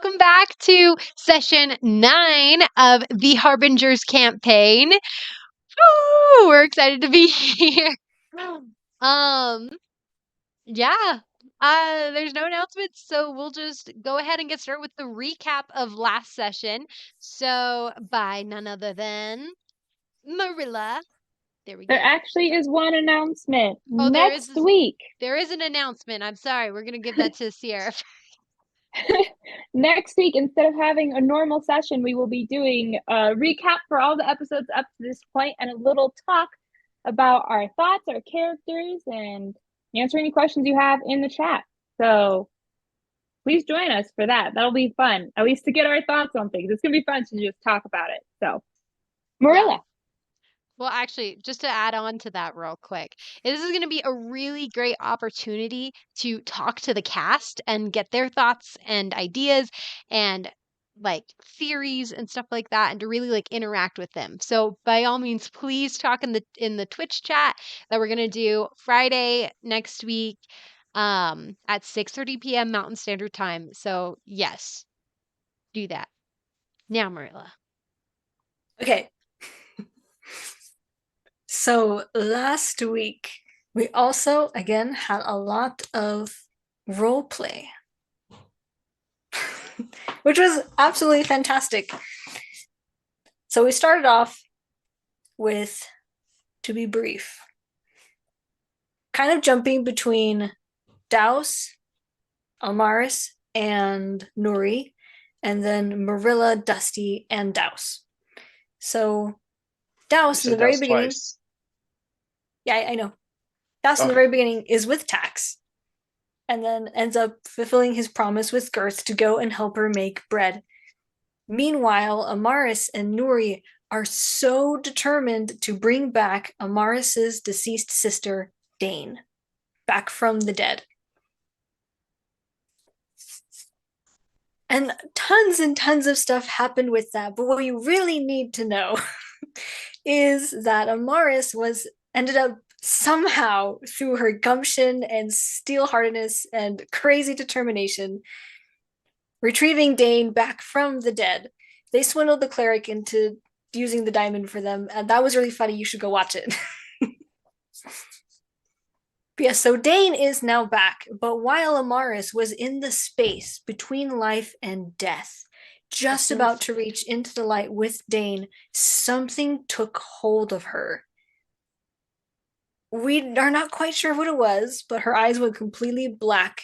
welcome back to session 9 of the Harbingers campaign. Woo! We're excited to be here. Um, yeah. There's no announcements, so we'll just go ahead and get started with the recap of last session. So, by none other than Merilla. There we There go. actually is one announcement Oh, next week. There is an announcement. I'm sorry. We're gonna give that to Sierra. Next week, instead of having a normal session, we will be doing a recap for all the episodes up to this point and a little talk about our thoughts, our characters, and answer any questions you have in the chat. So please join us for that. That'll be fun, at least to get our thoughts on things. It's going to be fun to just talk about it. So, Marilla. Yeah. Well, actually, just to add on to that real quick, this is going to be a really great opportunity to talk to the cast and get their thoughts and ideas and like theories and stuff like that, and to really like interact with them. So by all means, please talk in the Twitch chat that we're going to do Friday next week at 6:30 p.m. Mountain Standard Time. So yes, do that. Now, Marilla. Okay. So last week, we also, again, had a lot of role play, which was absolutely fantastic. So we started off with, to be brief, kind of jumping between Douse, Amaris, and Nuri, and then Merilla, Dusty, and Douse. So Douse in the very beginning. Twice. Yeah, I know. Douse in the very beginning is with Tax, and then ends up fulfilling his promise with Girth to go and help her make bread. Meanwhile, Amaris and Nuri are so determined to bring back Amaris's deceased sister, Dane, back from the dead. And tons of stuff happened with that, but what you really need to know is that Amaris ended up somehow, through her gumption and steel-heartedness and crazy determination, retrieving Dane back from the dead. They swindled the cleric into using the diamond for them, and that was really funny. You should go watch it. Yeah, so Dane is now back, but while Amaris was in the space between life and death, just about to reach into the light with Dane, something took hold of her. We are not quite sure what it was, but her eyes went completely black.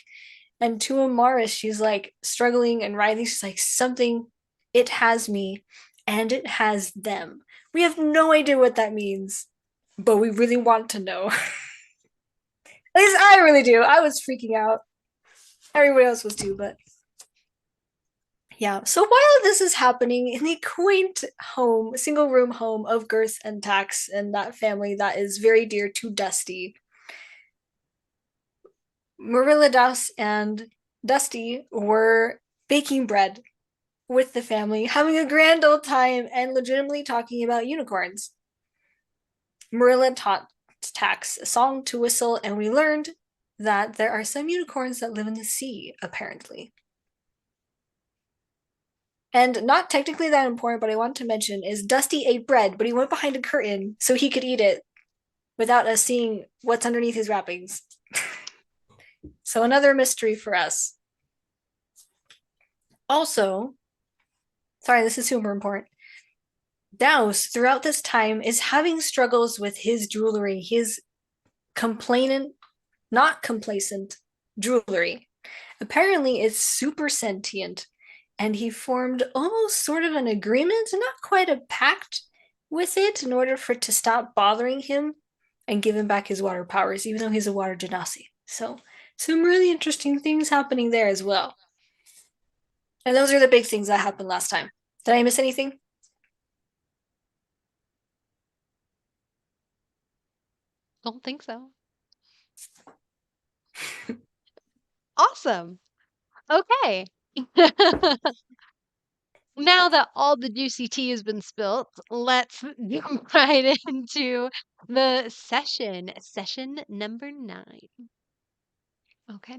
And to Amaris, she's like struggling and writhing. She's like, something, it has me, and it has them. We have no idea what that means, but we really want to know. At least I really do. I was freaking out. Everybody else was too, but yeah. So while this is happening in the quaint home, single room home of Girth and Tax and that family that is very dear to Dusty, Merilla, Douse, and Dusty were baking bread with the family, having a grand old time and legitimately talking about unicorns. Merilla taught Tax a song to whistle, and we learned that there are some unicorns that live in the sea, apparently. And not technically that important, but I want to mention is Dusty ate bread, but he went behind a curtain so he could eat it without us seeing what's underneath his wrappings. So another mystery for us. Also, sorry, this is super important. Douse, throughout this time, is having struggles with his jewelry, his not complacent jewelry. Apparently, it's super sentient, and he formed almost sort of an agreement, not quite a pact, with it in order for it to stop bothering him and give him back his water powers, even though he's a water genasi. So, some really interesting things happening there as well. And those are the big things that happened last time. Did I miss anything? Don't think so. Awesome. Okay. Now that all the juicy tea has been spilt, let's jump right into the session number 9. Okay.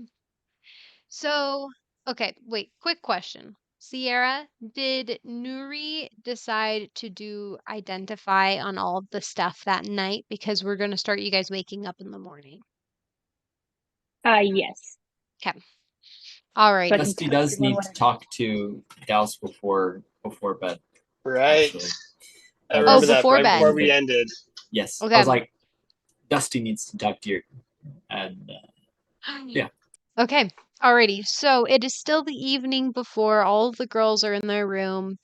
So, okay, wait, quick question. Sierra, did Nuri decide to do identify on all of the stuff that night? Because we're going to start you guys waking up in the morning. Yes. Okay. So Alrighty. I can Dusty tell does everyone need what to it is. talk to Douse before bed. Right. Actually. I Oh, remember that before right before bed. we ended. Yes. Okay. I was like, Dusty needs to talk to you. And yeah. Okay. Alrighty. So it is still the evening before all of the girls are in their room.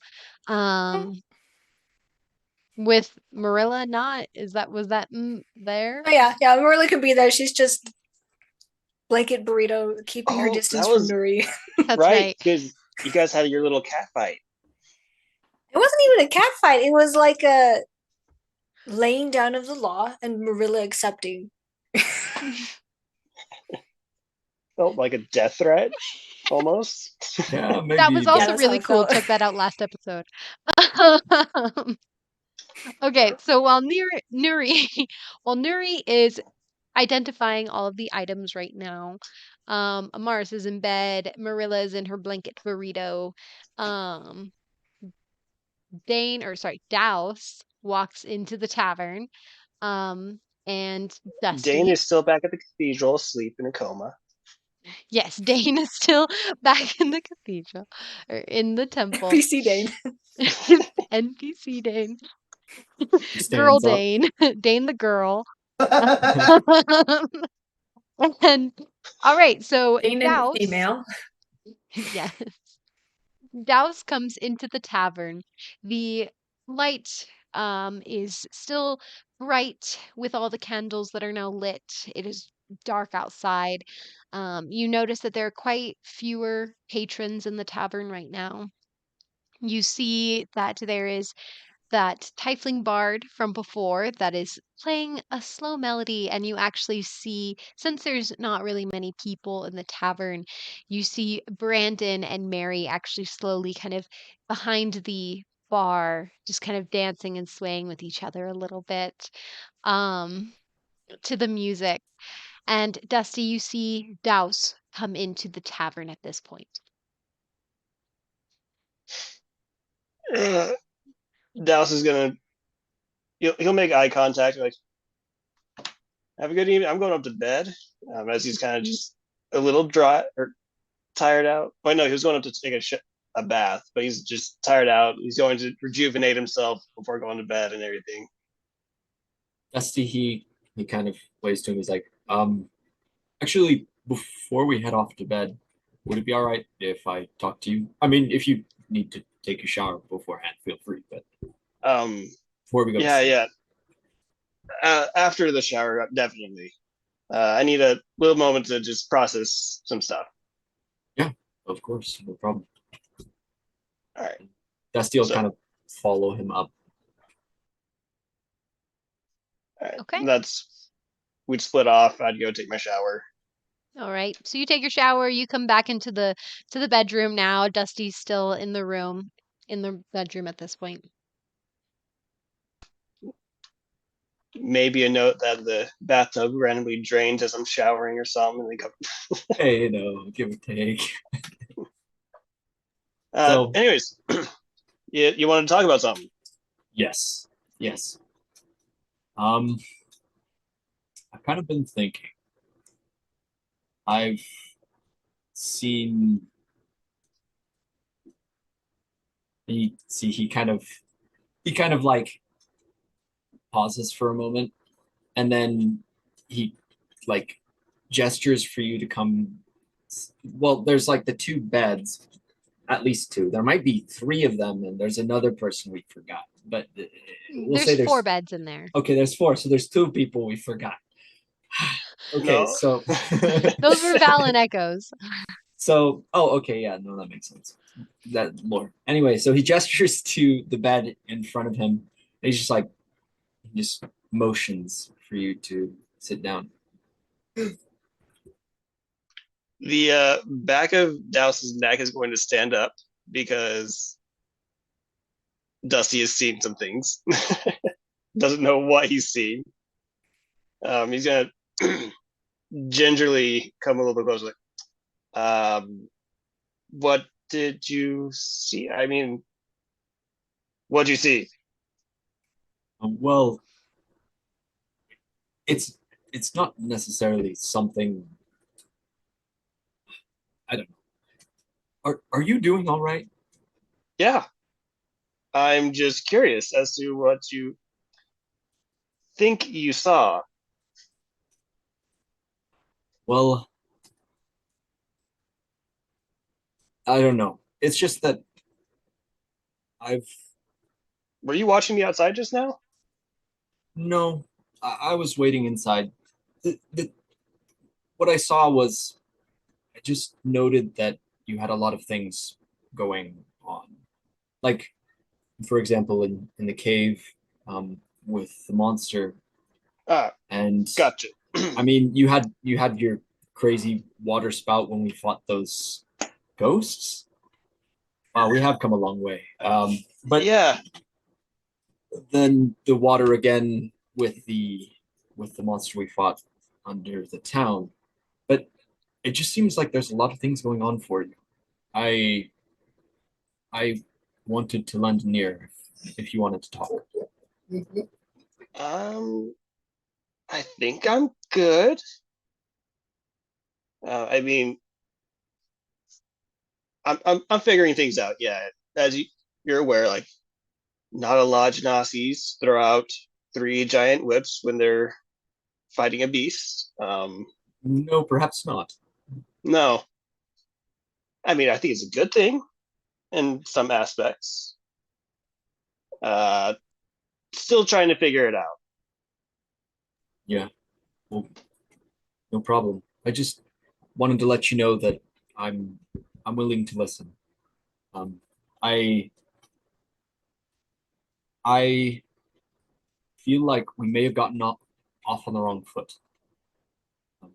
With Merilla not? Was that there? Oh yeah, Merilla could be there. She's just blanket burrito, keeping her Oh, distance that from was Nuri. That's right, right. because you guys had your little cat fight. It wasn't even a cat fight. It was like a laying down of the law and Merilla accepting. Felt like a death threat, almost. Yeah, maybe. That was Yeah, also that's how really it cool. felt. Check that out last episode. Okay, so while Nuri while Nuri is identifying all of the items right now, Amaris is in bed, Marilla is in her blanket burrito, um, Douse walks into the tavern, and Dane Dusty. is still back at the cathedral, asleep in a coma. Yes, Dane is still back in the cathedral or in the temple. PC Dane. NPC Dane. Girl Stands up. Dane. Dane the girl. And all right, so Dane and Douse, female. yes, Douse comes into the tavern. The light is still bright with all the candles that are now lit. It is dark outside. You notice that there are quite fewer patrons in the tavern right now. You see that there is that tiefling bard from before that is playing a slow melody, and you actually see, since there's not really many people in the tavern, you see Brandon and Mary actually slowly kind of behind the bar, just kind of dancing and swaying with each other a little bit um to the music. And Dusty, you see Douse come into the tavern at this point. Douse is gonna. He'll make eye contact, like, "Have a good evening. I'm going up to bed." As he's kind of just a little dry or tired out. Wait, no, he was going up to take a bath, but he's just tired out. He's going to rejuvenate himself before going to bed and everything. Dusty, he kind of ways to him. He's like, actually, before we head off to bed, would it be all right if I talk to you? I mean, if you need to take a shower beforehand, feel free. But before we go, Yeah. After the shower, definitely. I need a little moment to just process some stuff. Yeah, of course, no problem. All right. Dusty will kind of follow him up. All right. Okay. We'd split off. I'd go take my shower. All right. So you take your shower, you come back into the bedroom now. Dusty's still in the room, in the bedroom at this point. Maybe a note that the bathtub randomly drains as I'm showering or something. And they go. Hey, give or take. So, anyways, you want to talk about something? Yes. I've kind of been thinking. I've seen. He kind of like pauses for a moment, and then he like gestures for you to come. Well, there's like the two beds, at least two. There might be three of them, and there's another person we forgot. But we'll say There's 4 beds in there. Okay, there's 4, so there's 2 people we forgot. Okay, No. so Those were Val and Echoes. So, okay, yeah, no, that makes sense. That more. Anyway, so he gestures to the bed in front of him. And he's just like, he just motions for you to sit down. The back of Douse's neck is going to stand up because Dusty has seen some things. Doesn't know what he's seen. He's gonna gingerly come a little bit closer. Like, what did you see? I mean, what'd you see? Well, it's not necessarily something. I don't know. Are you doing all right? Yeah, I'm just curious as to what you think you saw. Well, I don't know. It's just that I've Were you watching me outside just now? no. I was waiting inside. The what I saw was I just noted that you had a lot of things going on. Like, for example, in the cave with the monster, Ah, and gotcha. I mean, you had your crazy water spout when we fought those ghosts. We have come a long way. But Yeah, then the water again with the monster we fought under the town. But it just seems like there's a lot of things going on for you. I I wanted to lend an ear if you wanted to talk. um, I think I'm good. I mean, I'm figuring things out. Yeah, as you're aware, like not a lot of Nazis throw out three giant whips when they're fighting a beast. No, perhaps not. No, I mean I think it's a good thing in some aspects. Uh, Still trying to figure it out. Yeah, well, no problem. I just wanted to let you know that I'm I'm willing to listen. Um, I I feel like we may have gotten off on the wrong foot um,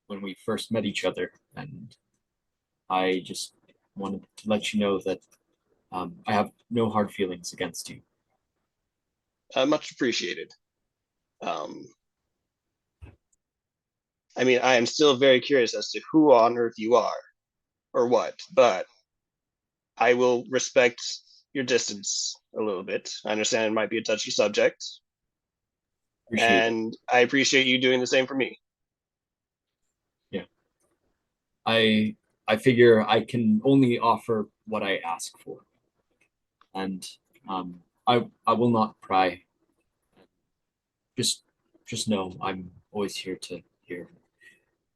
when we first met each other, and I just wanted to let you know that I have no hard feelings against you. Much appreciated. Um, I mean, I am still very curious as to who on earth you are or what, but I will respect your distance a little bit. I understand it might be a touchy subject, Appreciate it. and I appreciate you doing the same for me. Yeah, I figure I can only offer what I ask for, and I will not pry. Just just know I'm always here to hear.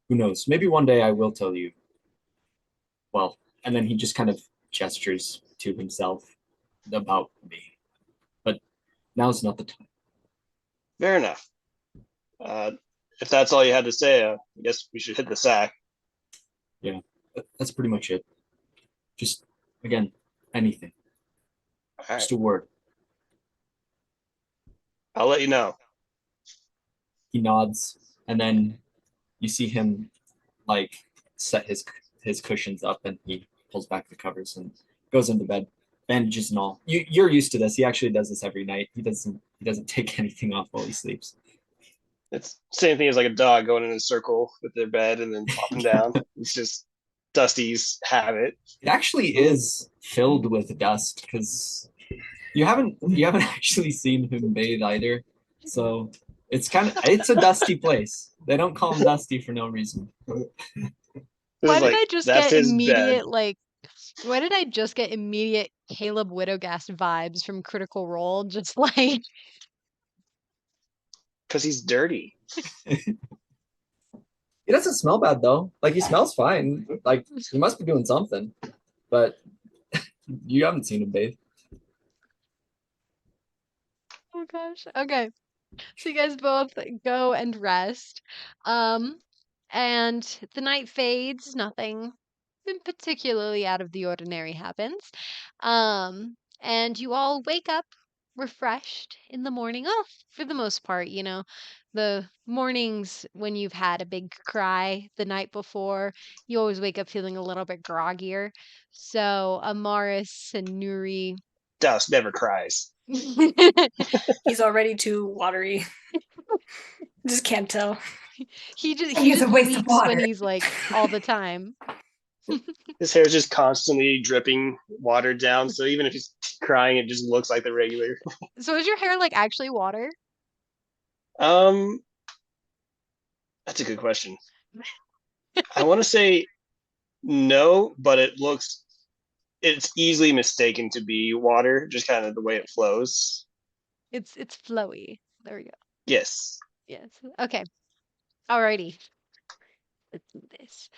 Who knows? Maybe one day I will tell you. Well, and then he just kind of gestures to himself about me. But now's not the time. Fair enough. Uh, if that's all you had to say, I guess we should hit the sack. Yeah, that's pretty much it. Just again, anything. All right, Just a word. I'll let you know. He nods, and then you see him like set his cushions up, and he pulls back the covers and goes into bed, bandages and all. You're used to this. He actually does this every night. He doesn't take anything off while he sleeps. It's same thing as like a dog going in a circle with their bed and then popping down. It's just Dusty's habit. It actually is filled with dust because you haven't actually seen him bathe either. So it's a dusty place. They don't call him Dusty for no reason. This Why is did like I just that's get his bed immediate why did I just get immediate Caleb Widowgast vibes from Critical Role? Just like because he's dirty. He doesn't smell bad though. Like he smells fine. Like he must be doing something. But you haven't seen him bathe. oh gosh. Okay. So you guys both go and rest. Um, and the night fades, nothing particularly out of the ordinary happens. And you all wake up refreshed in the morning. Oh, for the most part, the mornings when you've had a big cry the night before, you always wake up feeling a little bit groggier. So Amaris and Nuri. Douse never cries. He's already too watery. Just can't tell. He just I think he it's a just waste of leaks when water. he's like all the time. His hair is just constantly dripping water down, so even if he's crying, it just looks like the regular. So is your hair like actually water? Um, that's a good question. I want to say no, but it's easily mistaken to be water, just kind of the way it flows. It's flowy. There we go. Yes. Yes. Okay. Alrighty. Let's do this.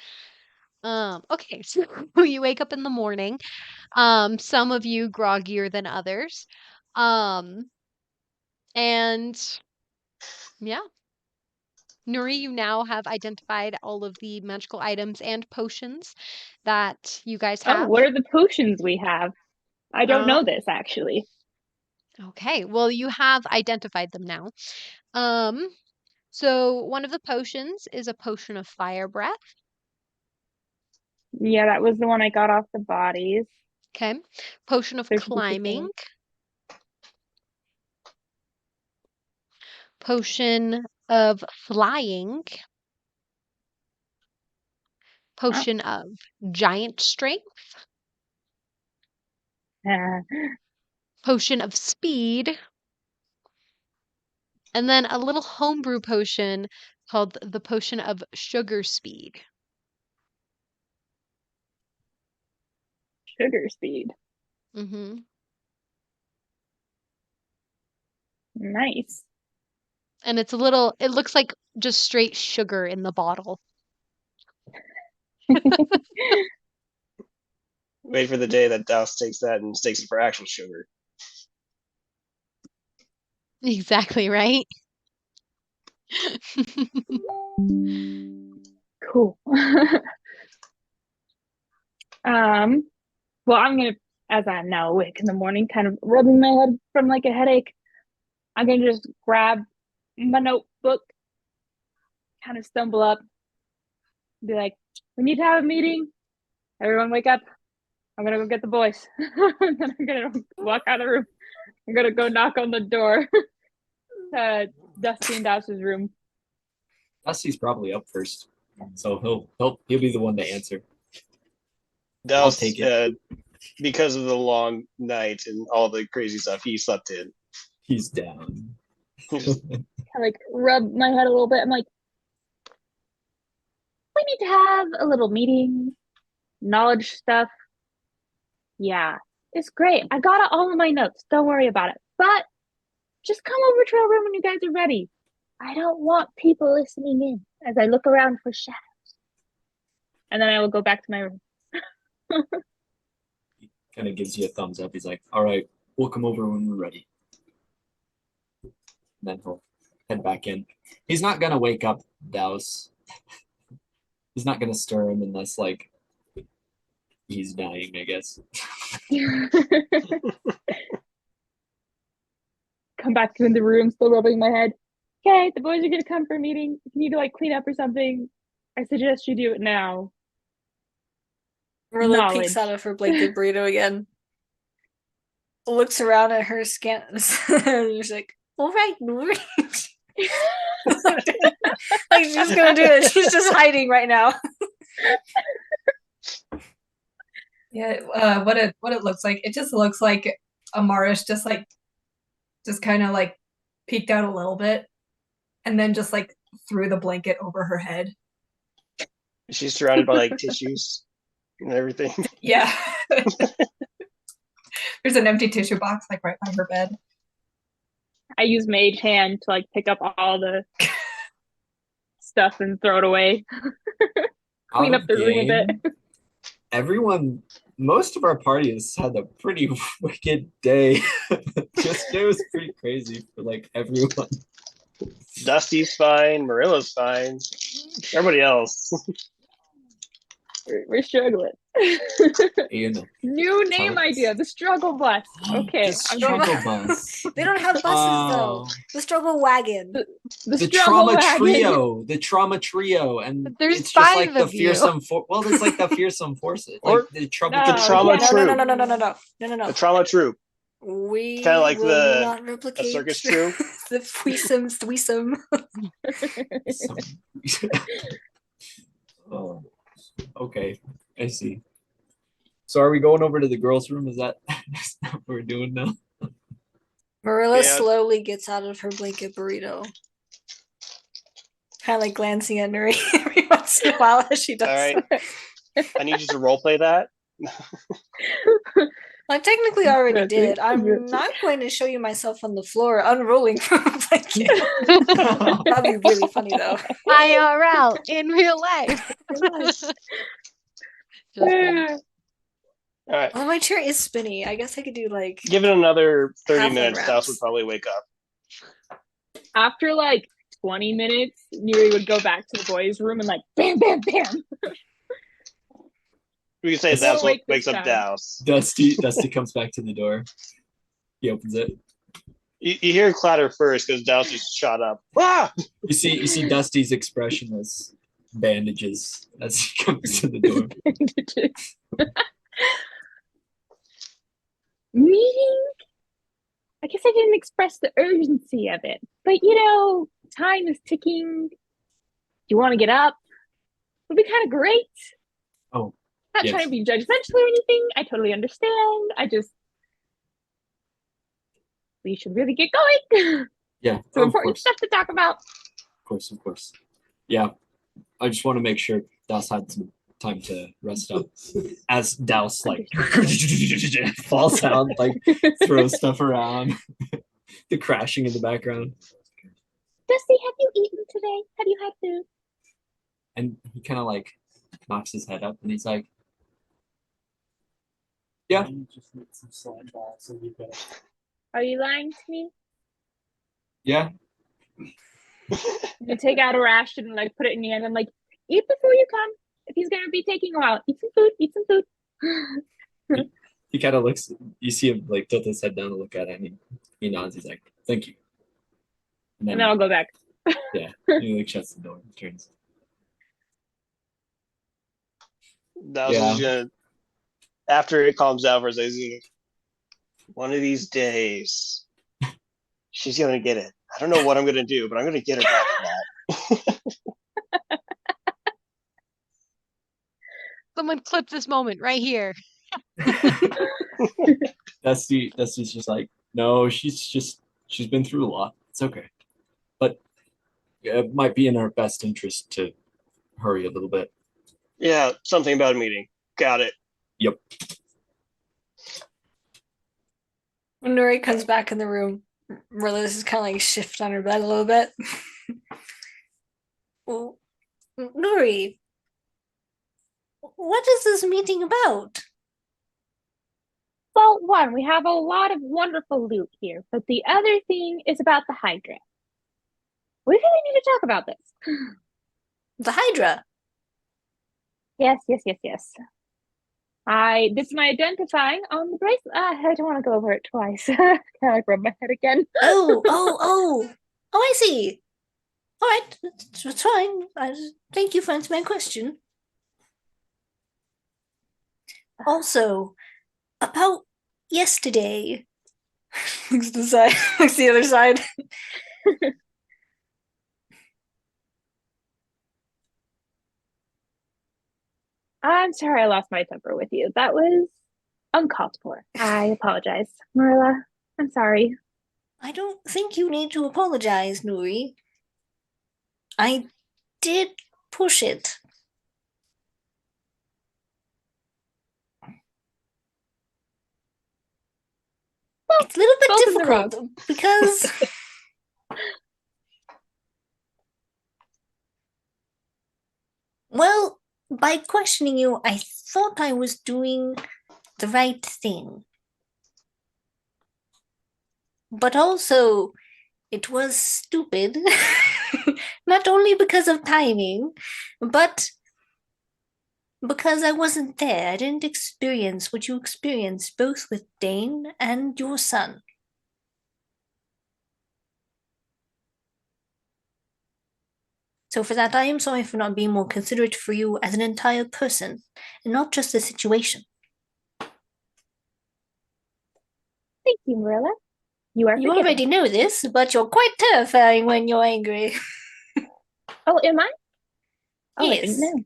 Okay, so you wake up in the morning. Some of you groggier than others. Um, and yeah. Nuri, you now have identified all of the magical items and potions that you guys Oh, have. what are the potions we have? I don't Uh, know this actually. okay, well, you have identified them now. Um, so one of the potions is a potion of fire breath. Yeah, that was the one I got off the bodies. Okay. Potion of There's climbing. Potion of flying. Potion of giant strength. Potion of speed. And then a little homebrew potion called the potion of sugar speed. Sugar speed. Mm-hmm. Nice. And it's a little, it looks like just straight sugar in the bottle. Wait for the day that Douse takes that and takes it for actual sugar. Exactly, right? Cool. Well, I'm gonna, as I'm now awake in the morning, kind of rubbing my head from like a headache, I'm gonna just grab my notebook, kind of stumble up, be like, we need to have a meeting. Everyone wake up. I'm gonna go get the boys. And then I'm gonna walk out of the room. I'm gonna go knock on the door. Dusty and Douse's room. Dusty's probably up first, so he'll be the one to answer. Douse, take it. Because of the long night and all the crazy stuff, he slept in. He's down. Kind of like rub my head a little bit. I'm like, we need to have a little meeting, knowledge stuff. Yeah, it's great. I got it all in my notes. Don't worry about it. But just come over to our room when you guys are ready. I don't want people listening in as I look around for shadows. And then I will go back to my room. He kind of gives you a thumbs up. He's like, all right, we'll come over when we're ready. And then he'll head back in. He's not going to wake up Douse. He's not going to stir him unless, like, he's dying, I guess. Come back in the room, still rubbing my head. Okay, the boys are gonna come for a meeting. If you need to like clean up or something, I suggest you do it now. Merilla Knowledge. peeks out of her blanket burrito again. Looks around at her scans and she's like, all right, Nuri. Like she's gonna do it. She's just hiding right now. Yeah, what it looks like. It just looks like Amaris just kind of like peeked out a little bit and then just like threw the blanket over her head. She's surrounded by like tissues and everything. Yeah. There's an empty tissue box like right by her bed. I use Mage Hand to like pick up all the stuff and throw it away. Clean up the room a bit. Most of our party has had a pretty wicked day. Yesterday was pretty crazy for like everyone. Dusty's fine, Merilla's fine. Everybody else. We're struggling. You know. New name idea, the struggle bus. Okay. The struggle bus. They don't have buses though. The struggle wagon. The The struggle trauma wagon. trio. The trauma trio. And But there's it's just 5 like the of you. fearsome well, there's like the fearsome forces. Or Like the trouble No, the trauma yeah. troop. No. The trauma troop. We Kinda like will not replicate a circus troupe. the threesome. Oh, okay. I see. So are we going over to the girls' room? Is that what we're doing now? Merilla Yeah. slowly gets out of her blanket burrito. Kind of like glancing at Nuri every once in a while as she does. All right. I need you to roleplay that. I technically already did. I'm not going to show you myself on the floor unrolling from a blanket. That'd be really funny though. IRL in real life. Just kidding. All right. Well, my chair is spinny. I guess I could do like. Give it another 30 Half minutes. unwraps. Douse would probably wake up. After like 20 minutes, Nuri would go back to the boys' room and like bam, bam, bam. We can say It's Douse awake wakes this up time. Douse. Dusty comes back to the door. He opens it. You hear clatter first because Douse just shot up. Ah! You see Dusty's expressionless bandages as he comes to the door. Meeting? I guess I didn't express the urgency of it. But you know, time is ticking. Do you want to get up? It'd be kind of great. Oh, Not yes. trying to be judgmental or anything. I totally understand. We should really get going. Yeah, Some of important course. stuff to talk about. Of course. Yeah, I just want to make sure Douse had some time to rest up. As Douse like falls out, like throws stuff around, the crashing in the background, Dusty, have you eaten today? Have you had food? and he kind of like knocks his head up, and he's like, "Yeah, Are you lying to me? yeah." You take out a ration and like put it in your hand and like eat before you come. If he's gonna be taking a while, eat some food. Eat some food. He kind of looks. You see him like tilt his head down and look at it, and he nods. He's like, "Thank you." And then I'll go back. Yeah, he like shuts the door and turns. Douse is gonna, after it calms down for a second, he's gonna, one of these days, she's gonna get it. I don't know what I'm gonna do, but I'm gonna get her back for that. Someone clip this moment right here. Dusty's just like, no, she's been through a lot. It's okay, but it might be in our best interest to hurry a little bit. Yeah, something about a meeting. Got it. Yep. When Nuri comes back in the room, Marilla's just kind of like shift on her bed a little bit. Well, Nuri, what is this meeting about? Well, one, we have a lot of wonderful loot here, but the other thing is about the Hydra. We really need to talk about this. The Hydra. Yes. I did some identifying on the bracelet. I don't want to go over it twice. Can I rub my head again? Oh, I see. All right, that's fine. Thank you for answering my question. Also, about yesterday. Looks to the side. Looks to the other side. I'm sorry I lost my temper with you. That was uncalled for. I apologize. Merilla, I'm sorry. I don't think you need to apologize, Nuri. I did push it. Well, it's a little bit both in the difficult because well, by questioning you, I thought I was doing the right thing. But also, it was stupid. Not only because of timing, but because I wasn't there. I didn't experience what you experienced both with Dane and your son. So for that, I am sorry for not being more considerate for you as an entire person, and not just the situation. Thank you, Merilla. You are You forgiven. already know this, but you're quite terrifying when you're angry. Oh, am I? Oh, I Yes. didn't know.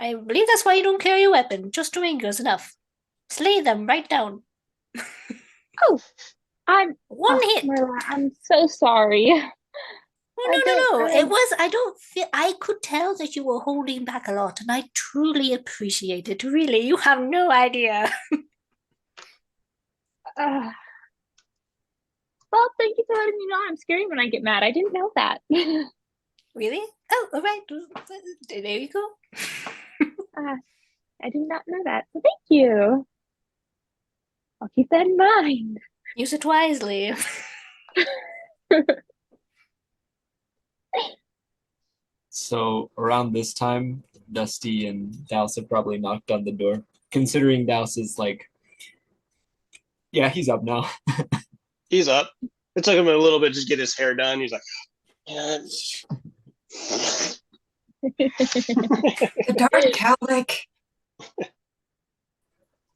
I believe that's why you don't carry a weapon. Just a ranger is enough. Slay them right down. Oh, I'm One hit. Merilla, I'm so sorry. Oh, no. It was, I don't feel, I could tell that you were holding back a lot, and I truly appreciate it. Really, you have no idea. Well, thank you for letting me know I'm scary when I get mad. I didn't know that. Really? Oh, all right. There you go. I did not know that. So thank you. I'll keep that in mind. Use it wisely. So around this time, Dusty and Douse have probably knocked on the door. Considering Douse is like, yeah, he's up now. He's up. It took him a little bit to just get his hair done. He's like, yeah. The dark cowlick.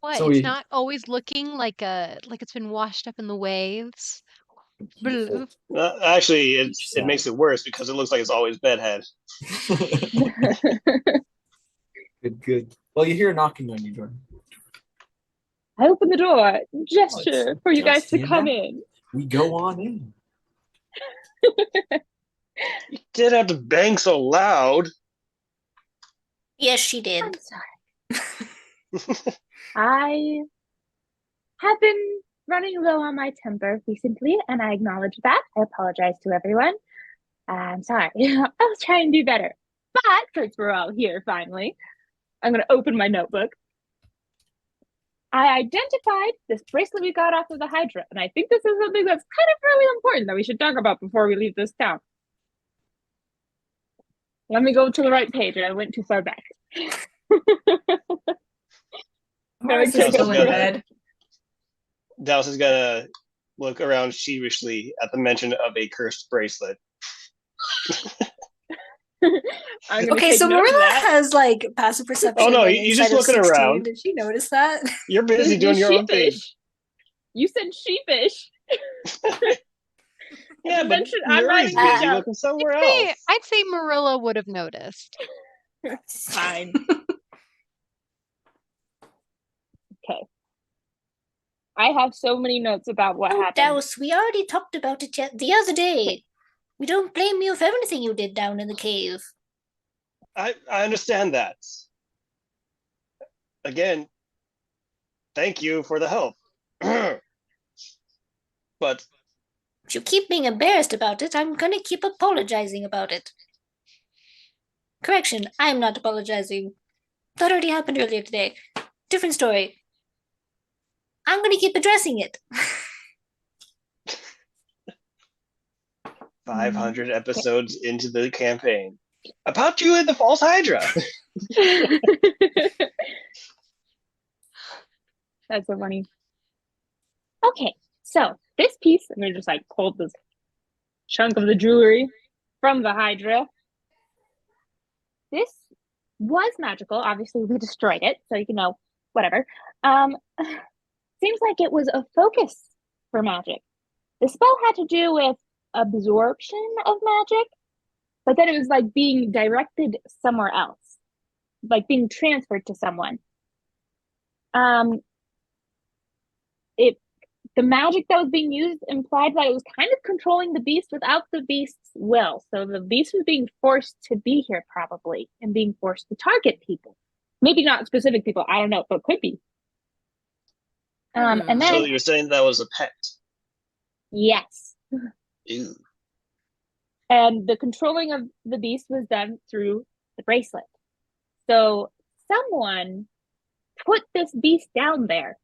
What? So It's we- not always looking like it's been washed up in the waves. Blue. Actually, it makes it worse because it looks like it's always bedhead. Good. Well, you hear knocking on your door. I open the door, gesture it's for you guys to Dusty and come Douse. in. We go on in. You did have to bang so loud. Yes, she did. I'm sorry. I have been running low on my temper recently, and I acknowledge that. I apologize to everyone. I'm sorry. I'll try and do better. But since we're all here finally, I'm going to open my notebook. I identified this bracelet we got off of the Hydra, and I think this is something that's kind of really important that we should talk about before we leave this town. Let me go to the right page. I went too far back. Amaris is still in bed. Douse is gonna look around sheepishly at the mention of a cursed bracelet. Okay, so Merilla has like passive perception. Oh no, like, you're just inside of looking 16. around. Did she notice that? You're busy doing your own thing. You said sheepish. Yeah, but I'm Nuri's writing busy it down. looking somewhere else. I'd say Merilla would have noticed. Fine. Okay. I have so many notes about what happened. Douse, we already talked about it the other day. We don't blame you for everything you did down in the cave. I understand that. Again, thank you for the help. But If you keep being embarrassed about it, I'm gonna keep apologizing about it. Correction, I'm not apologizing. That already happened earlier today. Different story. I'm gonna keep addressing it. 500 episodes into the campaign. About you and the false Hydra. That's so funny. Okay, so this piece, I'm gonna just like pull this chunk of the jewelry from the Hydra. This was magical. Obviously, we destroyed it, so you can know whatever. Seems like it was a focus for magic. The spell had to do with absorption of magic, but then it was like being directed somewhere else, like being transferred to someone. The magic that was being used implied that it was kind of controlling the beast without the beast's will. So the beast was being forced to be here probably and being forced to target people. Maybe not specific people, I don't know, but could be. And then So you're saying that was a pet? Yes. Ew. And the controlling of the beast was done through the bracelet. So someone put this beast down there.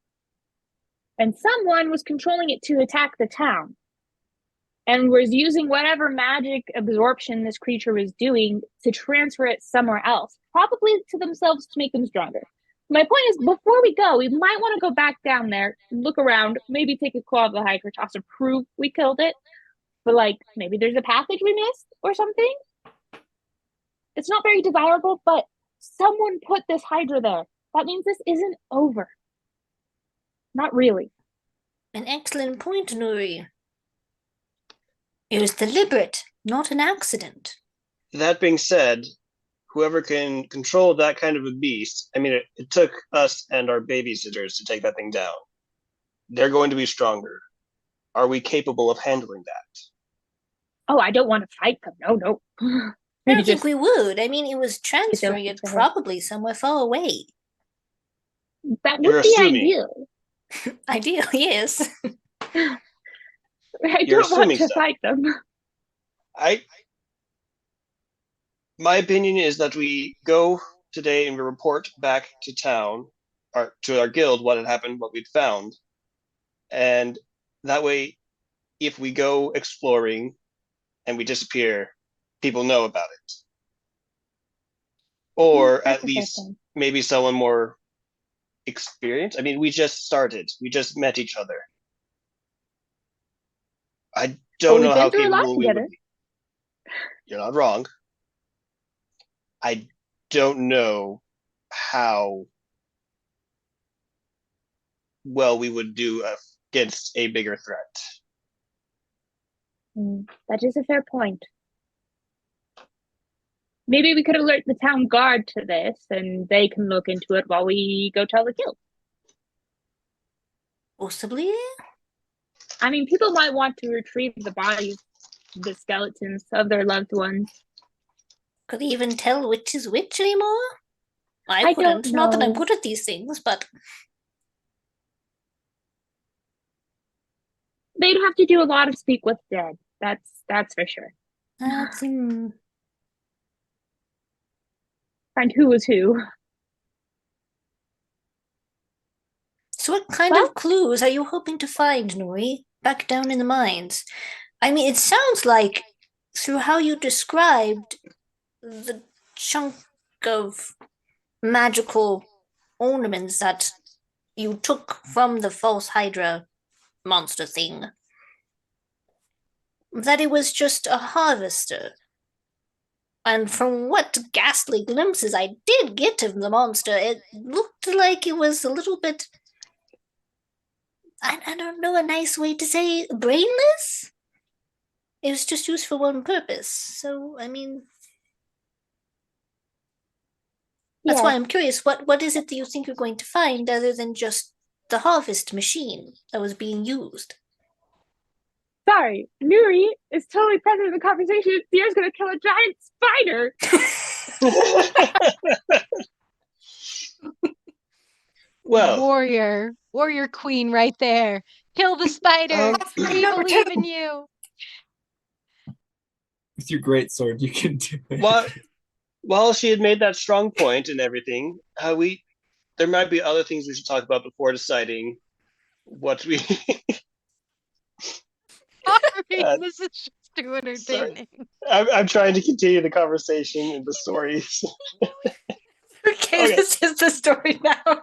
And someone was controlling it to attack the town. And was using whatever magic absorption this creature was doing to transfer it somewhere else. Probably to themselves to make them stronger. My point is, before we go, we might want to go back down there, look around, maybe take a claw of the Hydra toss to prove we killed it. But like, maybe there's a passage we missed or something. It's not very desirable, but someone put this Hydra there. That means this isn't over. Not really. An excellent point, Nuri. It was deliberate, not an accident. That being said, whoever can control that kind of a beast, I mean, it took us and our babysitters to take that thing down. They're going to be stronger. Are we capable of handling that? Oh, I don't want to fight them. No. I Maybe don't think just we would. I mean, it was transferring it to her. probably somewhere far away. that would You're be assuming. ideal. Ideal, yes. I You're don't want assuming to so. fight them. My opinion is that we go today and we report back to town, or to our guild, what had happened, what we'd found, and that way, if we go exploring and we disappear, people know about it. Or That's at a fair least point. maybe someone more experienced. I mean, we just started. We just met each other. I don't we've know been how through a lot capable we would together. be. You're not wrong. I don't know how well we would do against a bigger threat. That is a fair point. Maybe we could alert the town guard to this, and they can look into it while we go tell the guild. Possibly. I mean, people might want to retrieve the bodies, the skeletons of their loved ones. Could they even tell which is which anymore? I couldn't. don't Not that I'm know. good at these things, but They'd have to do a lot of speak with dead. That's for sure. that's Find who was who. So what kind Well- of clues are you hoping to find, Nuri? Back down in the mines. I mean, it sounds like, through how you described the chunk of magical ornaments that you took from the false Hydra monster thing, that it was just a harvester. And from what ghastly glimpses I did get of the monster, it looked like it was a little bit, I don't know a nice way to say, brainless? It was just used for one purpose. So, I mean, that's why I'm curious. What is it that you think you're going to find other than just the harvest machine that was being used? Sorry, Nuri is totally present in the conversation. Sierra's gonna kill a giant spider. Well, warrior queen right there. Kill the spider. We believe in you. With your great sword, you can do it. while she had made that strong point and everything, there might be other things we should talk about before deciding what we. This is just too entertaining. I'm trying to continue the conversation and the stories. Okay, this is the story now.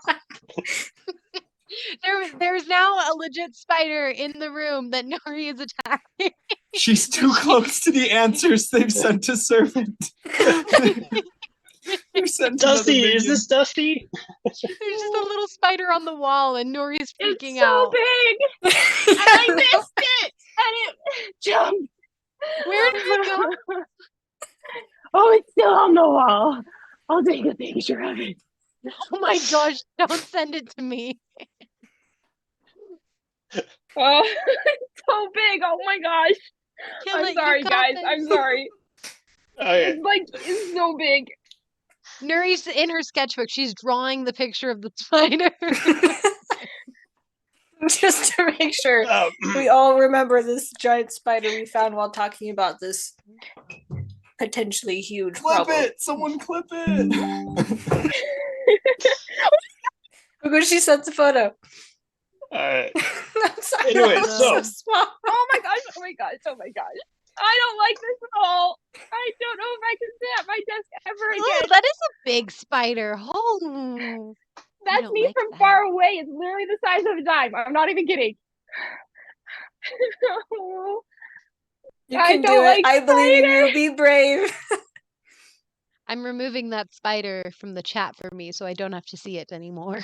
There's now a legit spider in the room that Nuri is attacking. She's too close to the answers they've sent to Servant. Dusty, is this Dusty? There's just a little spider on the wall, and Nuri's freaking It's so out. big, and I missed it, and it jumped. Where did it go? Oh, it's still on the wall. I'll take a picture of it. Oh my gosh! Don't send it to me. Oh, it's so big. Oh my gosh. Kill I'm it, you sorry, got guys. this. I'm sorry. Okay. It's so big. Nuri's in her sketchbook. She's drawing the picture of the spider. Just to make sure we all remember this giant spider we found while talking about this potentially huge Clip it! Someone clip it! Because she sent the photo. Alright. I'm sorry, Anyway, that was so- small. Oh my gosh. Oh my gosh. Oh my gosh. I don't like this at all. I don't know if I can sit at my desk ever Oh, again. that is a big spider. Oh, That's don't me like from that. far away. It's literally the size of a dime. I'm not even kidding. You I can do don't it. like I believe in you. spiders. Be brave. I'm removing that spider from the chat for me, so I don't have to see it anymore.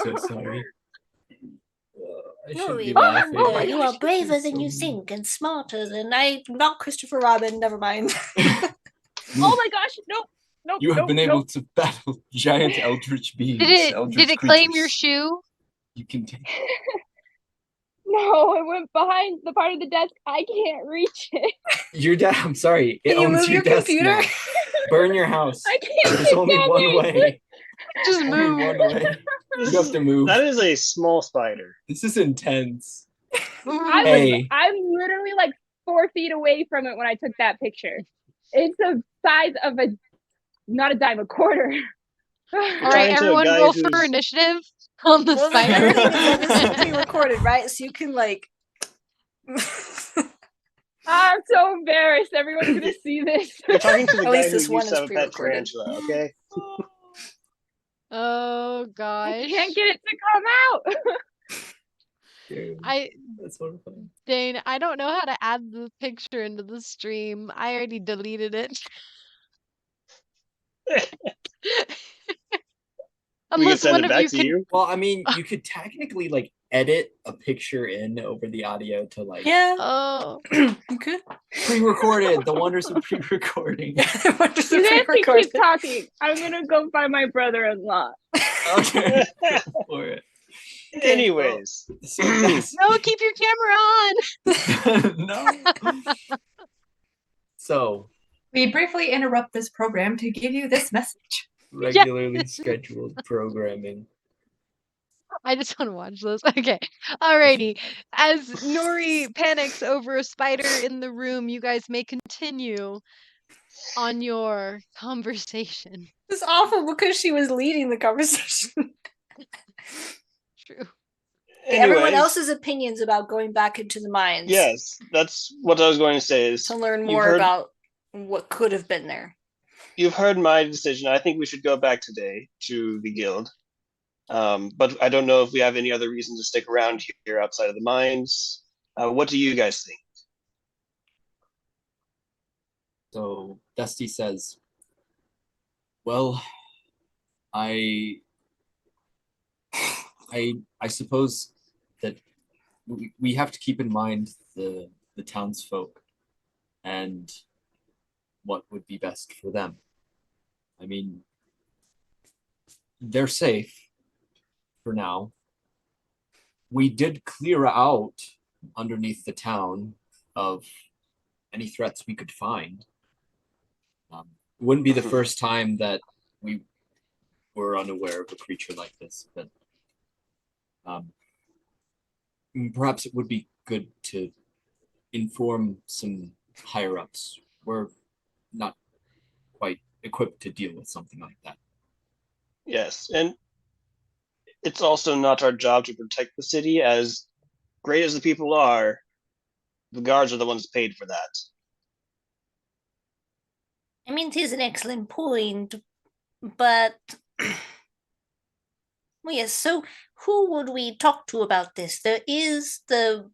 So sorry. I No, should be you laughing. my you gosh, are braver than you so think and smarter than not Christopher Robin. Never mind. Oh my gosh! Nope. Nope. You have nope, been nope. able to battle giant eldritch beings. Did eldritch it claim your creatures. shoe? You can take. No, it went behind the part of the desk. I can't reach it. Your dad. I'm sorry. It Can you owns move your your desk computer? now. Burn your house. I can't There's get only down one there. way. Just Only move. one way. You have to move. That is a small spider. This is intense. I'm literally like 4 feet away from it when I took that picture. It's the size of not a dime, a quarter. All right, Talking to a everyone, guy roll for who's- initiative on the Well, the spider. good thing is that this is being recorded, right? So you can like. I'm so embarrassed. Everyone's gonna see this. You're talking to the At guy least who this one used to is have a pet pre-recorded. tarantula, okay? Oh I gosh. can't get it to come out. That's wonderful. Dane, I don't know how to add the picture into the stream. I already deleted it. We can Unless send one it of back you to can. you. Well, I mean, you could technically like edit a picture in over the audio to like Yeah, Oh, you could. pre-recorded. The wonders of pre-recording. Wonders You of guys can pre-recorded. keep talking. I'm gonna go find my brother-in-law. Okay, go for it. Anyways, So that's no, keep your camera on. no. So We briefly interrupt this program to give you this message. regularly scheduled programming. I just want to watch this. Okay. Alrighty. As Nuri panics over a spider in the room, you guys may continue on your conversation. It's awful because she was leading the conversation. True. Everyone anyways, else's opinions about going back into the mines. yes, that's what I was going to say. Is To learn you've more heard- about what could have been there. You've heard my decision. I think we should go back today to the guild. But I don't know if we have any other reason to stick around here outside of the mines. What do you guys think? So Dusty says, "Well, I suppose that we have to keep in mind the townsfolk and what would be best for them. I mean, they're safe for now. We did clear out underneath the town of any threats we could find. It wouldn't be the first time that we were unaware of a creature like this, but perhaps it would be good to inform some higher ups. We're not quite equipped to deal with something like that." Yes, and it's also not our job to protect the city. As great as the people are, the guards are the ones paid for that. I mean, it is an excellent point, but well, yes. So, who would we talk to about this? There is the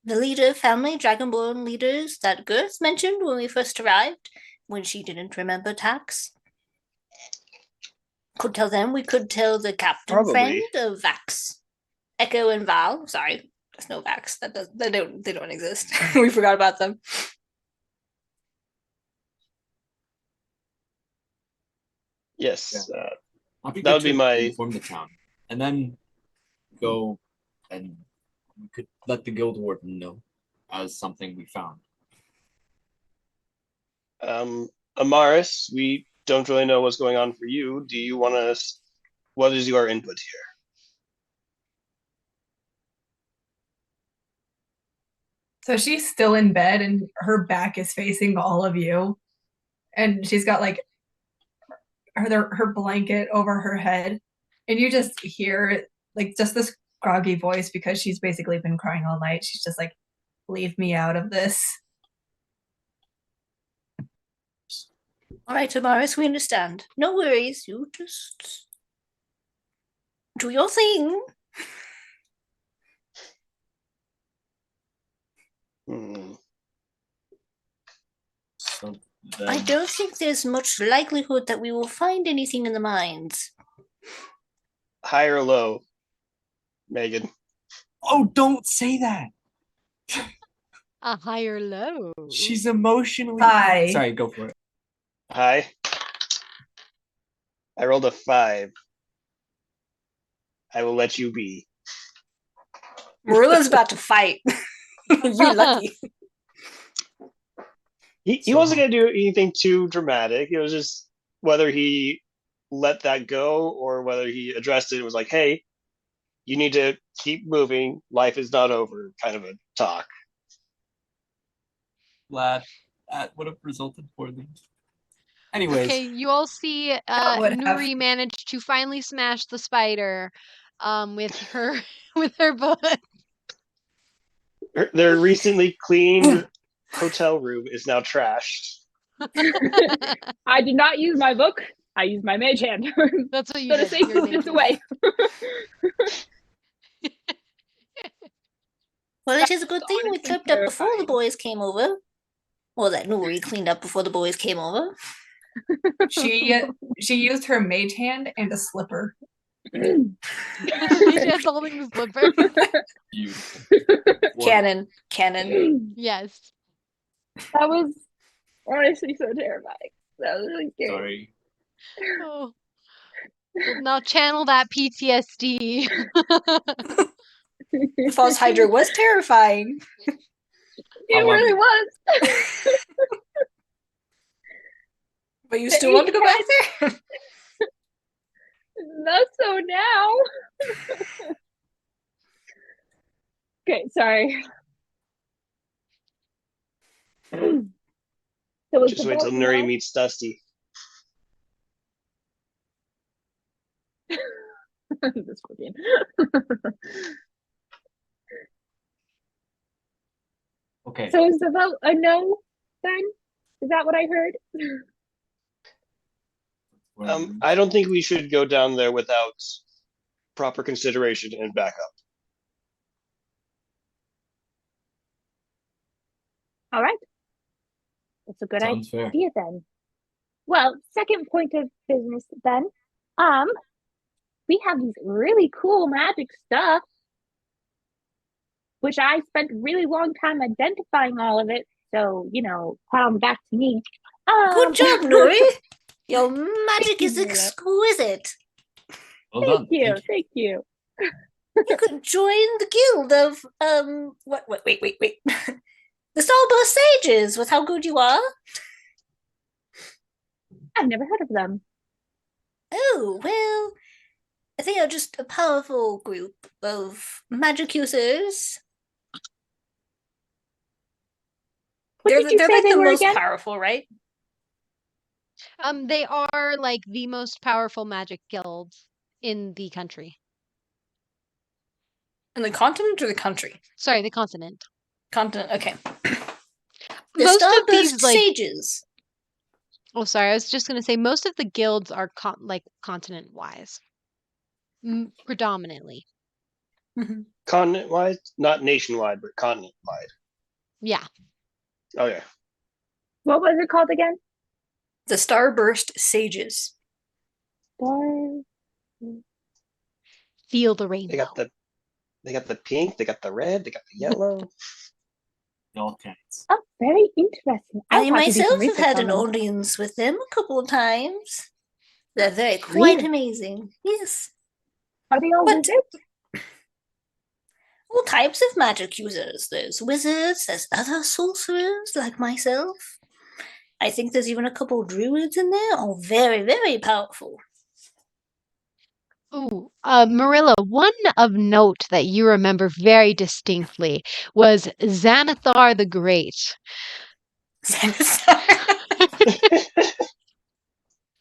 leader family, Dragonborn leaders that Girth mentioned when we first arrived, when she didn't remember tax. Could tell them. We could tell the captain Probably. friend of Vax, Echo and Val. Sorry, there's no Vax. They don't exist. We forgot about them. Yes, I'd be That good would be to my- inform the town, and then go and we could let the guild warden know as something we found. Amaris, we don't really know what's going on for you. Do you want to? What is your input here? So she's still in bed and her back is facing all of you. And she's got like her blanket over her head. And you just hear like just this groggy voice because she's basically been crying all night. She's just like, leave me out of this. All right, Amaris, we understand. No worries. You just do your thing. Hmm. So I then, don't think there's much likelihood that we will find anything in the mines. High or low, Megan? oh, don't say that. A higher low. She's emotionally. Hi. Sorry, go for it. Hi. I rolled a 5. I will let you be. Marilla's about to fight. You're lucky. He wasn't going to do anything too dramatic. It was just whether he let that go or whether he addressed it and was like, hey, you need to keep moving. Life is not over, kind of a talk. Glad that would have resulted poorly. Anyways, Okay, you all see would have. Nuri managed to finally smash the spider with her with her book. Their recently cleaned hotel room is now trashed. I did not use my book. I used my mage hand. That's what you So to did. save You're this naked. away. Well, it is a good thing we honestly clipped up before the terrifying. boys came over. Or that Nuri cleaned up before the boys came over. She used her mage hand and a slipper. Just holding the slipper. beautiful. Canon. Canon. Yes. That was honestly so terrifying. That was really scary. Sorry. Oh. Well, now channel that PTSD. False Hydra was terrifying. It However- really was. But you still want to go back there? Not so now. Okay, sorry. So was Just the wait till boat Nuri now? meets Dusty. This fucking- Okay. So is the vote a no then? Is that what I heard? I don't think we should go down there without proper consideration and backup. All right. That's a good Sounds fair. idea then. Well, second point of business then. We have these really cool magic stuff, which I spent a really long time identifying all of it. So, pat on the back to me. Good job, Nuri. Your magic is you, Merilla. exquisite. Well done. Thank you. Thank you. You could join the guild of wait. The Starburst Sages with how good you are. I've never heard of them. Oh, well, they are just a powerful group of magic users. What They're did you say like they the were most again? powerful, right? They are like the most powerful magic guilds in the country. In the continent or the country? Sorry, the continent. Continent, okay. The Most of Starburst these, like, Sages. oh, sorry, I was just gonna say most of the guilds are continent-wise, predominantly. Continent-wide? Not nationwide, but continent-wide. Yeah. Okay. What was it called again? The Starburst Sages. Star- Feel the rainbow. They got the pink, they got the red, they got the yellow. All kinds. Oh, very interesting. I I'll have to do some myself have research had on an them. audience with them a couple of times. They're very quite Really? amazing. Yes. Are they all But- wizards? All types of magic users. There's wizards, there's other sorcerers like myself. I think there's even a couple druids in there, all very, very powerful. Ooh, Merilla, one of note that you remember very distinctly was Xanathar the Great.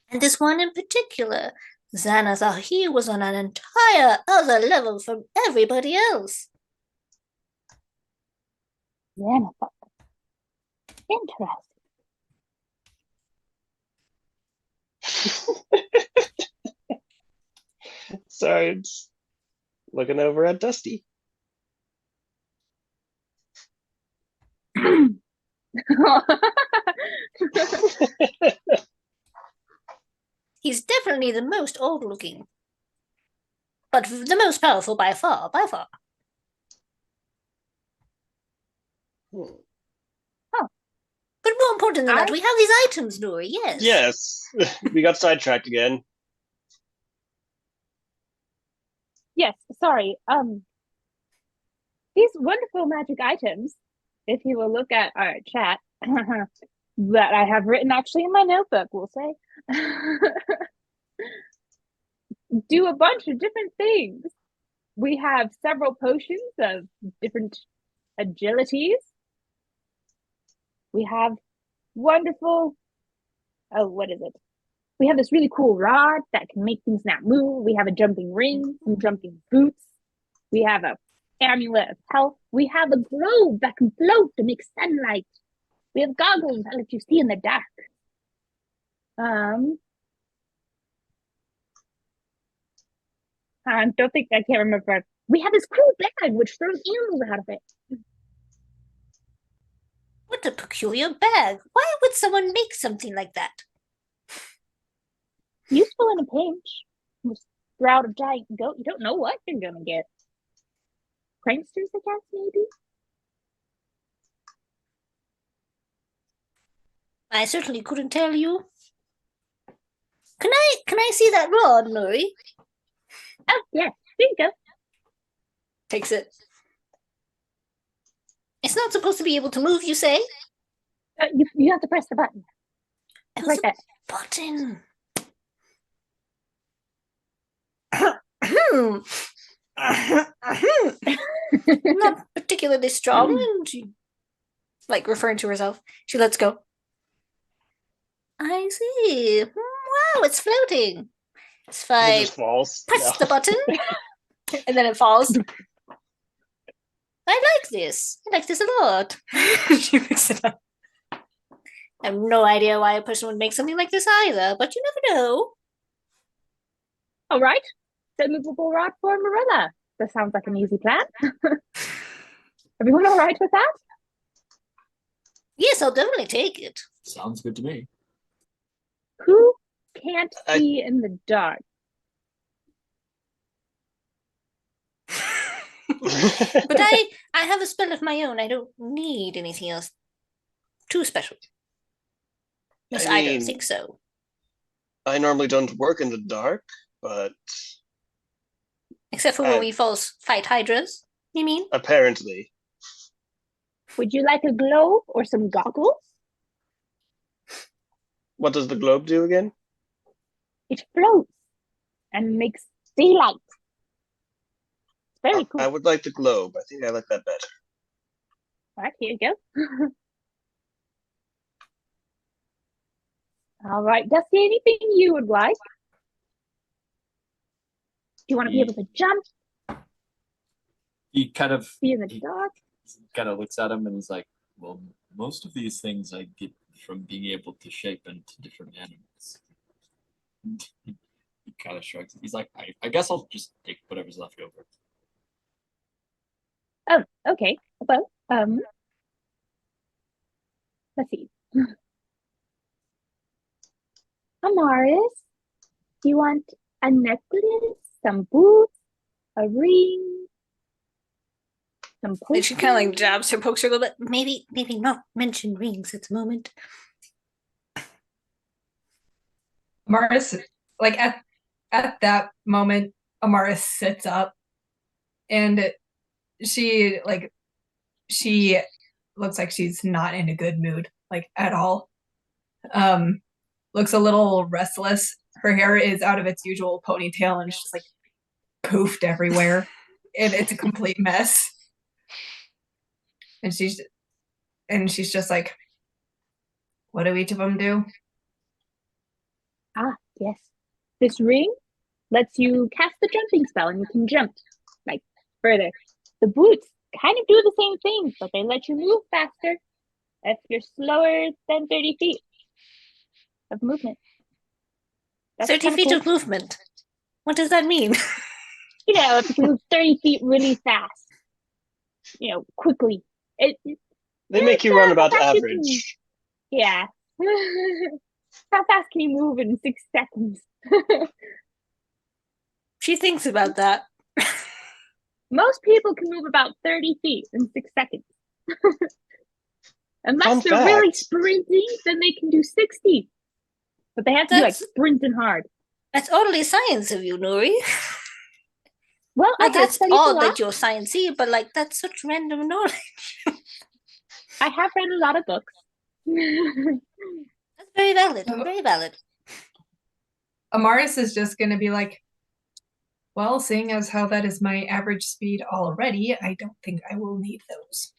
And this one in particular, Xanathar, he was on an entire other level from everybody else. Yeah. Interesting. Sorry, I'm just looking over at Dusty. He's definitely the most old looking. But the most powerful by far, by far. important than that. We have these items, Nuri. Yes. Yes. We got sidetracked again. Yes, sorry. These wonderful magic items, if you will look at our chat, that I have written actually in my notebook, we'll say, do a bunch of different things. We have several potions of different agilities. We have wonderful, what is it? We have this really cool rod that can make things not move. We have a jumping ring, some jumping boots. We have a amulet of health. We have a globe that can float to make sunlight. We have goggles that let you see in the dark. I don't think I can't remember. We have this cool bag which throws animals out of it. What a peculiar bag. Why would someone make something like that? Useful in a pinch. Just throw out a giant goat. You don't know what you're gonna get. Pranksters, I guess, maybe? I certainly couldn't tell you. Can I see that rod, Nuri? Oh, yes. Here you go. Takes it. It's not supposed to be able to move, you say? You have to press the button. It's like a that. button. Not particularly strong, and she, like, referring to herself, she lets go. I see. Wow, it's floating. It's It fine. just falls. Press the button, and then it falls. I like this. I like this a lot. She picks it up. I have no idea why a person would make something like this either, but you never know. All right. The movable rod for Merilla. That sounds like an easy plan. Everyone all right with that? Yes, I'll definitely take it. Sounds good to me. Who can't see in the dark? But I have a spell of my own. I don't need anything else too special. At least I don't think so. I normally don't work in the dark, but Except for when we fight hydras, you mean? Apparently. Would you like a globe or some goggles? What does the globe do again? It floats and makes daylight. It's very cool. I would like the globe. I think I like that better. All right, here you go. All right, Dusty, anything you would like? Do you want to be able to jump? He kind of Be in the dark? kind of looks at him and he's like, "Well, most of these things I get from being able to shape into different animals." He kind of shrugs. He's like, I guess I'll just take whatever's left over. Oh, okay. Well, let's see. Amaris, do you want a necklace, some boots, a ring, some And potions? she kind of like jabs her, pokes her a little bit. Maybe not mention rings at the moment. Amaris, like at that moment, Amaris sits up, and she looks like she's not in a good mood, like at all. Looks a little restless. Her hair is out of its usual ponytail and it's just like poofed everywhere, and it's a complete mess. And she's just like, what do each of them do? Ah, yes. This ring lets you cast the jumping spell and you can jump, like, further. The boots kind of do the same thing, but they let you move faster if you're slower than 30 feet of movement. That's 30 feet cool. of movement. What does that mean? You know, if you can move 30 feet really fast, quickly. They make you run about average. Yeah. How fast can you move in 6 seconds? She thinks about that. Most people can move about 30 feet in 6 seconds. Unless they're really sprinting, then they can do 60. But they have to be like sprinting hard. That's oddly science of you, Nuri. Well, Not that I have it's studied a odd lot. that you're sciencey, but like that's such random knowledge. I have read a lot of books. That's very valid. Very valid. Amaris is just going to be like, well, seeing as how that is my average speed already, I don't think I will need those.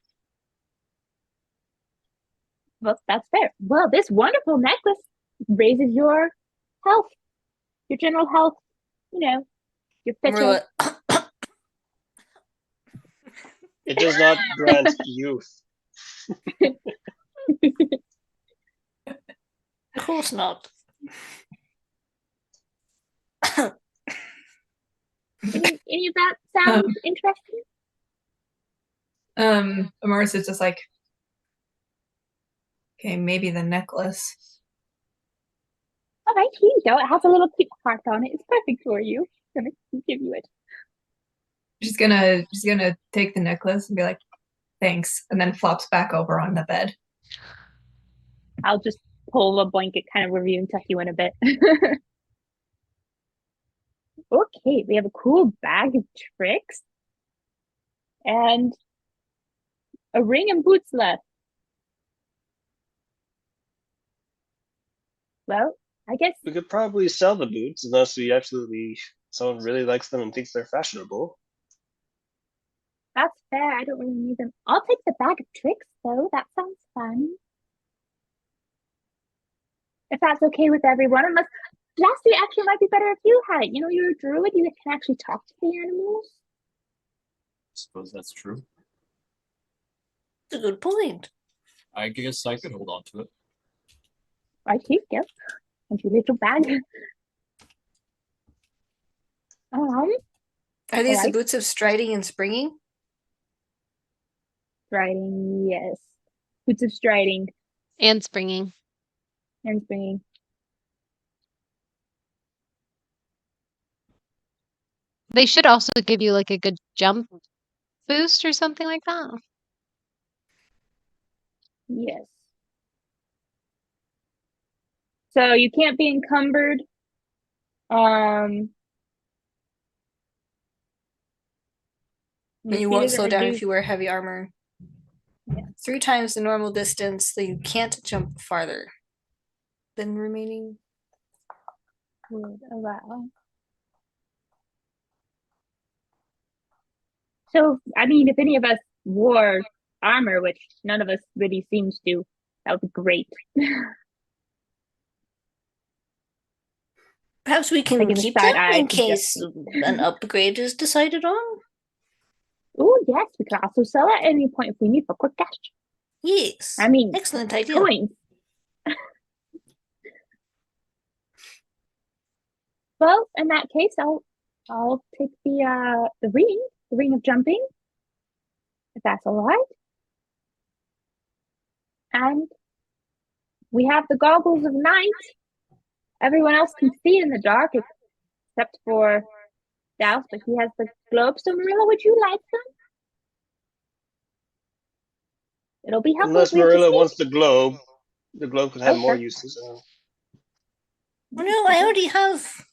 Well, that's fair. Well, this wonderful necklace raises your health, your general health, your fitness. It does not grant youth. Of course not. Any of that sound interesting? Amaris is just like, okay, maybe the necklace. All right, here you go. It has a little cute heart on it. It's perfect for you. I'm gonna give you it. She's gonna take the necklace and be like, thanks, and then flops back over on the bed. I'll just pull a blanket kind of over you and tuck you in a bit. Okay, we have a cool bag of tricks and a ring and boots left. Well, I guess we could probably sell the boots unless someone really likes them and thinks they're fashionable. That's fair. I don't really need them. I'll take the bag of tricks, though. That sounds fun. If that's okay with everyone, unless Lassie actually might be better if you had it. You're a druid. You can actually talk to the animals. I suppose that's true. That's a good point. I guess I could hold on to it. Right, here you go. And your little bag. Are these the boots of striding and springing? Striding, yes. Boots of striding. And springing. And springing. They should also give you like a good jump boost or something like that. Yes. So you can't be encumbered. And you won't slow down if you wear heavy armor. Yeah. 3 times the normal distance, so you can't jump farther than remaining. Would allow. So, I mean, if any of us wore armor, which none of us really seems to, that would be great. Perhaps we can keep them in case an upgrade is decided on. Oh, yes, we could also sell at any point if we need for quick cash. Yes. I mean, excellent idea. Coins. Well, in that case, I'll take the ring of jumping, if that's all right. And we have the goggles of night. Everyone else can see in the dark except for Douse, but he has the globe. So Merilla, would you like them? It'll be helpful. Unless Merilla wants the globe could have more uses. No, I already have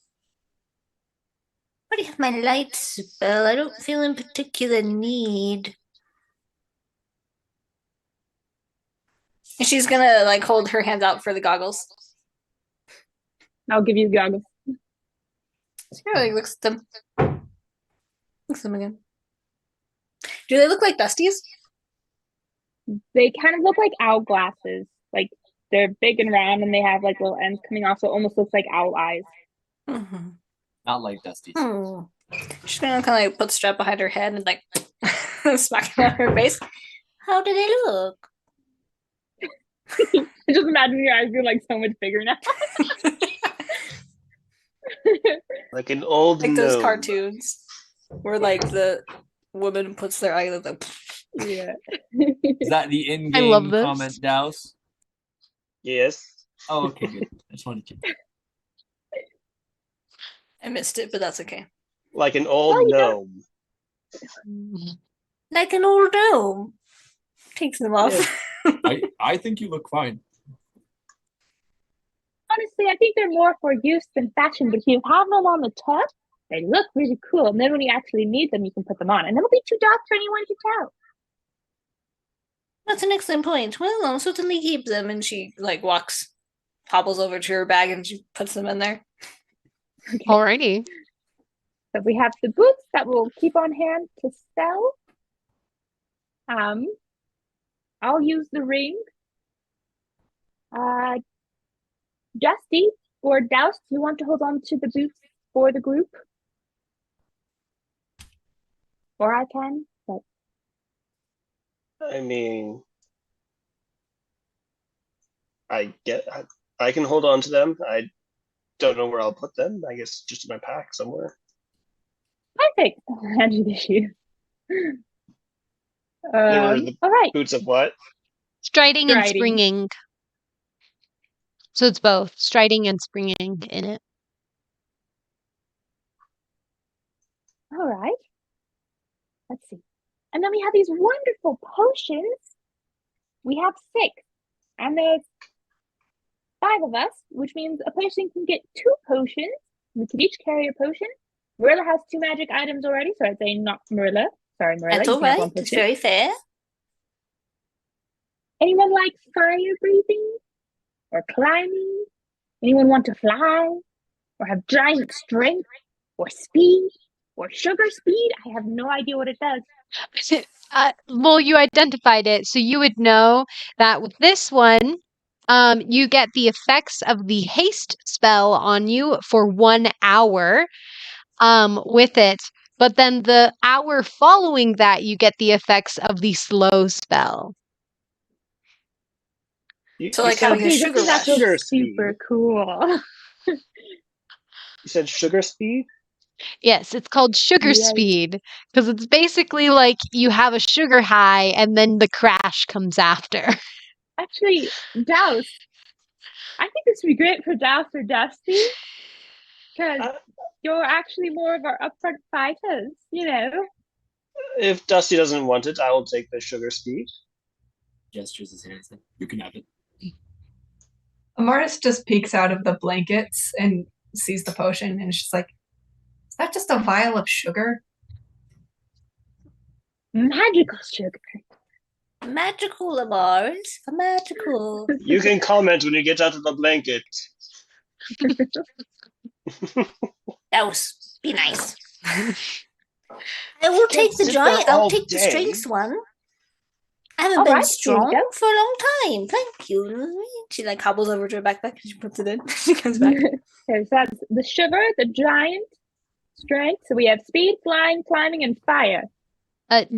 my light spell. I don't feel in particular need. And she's gonna like hold her hands out for the goggles. I'll give you the goggles. She really looks at them. Looks at them again. Do they look like Dusty's? They kind of look like owl glasses. Like they're big and round and they have like little ends coming off, so it almost looks like owl eyes. Mm-hmm. Not like Dusty's. She's gonna kind of like put the strap behind her head and like smack it on her face. How do they look? I just imagine your eyes are like so much bigger now. Like an old like those gnome. cartoons where like the woman puts their eyelids like yeah. Is that the in-game comment, Douse? Yes. Oh, okay, good. I just wanted to. I missed it, but that's okay. Like an old gnome. Like an old gnome. Takes them off. I think you look fine. Honestly, I think they're more for use than fashion, but if you have them on the top, they look really cool. And then when you actually need them, you can put them on. And it'll be too dark for anyone to tell. That's an excellent point. Well, I'll certainly keep them. And she like hobbles over to her bag and she puts them in there. Okay. Alrighty. So we have the boots that we'll keep on hand to sell. I'll use the ring. Dusty or Douse, do you want to hold on to the boots for the group? Or I can, but I mean, I can hold on to them. I don't know where I'll put them. I guess just in my pack somewhere. perfect. I'll hand you the shoe. They were the all right. boots of what? Striding and Striding. springing. So it's both striding and springing in it. All right. Let's see. And then we have these wonderful potions. We have 6. And there's 5 of us, which means a person can get 2 potions. We could each carry a potion. Merilla has 2 magic items already, so I'd say not Merilla. Sorry, Merilla. That's you all can have right. one It's potion. very fair. Anyone like fire breathing? Or climbing? Anyone want to fly? Or have giant strength? Or speed? Or sugar speed? I have no idea what it does. Well, you identified it, so you would know that with this one, you get the effects of the haste spell on you for 1 hour, with it. But then the hour following that, you get the effects of the slow spell. So like having a Okay, sugar this is rush. actually Sugar super cool. You said sugar speed? Yes, it's called sugar Yes. speed because it's basically like you have a sugar high and then the crash comes after. Actually, Douse. I think this would be great for Douse or Dusty. Because Uh, you're actually more of our upfront fighters, you know? If Dusty doesn't want it, I will take the sugar speed. Gestures his hands. You can have it. Amaris just peeks out of the blankets and sees the potion, and she's like, "Is that just a vial of sugar?" Magical sugar. Magical, Amaris. Magical. You can comment when you get out of the blanket. Douse, be nice. I will take the sit giant. there I'll all take the day. strength one. I haven't All been right, here you strong go. for a long time. Thank you. She like hobbles over to her backpack and she puts it in. She comes back. Okay, so that's the sugar, the giant, strength. So we have speed, flying, climbing, and fire.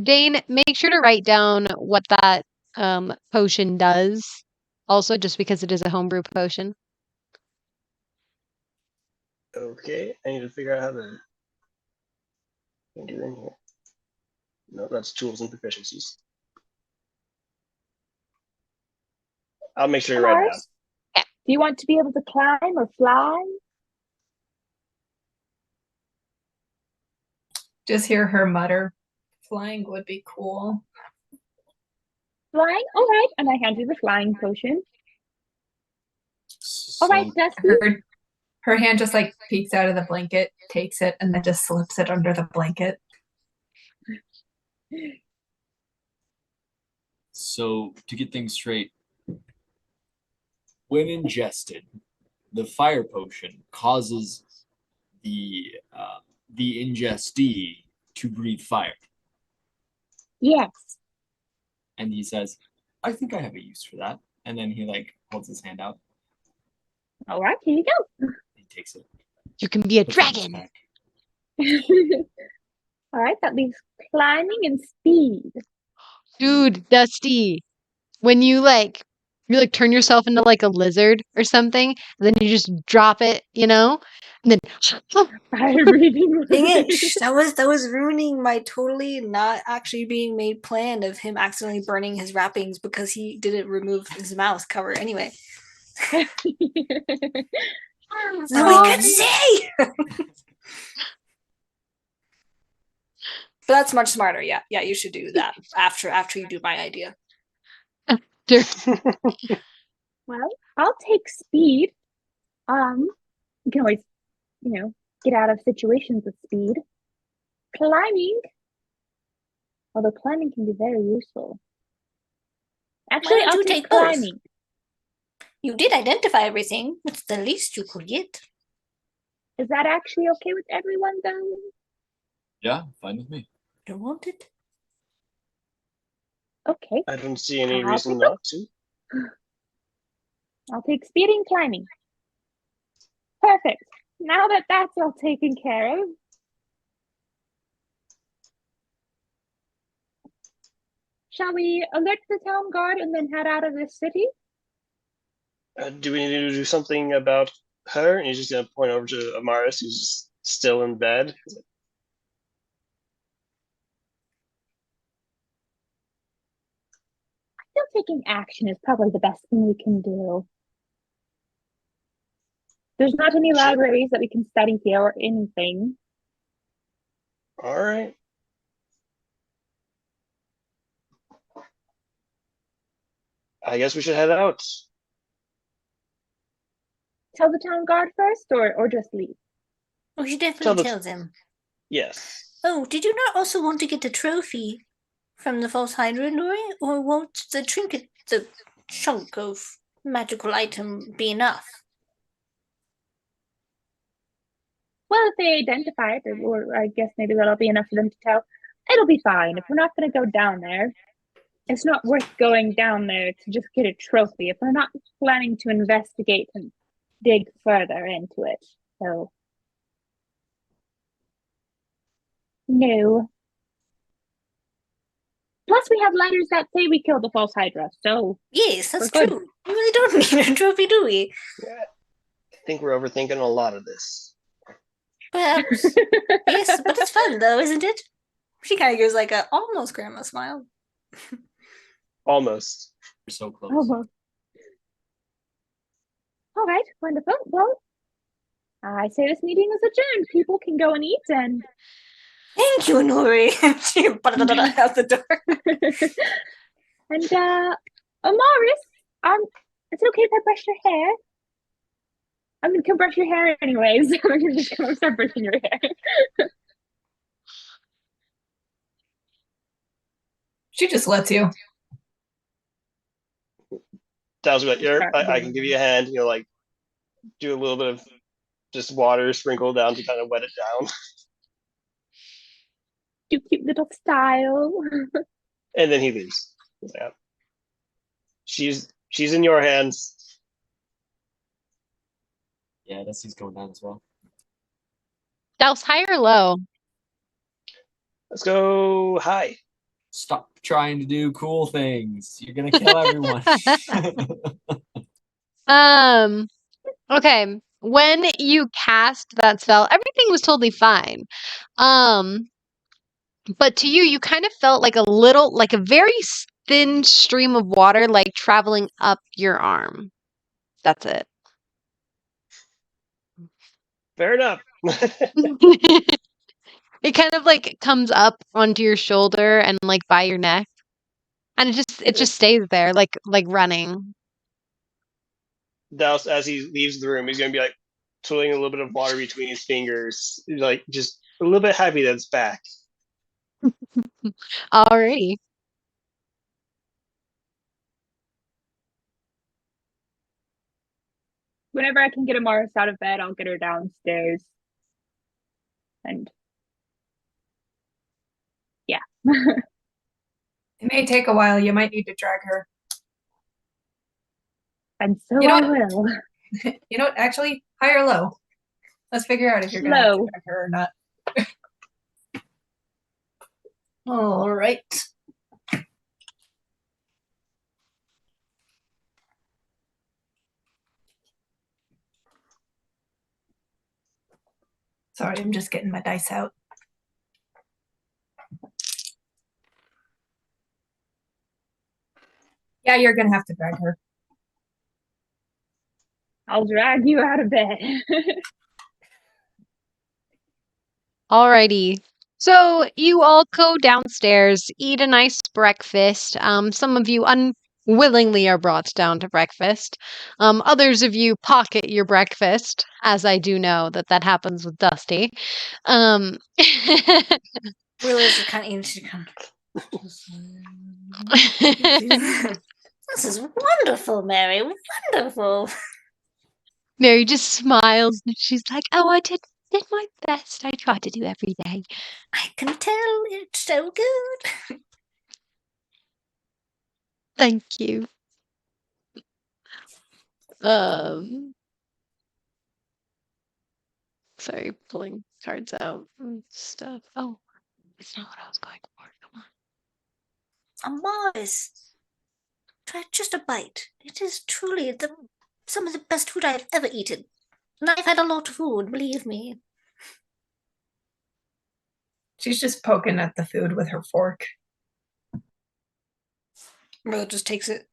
Dane, make sure to write down what that potion does. Also, just because it is a homebrew potion. Okay, I need to figure out how to do in here. No, that's tools and proficiencies. I'll make sure you write it down. Amaris, do you want to be able to climb or fly? Just hear her mutter, "Flying would be cool." Flying? All right. And I hand you the flying potion. All right, Dusty. Her hand just like peeks out of the blanket, takes it, and then just slips it under the blanket. So, to get things straight, when ingested, the fire potion causes the ingestee to breathe fire. Yes. And he says, "I think I have a use for that." And then he like holds his hand out. All right, here you go. He takes it. You can be a puts it in his dragon. pack. All right, that leaves climbing and speed. Dude, Dusty, when you turn yourself into like a lizard or something, and then you just drop it, and then Fire breathing. Dang it! That was ruining my totally not actually being made plan of him accidentally burning his wrappings because he didn't remove his mouth cover anyway. So we could see. But that's much smarter. Yeah, you should do that after you do my idea. Well, I'll take speed. You can always, get out of situations with speed. Climbing. Although climbing can be very useful. Actually, don't I'll you take take both? climbing. You did identify everything. It's the least you could get. Is that actually okay with everyone, though? Yeah, fine with me. You want it? Okay, I don't see any I'll reason take not to. I'll take speed and climbing. Perfect. Now that that's all taken care of, shall we alert the town guard and then head out of this city? Do we need to do something about her? And he's just gonna point over to Amaris, who's still in bed. I feel taking action is probably the best thing we can do. There's not any Sure. libraries that we can study here or anything. All right. I guess we should head out. Tell the town guard first or just leave? We should Tell definitely the- tell them. Yes. Oh, did you not also want to get a trophy from the false Hydra, Nuri? Or won't the trinket, the chunk of magical item, be enough? Well, if they identify it, or I guess maybe that'll be enough for them to tell. It'll be fine. If we're not going to go down there, it's not worth going down there to just get a trophy if we're not planning to investigate and dig further into it. So, no. Plus, we have letters that say we killed the false Hydra, so Yes, that's We're good. true. We really don't need a trophy, do we? I think we're overthinking a lot of this. Perhaps. Yes, but it's fun though, isn't it? She kind of gives like a almost grandma smile. Almost. We're so close. Almost. All right, wonderful. Well, I say this meeting is adjourned. People can go and eat and Thank you, Nuri. She out the door. and Amaris, is it okay if I brush your hair? I'm gonna come brush your hair anyways. I'm gonna just come start brushing your hair. She just lets you. Douse will be like, "Here, Start I doing can give you a hand." Like do a little bit of just water sprinkle down to kind of wet it down. cute little style. And then he leaves. Yeah. She's in your hands. Yeah, Dusty's going down as well. Douse, high or low? Let's go high. Stop trying to do cool things. You're gonna kill everyone. Okay. When you cast that spell, everything was totally fine. But to you, you kind of felt like a very thin stream of water, like traveling up your arm. That's it. Fair enough. It kind of like comes up onto your shoulder and like by your neck. And it just stays there, like running. Douse, as he leaves the room, he's gonna be like twiddling a little bit of water between his fingers, like just a little bit happy that it's back. Alrighty. Whenever I can get Amaris out of bed, I'll get her downstairs. And yeah. It may take a while. You might need to drag her. And so You know I what? will. You know what? Actually, high or low. Let's figure out if you're gonna have to Low. drag her or not. All right. Sorry, I'm just getting my dice out. Yeah, you're gonna have to drag her. I'll drag you out of bed. Alrighty. So you all go downstairs, eat a nice breakfast. Some of you willingly are brought down to breakfast. Others of you pocket your breakfast, as I do know that happens with Dusty. Um, Rilla's just kind of eating. She kind of. This is wonderful, Mary. Wonderful. Mary just smiles and she's like, "Oh, I did my best. I try to do every day." I can tell it's so good. Thank you. Um, sorry, pulling cards out and stuff. Oh, it's not what I was going for. Come on. Amaris, try just a bite. It is truly some of the best food I have ever eaten. And I've had a lot of food, believe me. She's just poking at the food with her fork. Merilla just takes it.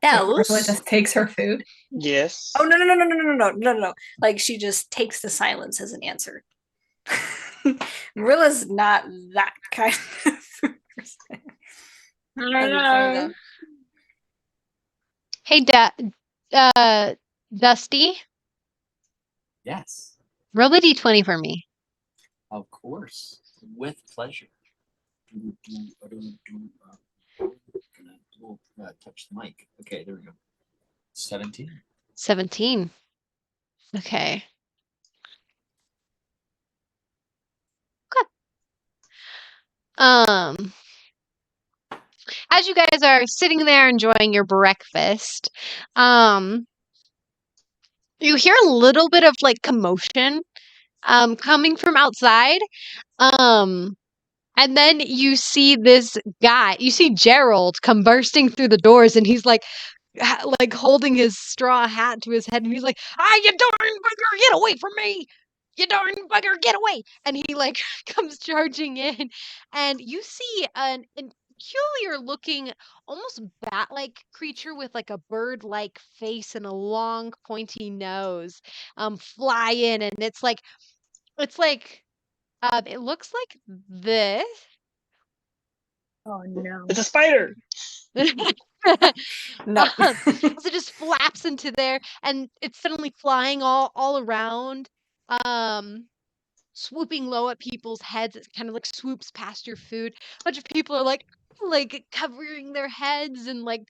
Merilla Douse? just takes her food. Yes. Oh, no. Like, she just takes the silence as an answer. Marilla's not that kind of person. No. Hey, Dusty, Yes, roll a d20 for me. of course, with pleasure. Touch the mic. Okay, there we go. 17. 17. Okay. Good. As you guys are sitting there enjoying your breakfast, you hear a little bit of like commotion, coming from outside. And then you see this guy, you see Gerald come bursting through the doors, and he's like, like holding his straw hat to his head, and he's like, "Ah, you darn bugger, get away from me! You darn bugger, get away!" And he like comes charging in, and you see an peculiar looking, almost bat-like creature with like a bird-like face and a long pointy nose, fly in, and it looks like this. Oh no. It's a spider. No. So it just flaps into there, and it's suddenly flying all around, swooping low at people's heads. It kind of like swoops past your food. A bunch of people are like covering their heads and like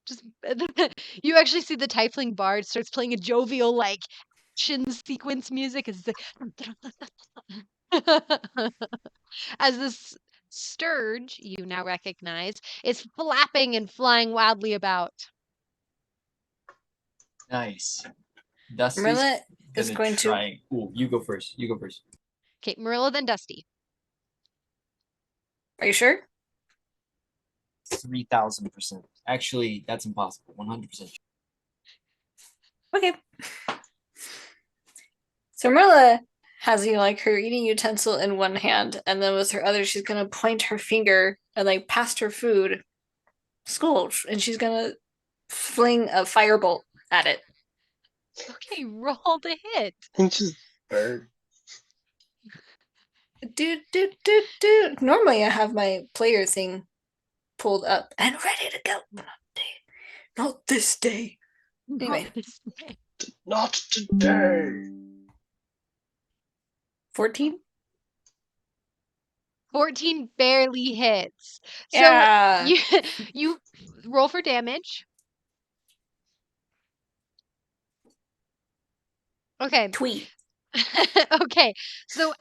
just you actually see the Tiefling bard starts playing a jovial like action sequence music. It's like as this sturge you now recognize is flapping and flying wildly about. Nice. Dusty's Merilla is gonna going to. try. Ooh, you go first. You go first. Okay, Merilla, then Dusty. Are you sure? 3,000%. Actually, that's impossible. 100%. Okay. So Merilla has like her eating utensil in one hand, and then with her other, she's gonna point her finger and like past her food, scourge, and she's gonna fling a firebolt at it. Okay, roll to hit. It's just bird. Normally, I have my player thing pulled up and ready to go. Not this day. Anyway. Not today. 14? 14 barely hits. So Yeah. you roll for damage. Okay. Tweet. Okay. So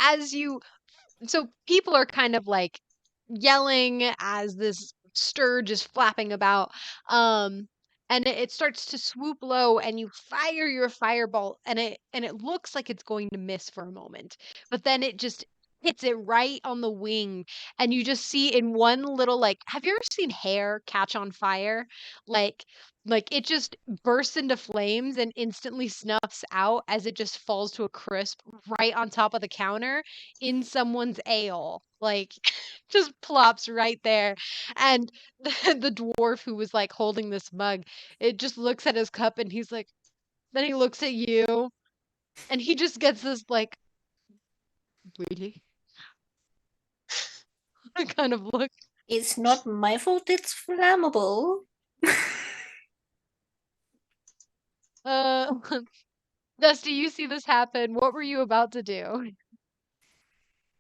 people are kind of like yelling as this sturge is flapping about. And it starts to swoop low, and you fire your fireball, and it looks like it's going to miss for a moment, but then it just hits it right on the wing, and you just see in one little like, have you ever seen hair catch on fire? Like it just bursts into flames and instantly snuffs out as it just falls to a crisp right on top of the counter in someone's ale. Like just plops right there. And the dwarf who was like holding this mug, it just looks at his cup, and he's like, then he looks at you, and he just gets this like, really? kind of look. It's not my fault it's flammable. Dusty, you see this happen. What were you about to do?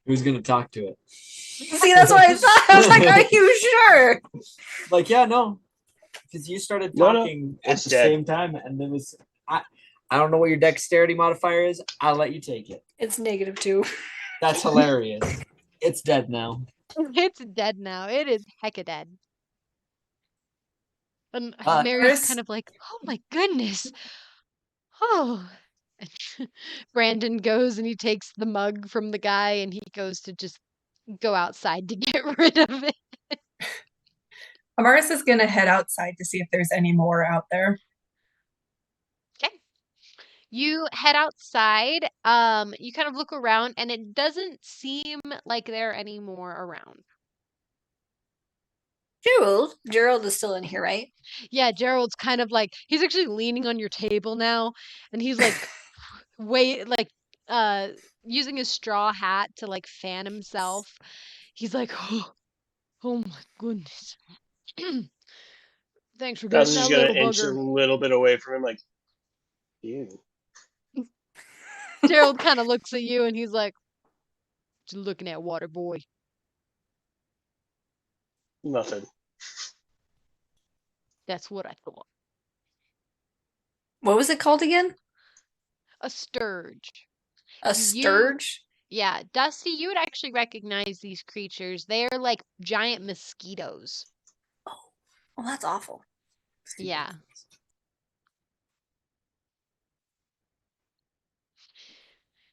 Who's gonna talk to it? See, that's what I thought. I was like, are you sure? Like, yeah, no, because you started No, no, talking at it's the dead. same time, and there was I don't know what your dexterity modifier is. I'll let you take it. It's -2. That's hilarious. It's dead now. It's dead now. It is hecka dead. And But Mary's Chris- kind of like, oh my goodness. Oh. And Brandon goes and he takes the mug from the guy and he goes to just go outside to get rid of it. Amaris is gonna head outside to see if there's any more out there. Okay. You head outside. You kind of look around and it doesn't seem like there are any more around. Gerald is still in here, right? Yeah, Gerald's kind of like he's actually leaning on your table now and he's like using his straw hat to like fan himself. He's like, oh my goodness. Thanks for Douse getting is that gonna little inch a bugger. little bit away from him, like, ew. Gerald kind of looks at you and he's like, just looking at water boy. Nothing. That's what I thought. What was it called again? A sturge. A You- sturge? Yeah, Dusty, you would actually recognize these creatures. They're like giant mosquitoes. Oh, that's awful. Yeah.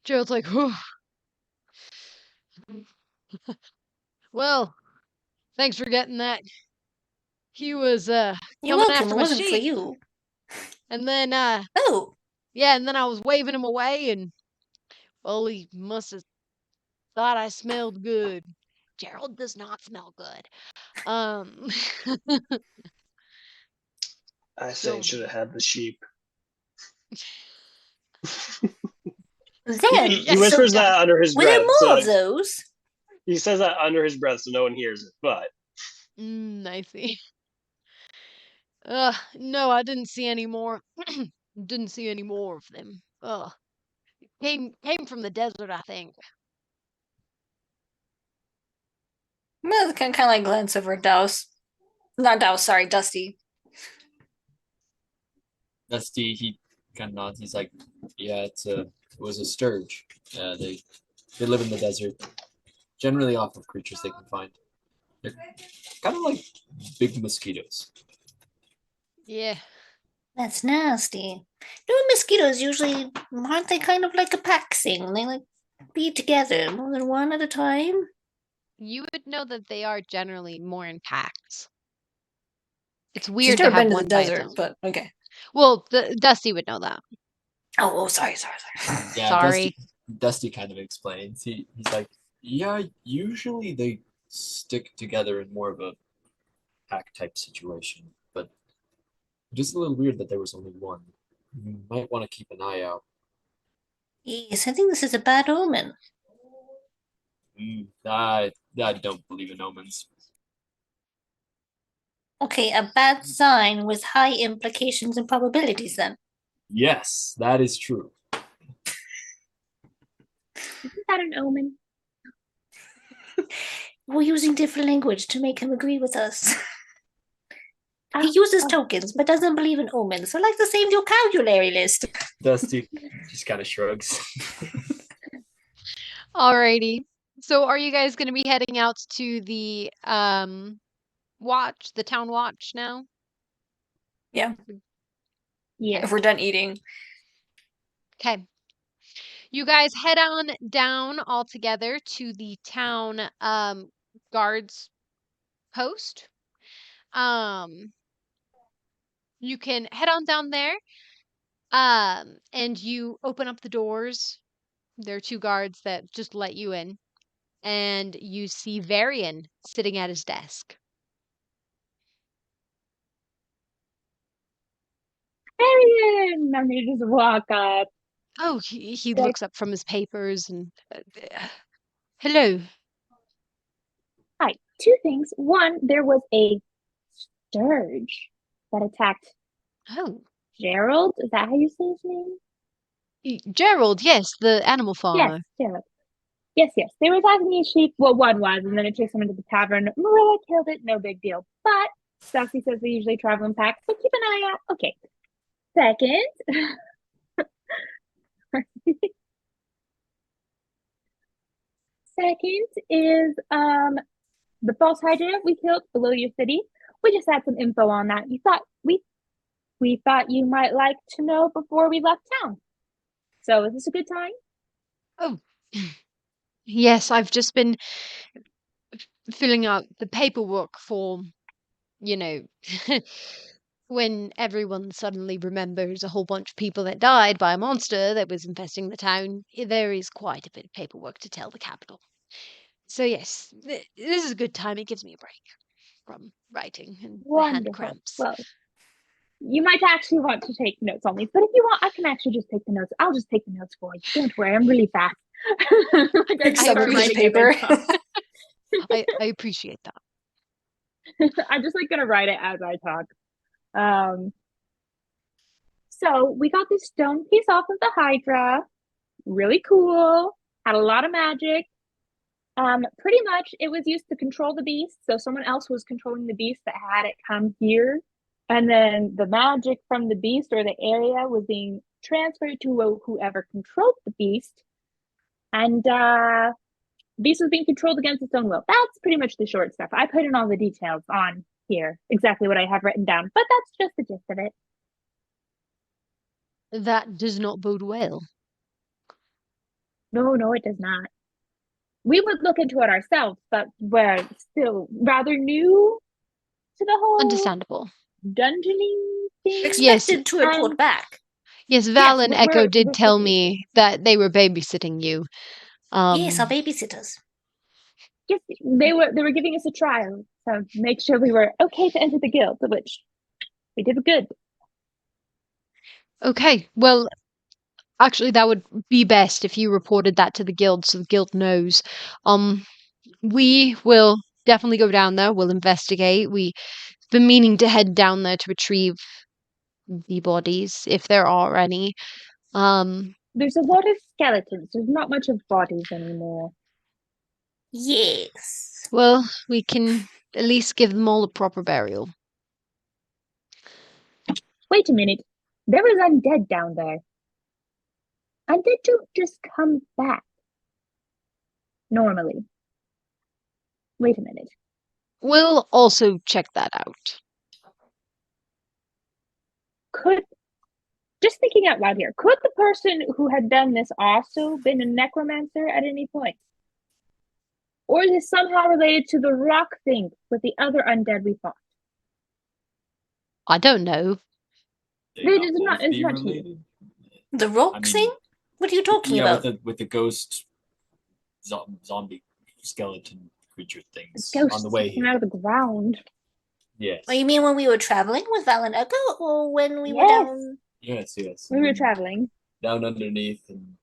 Gerald's like, whew. Well, thanks for getting that. He was You're coming welcome. after It my wasn't for sheep. you. And then Oh, yeah, and then I was waving him away and well, he must have thought I smelled good. Gerald does not smell good. I say So should have had the sheep. then He whispers that under his were there breath. more So of those? he says that under his breath so no one hears it. But I see. No, I didn't see any more. Didn't see any more of them. Came from the desert, I think. Well, kind of like glance over at Douse. Not Douse, sorry, Dusty. Dusty, he kind of nods. He's like, yeah, it was a sturge. They live in the desert, generally off of creatures they can find. They're kind of like big mosquitoes. Yeah. That's nasty. No, mosquitoes usually aren't they kind of like a pack thing? They like be together more than one at a time. You would know that they are generally more in packs. It's She's weird to never have been to the one by its desert, own. but okay. Well, Dusty would know that. Oh, sorry. Yeah, Sorry. Dusty kind of explains. He's like, yeah, usually they stick together in more of a pack type situation, but just a little weird that there was only one. You might want to keep an eye out. Yes, I think this is a bad omen. I don't believe in omens. Okay, a bad sign with high implications and probabilities then. Yes, that is true. Isn't that an omen? We're using different language to make him agree with us. He uses tokens, but doesn't believe in omens, so like the same vocabulary list. Dusty just kind of shrugs. Alrighty. So are you guys going to be heading out to the the town watch now? Yeah, Yeah. if we're done eating. Okay. You guys head on down all together to the town guards post. You can head on down there. And you open up the doors. There are two guards that just let you in. And you see Varian sitting at his desk. Marion! I'm gonna just walk up. Oh, he Like- looks up from his papers and hello. two things. One, there was a sturge that attacked Oh, Gerald. Is that how you say his name? Gerald, yes, the animal Yes, farmer. Gerald. Yes, yes. They were attacking his sheep. Well, one was, and then it chased them into the tavern. Merilla killed it. No big deal. But Douse says they usually travel in packs, so keep an eye out. Okay. Second. Second is the false hydrant we killed below your city. We just had some info on that. We thought you might like to know before we left town. So is this a good time? Oh, yes, I've just been filling out the paperwork for, you know, when everyone suddenly remembers a whole bunch of people that died by a monster that was infesting the town. There is quite a bit of paperwork to tell the capital. So yes, this is a good time. It gives me a break from writing and the hand Wonderful. cramps. Well, you might actually want to take notes on these, but if you want, I can actually just take the notes. I'll just take the notes for you. Don't worry, I'm really fast. Like I Picks up a start piece of writing paper. I appreciate that. I'm just like gonna write it as I talk. So we got this stone piece off of the Hydra. Really cool. Had a lot of magic. Pretty much it was used to control the beast. So someone else was controlling the beast that had it come here. And then the magic from the beast or the area was being transferred to whoever controlled the beast. And the beast was being controlled against its own will. That's pretty much the short stuff. I put in all the details on here, exactly what I have written down, but that's just the gist of it. That does not bode well. No, it does not. We would look into it ourselves, but we're still rather new to the whole Understandable. dungeoning thing. Expected to report back. Yes, Val and Echo did we're tell supposed to. me that they were babysitting you. Yes, our babysitters. Yes, they were giving us a trial, so make sure we were okay to enter the guild, which we did good. Okay, well, actually, that would be best if you reported that to the guild so the guild knows. We will definitely go down there. We'll investigate. We've been meaning to head down there to retrieve the bodies, if there are any. There's a lot of skeletons. There's not much of bodies anymore. Yes. Well, we can at least give them all a proper burial. Wait a minute. There is undead down there. Undead don't just come back. Normally. Wait a minute. We'll also check that out. Just thinking out loud here, could the person who had done this also been a necromancer at any point? Or is this somehow related to the rock thing with the other undead we fought? I don't know. It's not related. The rock thing? What are you talking about? with the ghost zombie skeleton creature things Ghosts on the way came here. out of the ground. Yes. Oh, you mean when we were traveling with Val and Echo, or when we were Yes. down? Yes. We were traveling. Down underneath and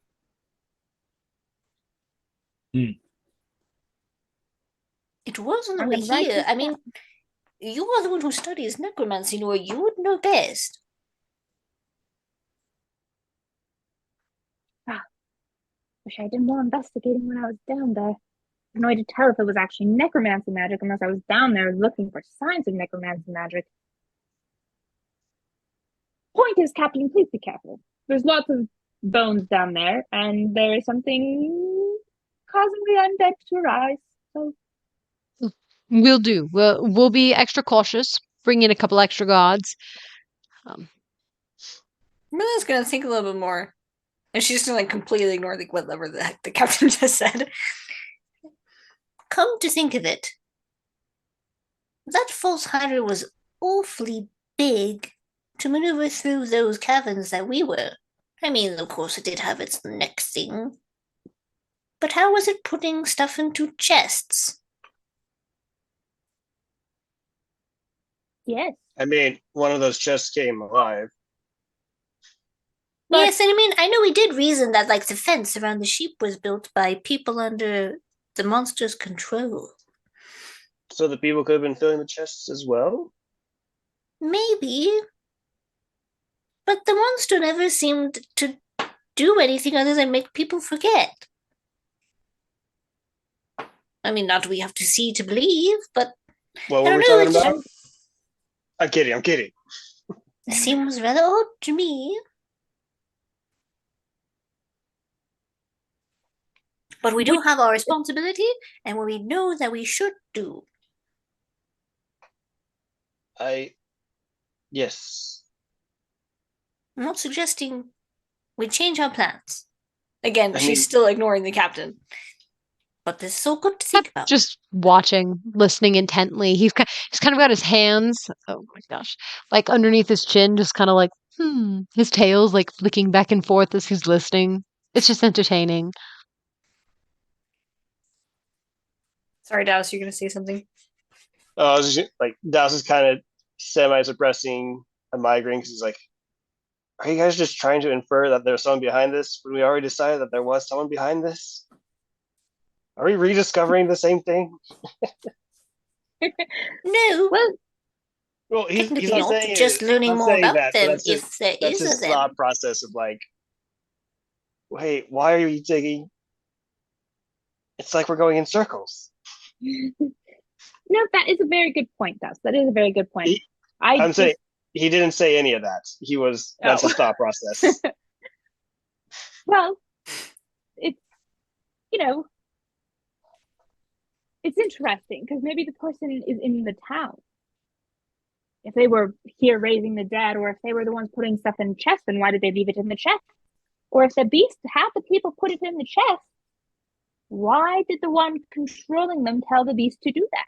It was on the I'm way gonna write here. this I mean, you are the one who studies necromancy, Nuri. You would know best. Wish I did more investigating when I was down there. I have no way to tell if it was actually necromancy magic unless I was down there looking for signs of necromancy magic. Point is, Captain, please be careful. There's lots of bones down there, and there is something causing the undead to arise. So We'll do. We'll be extra cautious. Bring in a couple extra guards. Marilla's gonna think a little bit more. And she's gonna completely ignore whatever the heck the captain just said. Come to think of it, that false hydra was awfully big to maneuver through those caverns that we were. I mean, of course, it did have its neck thing. But how was it putting stuff into chests? yes. I mean, one of those chests came alive. But- Yes, and I mean, I know we did reason that, like, the fence around the sheep was built by people under the monster's control. So the people could have been filling the chests as well? Maybe. But the monster never seemed to do anything other than make people forget. I mean, not we have to see to believe, but What I were we don't know, talking it about? I'm kidding. seems rather odd to me. But we do have our responsibility, and we know that we should do. Yes. I'm not suggesting we change our plans. Again, I she's mean- still ignoring the captain. But this is so good to think about. Just watching, listening intently. He's kind of got his hands, oh my gosh, like underneath his chin, just kind of like, his tail's like flicking back and forth as he's listening. It's just entertaining. Sorry, Douse, you're going to say something? I was just like, Douse is kind of semi-suppressing a migraine because he's like, are you guys just trying to infer that there's someone behind this when we already decided that there was someone behind this? Are we rediscovering the same thing? No. Well, he's Technically not not, saying just learning more about that, them that's if there that's is his a them. thought process of like, wait, why are you digging? It's like we're going in circles. No, that is a very good point, Douse. That is a very good point. I'm saying he didn't say any of that. That's his thought process. Well, it's, it's interesting because maybe the person is in the town. If they were here raising the dead, or if they were the ones putting stuff in the chest, then why did they leave it in the chest? Or if the beast had the people put it in the chest, why did the one controlling them tell the beast to do that?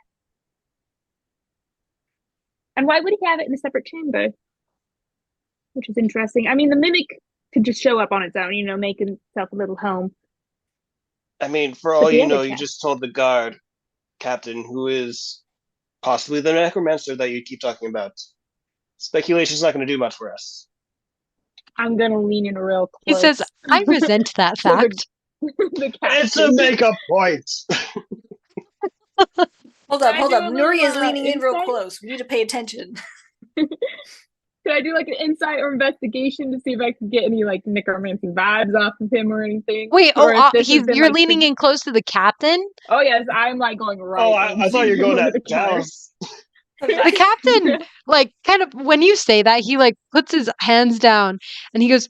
And why would he have it in a separate chamber? Which is interesting. I mean, the mimic could just show up on its own, make itself a little home. I mean, for all you know, you just told the guard captain, who is possibly the necromancer that you keep talking about. Speculation's not going to do much for us. I'm going to lean in real close. He says, I resent that fact. It's to make a point. Hold up. Do a Nuri is little, leaning in real insight? close. We need to pay attention. Could I do like an insight or investigation to see if I can get any like necromancy vibes off of him or anything? Wait, or if this has been, you're like, leaning in close to the captain? Oh yes, I'm like going right. Oh, I thought you were going at Douse. The captain, like, kind of, when you say that, he, like, puts his hands down and he goes,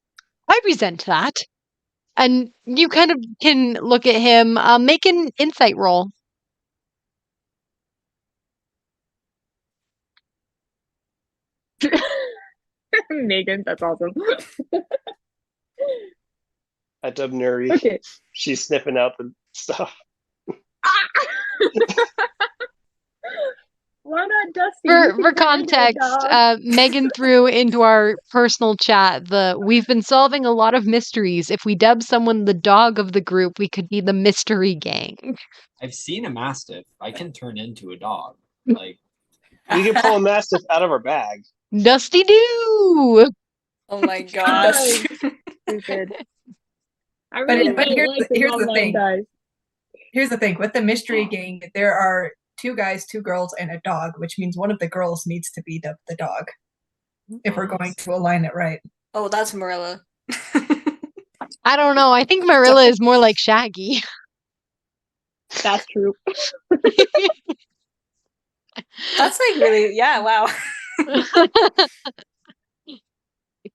I resent that. And you kind of can look at him, make an insight roll. Megan, that's awesome. I dub Nuri. Okay. She's sniffing out the stuff. Why not Dusty? For context, Megan threw into our personal chat we've been solving a lot of mysteries. If we dub someone the dog of the group, we could be the mystery gang. I've seen a mastiff. I can turn into a dog. Like we can pull a mastiff out of our bag. Dusty do. Oh my gosh. Stupid. I really But here's like here's the online thing. guys. Here's the thing with the mystery gang, there are 2 guys, 2 girls, and a dog, which means one of the girls needs to be the dog if we're going to align it right. Oh, that's Merilla. I don't know. I think Merilla is more like Shaggy. That's true. That's like really, yeah, wow.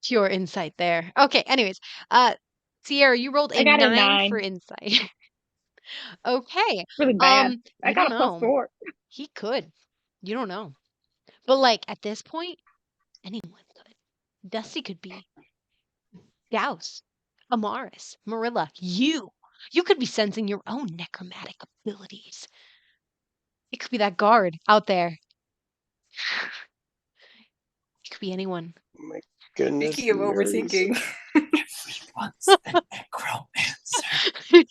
Pure insight there. Okay, anyways. Sierra, you rolled a I got a 9 for 9. insight. Okay. Really bad. I You got don't a know. +4. He could. You don't know. But like at this point, anyone could. Dusty could be Douse, Amaris, Merilla, you. You could be sensing your own necromantic abilities. It could be that guard out there. It could be anyone. Oh my goodness. Speaking of overthinking. Everyone's a necromancer.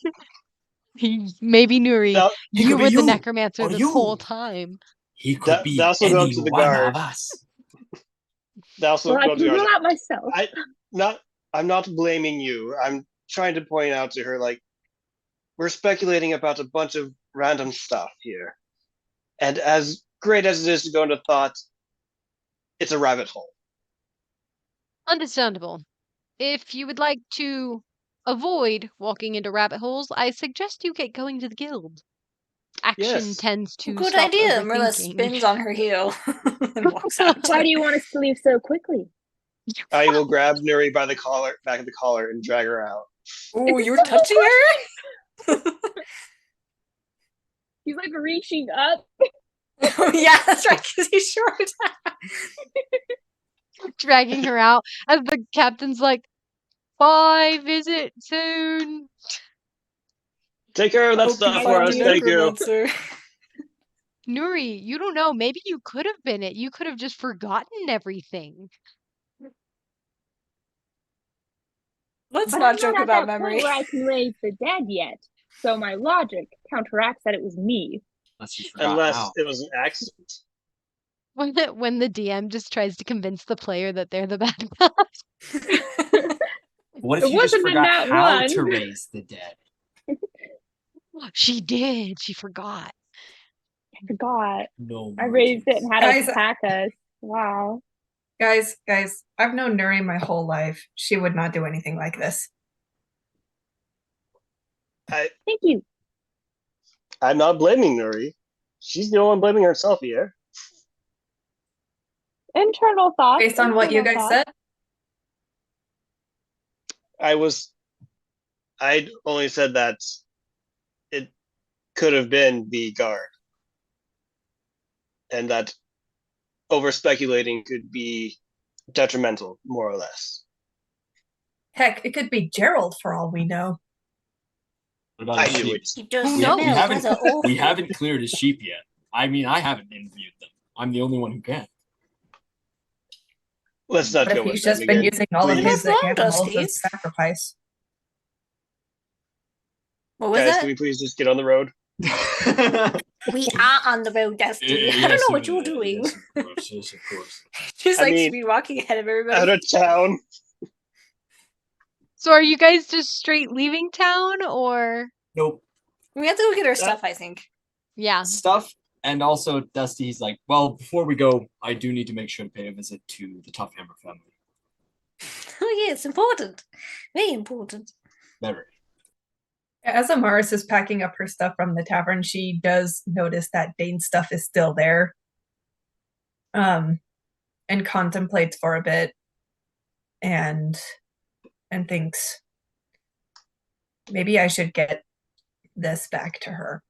Maybe Nuri, Now, you could be were the you, necromancer or this you. whole time. He could be Douse will go to the any one guard. of us. Douse will Well, I go to can the rule guard. out myself. I'm not blaming you. I'm trying to point out to her, like, we're speculating about a bunch of random stuff here. And as great as it is to go into thought, it's a rabbit hole. Understandable. If you would like to avoid walking into rabbit holes, I suggest you get going to the guild. Action Yes. tends to Good stop idea. Merilla overthinking. spins on her heel and walks out. Why do you want us to leave so quickly? I will grab Nuri by the collar, back of the collar, and drag her out. Oh, you're touching her? He's like reaching up. Oh, yeah, that's right, because he's short. Dragging her out as the captain's like, bye, visit soon. Take care of that Hope stuff you for find us. the Thank you. necromancer. Nuri, you don't know. Maybe you could have been it. You could have just forgotten everything. Let's But not I'm joke not at about that memory. point where I can raise the dead yet. So my logic counteracts that it was me. Unless you forgot Unless how. it was an accident. When the DM just tries to convince the player that they're the bad guy. What It if you just wasn't in forgot that how one. to raise the dead? She did. She forgot. I forgot. No. I raised it and had Guys- us attack us. Wow. Guys, I've known Nuri my whole life. She would not do anything like this. Thank you. I'm not blaming Nuri. She's the only one blaming herself here. Internal thoughts. Based on what you internal guys thoughts. said, I'd only said that it could have been the guard. And that over speculating could be detrimental, more or less. heck, it could be Gerald for all we know. What about I his knew sheep? it. He does Who smell knows? rather awful. We haven't cleared his sheep yet. I mean, I haven't interviewed them. I'm the only one who can. Let's not But go if with he's them just been again. using all of Please. his Not wrong, animals Dusty. as sacrifice. What was Guys, that? can we please just get on the road? We are on the road, Dusty. I don't know what you're doing. Yes, of course. Yes, of course. Just I like mean, speed walking ahead of everybody. Out of town. So are you guys just straight leaving town or? Nope. We have to go get our stuff, I think. Yeah. Stuff. And also, Dusty's like, well, before we go, I do need to make sure to pay a visit to the Tough Hammer family. Oh yeah, it's important. Very important. Very. As Amaris is packing up her stuff from the tavern, she does notice that Dane's stuff is still there. And contemplates for a bit and thinks, maybe I should get this back to her.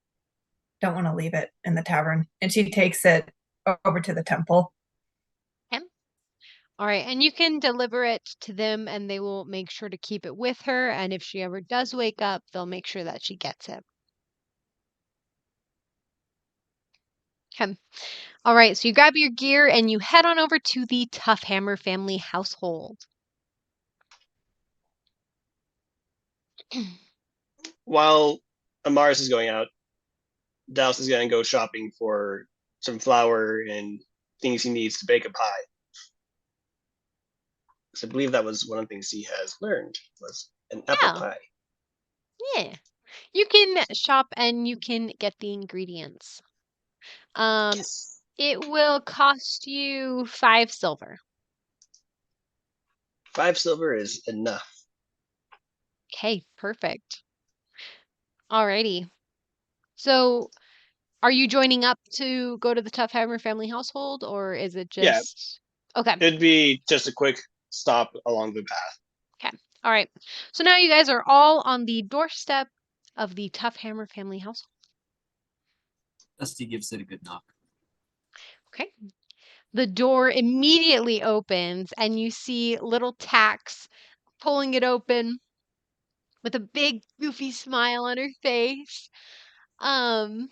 Don't want to leave it in the tavern. And she takes it over to the temple. All right. And you can deliver it to them and they will make sure to keep it with her. And if she ever does wake up, they'll make sure that she gets it. Okay. All right. So you grab your gear and you head on over to the Tough Hammer family household. While Amaris is going out, Douse is going to go shopping for some flour and things he needs to bake a pie. So I believe that was one of the things he has learned was an apple Yeah. pie. Yeah. You can shop and you can get the ingredients. Yes. It will cost you 5 silver. 5 silver is enough. Okay, perfect. Alrighty. So, are you joining up to go to the Tough Hammer family household, or is it Yeah. just okay? It'd be just a quick stop along the path. All right. So now you guys are all on the doorstep of the Tough Hammer family household. Dusty gives it a good knock. Okay. The door immediately opens, and you see little Tax pulling it open with a big goofy smile on her face. And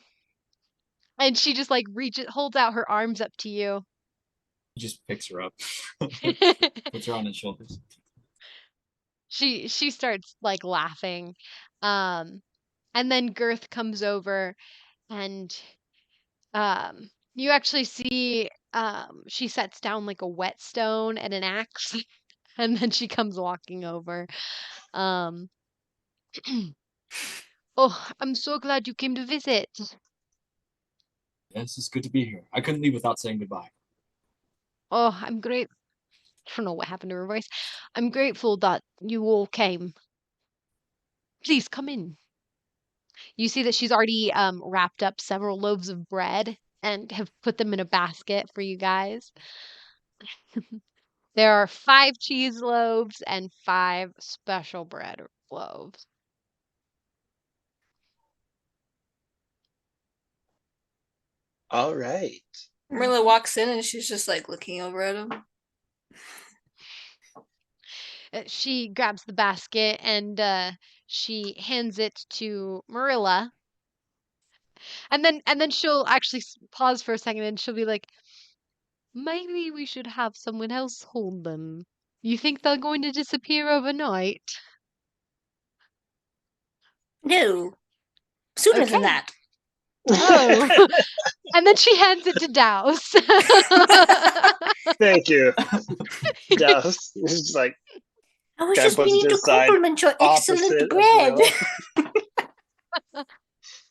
she just like holds out her arms up to you. He just picks her up, she puts her on his shoulders. starts like laughing. And then Girth comes over and you actually see she sets down like a whetstone and an axe and then she comes walking over. Oh, I'm so glad you came to visit. Yes, it's good to be here. I couldn't leave without saying goodbye. Oh, I'm great. I don't know what happened to her voice. I'm grateful that you all came. Please come in. You see that she's already wrapped up several loaves of bread and have put them in a basket for you guys. There are 5 cheese loaves and 5 special bread loaves. All right. Merilla walks in and she's just like looking over at him. She grabs the basket and she hands it to Merilla. And then she'll actually pause for a second and she'll be like, maybe we should have someone else hold them. You think they're going to disappear overnight? No, sooner than Okay. that. Oh. And then she hands it to Douse. Thank you, Douse. It's just like I was Guy just puts it meaning to to the side, compliment your opposite excellent of bread. Merilla.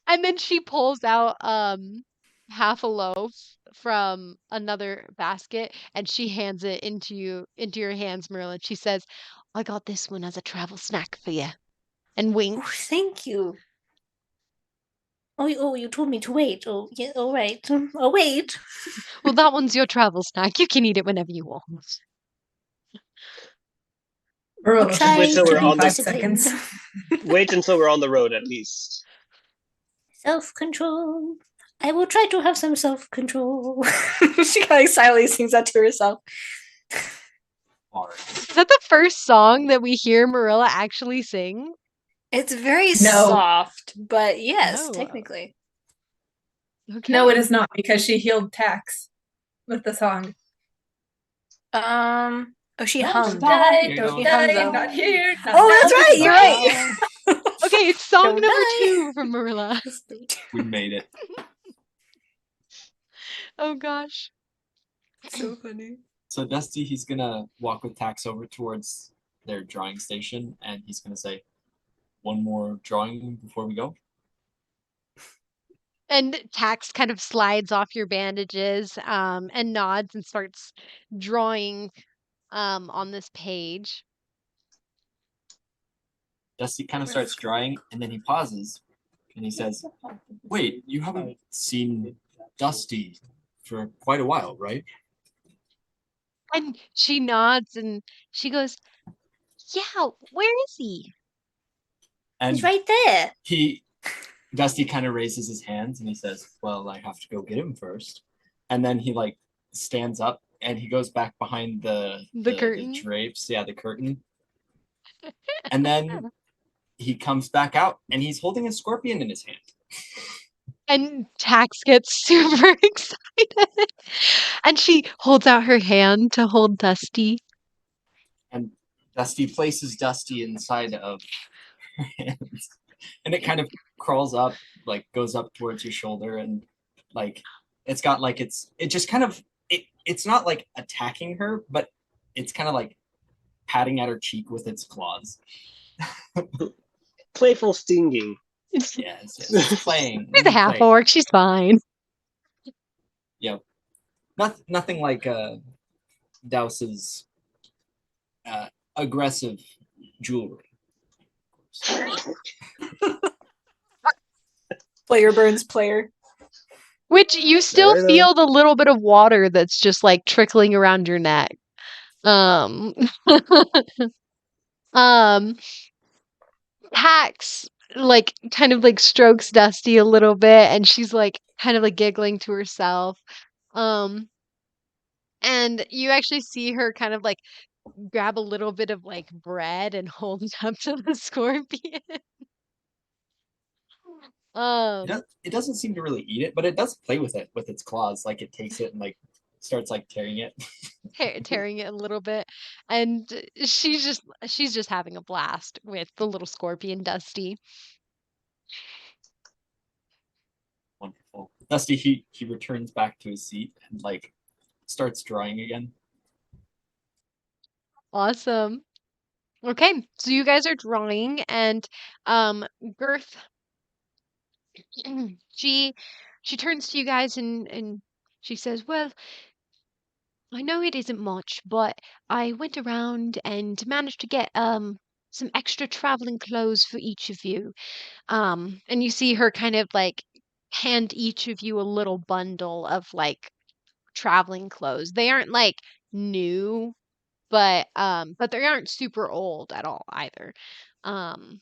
And then she pulls out half a loaf from another basket and she hands it into your hands, Merlin. She says, I got this one as a travel snack for you. And Oh, winks. thank you. Oh, you told me to wait. Oh, yeah, all right. I'll wait. Well, that one's your travel snack. You can eat it whenever you want. Merle, I'll Just wait try till to we're be on the disciplined. seconds. wait until we're on the road at least. Self-control. I will try to have some self-control. She kind of silently sings that to herself. All right. Is that the first song that we hear Marilla actually sing? It's very No. soft, but yes, No. technically. Okay. No, it is not because she healed Tax with the song. Oh, she Don't hummed. die, Okay, don't She don't hummed die. though. Not here. Not Oh, now, that's right. You're goodbye. right. Okay, it's song Don't number die. 2 from Marilla. We made it. Oh gosh. So funny. So Dusty, he's gonna walk with Tax over towards their drawing station, and he's gonna say, "One more drawing before we go." And Tax kind of slides off your bandages and nods and starts drawing on this page. Dusty kind of starts drawing, and then he pauses, and he says, "Wait, you haven't seen Dusty for quite a while, right?" And she nods and she goes, yeah, where is he? And He's right there. Dusty kind of raises his hands, and he says, "Well, I have to go get him first." And then he like stands up, and he goes back behind the curtain? drapes, yeah, the curtain. And then he comes back out, and he's holding a scorpion in his hand. And Tax gets super excited. And she holds out her hand to hold Dusty. And Dusty places Dusty inside of her hands. And it kind of crawls up, like goes up towards your shoulder, and like it's got like it just kind of it's not like attacking her, but it's kind of like patting at her cheek with its claws. Playful stinging. Yes, it's playing. She's a half orc. She's fine. Yep. Nothing like Douse's aggressive jewelry. Player burns player. Which you still Fair feel the little bit of water that's just like trickling around your neck. Um Pax like kind of like strokes Dusty a little bit and she's like kind of like giggling to herself. Um and you actually see her kind of like grab a little bit of like bread and hold it up to the scorpion. It doesn't seem to really eat it, but it does play with it with its claws. Like it takes it and like starts like tearing it. Tearing it a little bit, and she's just having a blast with the little scorpion Dusty. Wonderful. Dusty he returns back to his seat and like starts drawing again. Awesome. Okay, so you guys are drawing, and Girth, she she turns to you guys and she says, "Well, I know it isn't much, but I went around and managed to get some extra traveling clothes for each of you." And you see her kind of like hand each of you a little bundle of like traveling clothes. They aren't like new, but they aren't super old at all either. Um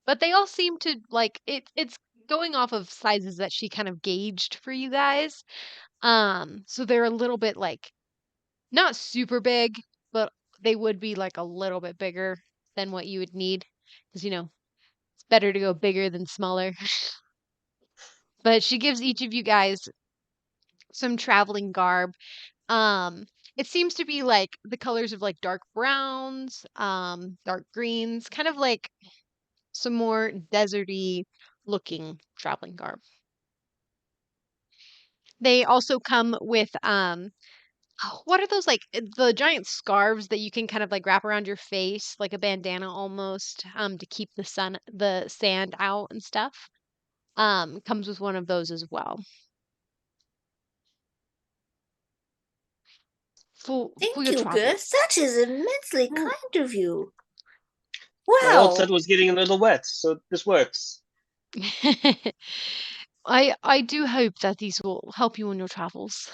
but they all seem to like it's going off of sizes that she kind of gauged for you guys. So they're a little bit like not super big, but they would be like a little bit bigger than what you would need because it's better to go bigger than smaller. But she gives each of you guys some traveling garb. Um, it seems to be like the colors of like dark browns, dark greens, kind of like some more deserty looking traveling garb. They also come with what are those like the giant scarves that you can kind of like wrap around your face like a bandana almost to keep the sand out and stuff. Comes with one of those as well. For Thank your you, travels. Gus. That is immensely Oh. kind of you. My old set Wow. was getting a little wet, so this works. I do hope that these will help you on your travels.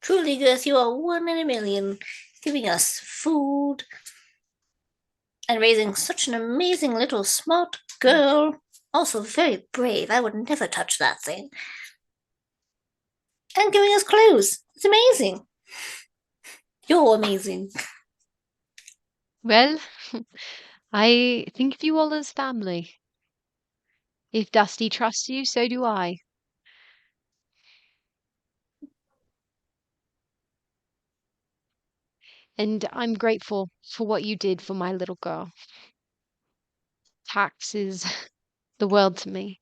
Truly, Gus, you are one in a million, giving us food and raising such an amazing little smart girl. Also very brave. I would never touch that thing. And giving us clothes. It's amazing. You're amazing. Well, I think of you all as family. If Dusty trusts you, so do I. And I'm grateful for what you did for my little girl. Tax is the world to me.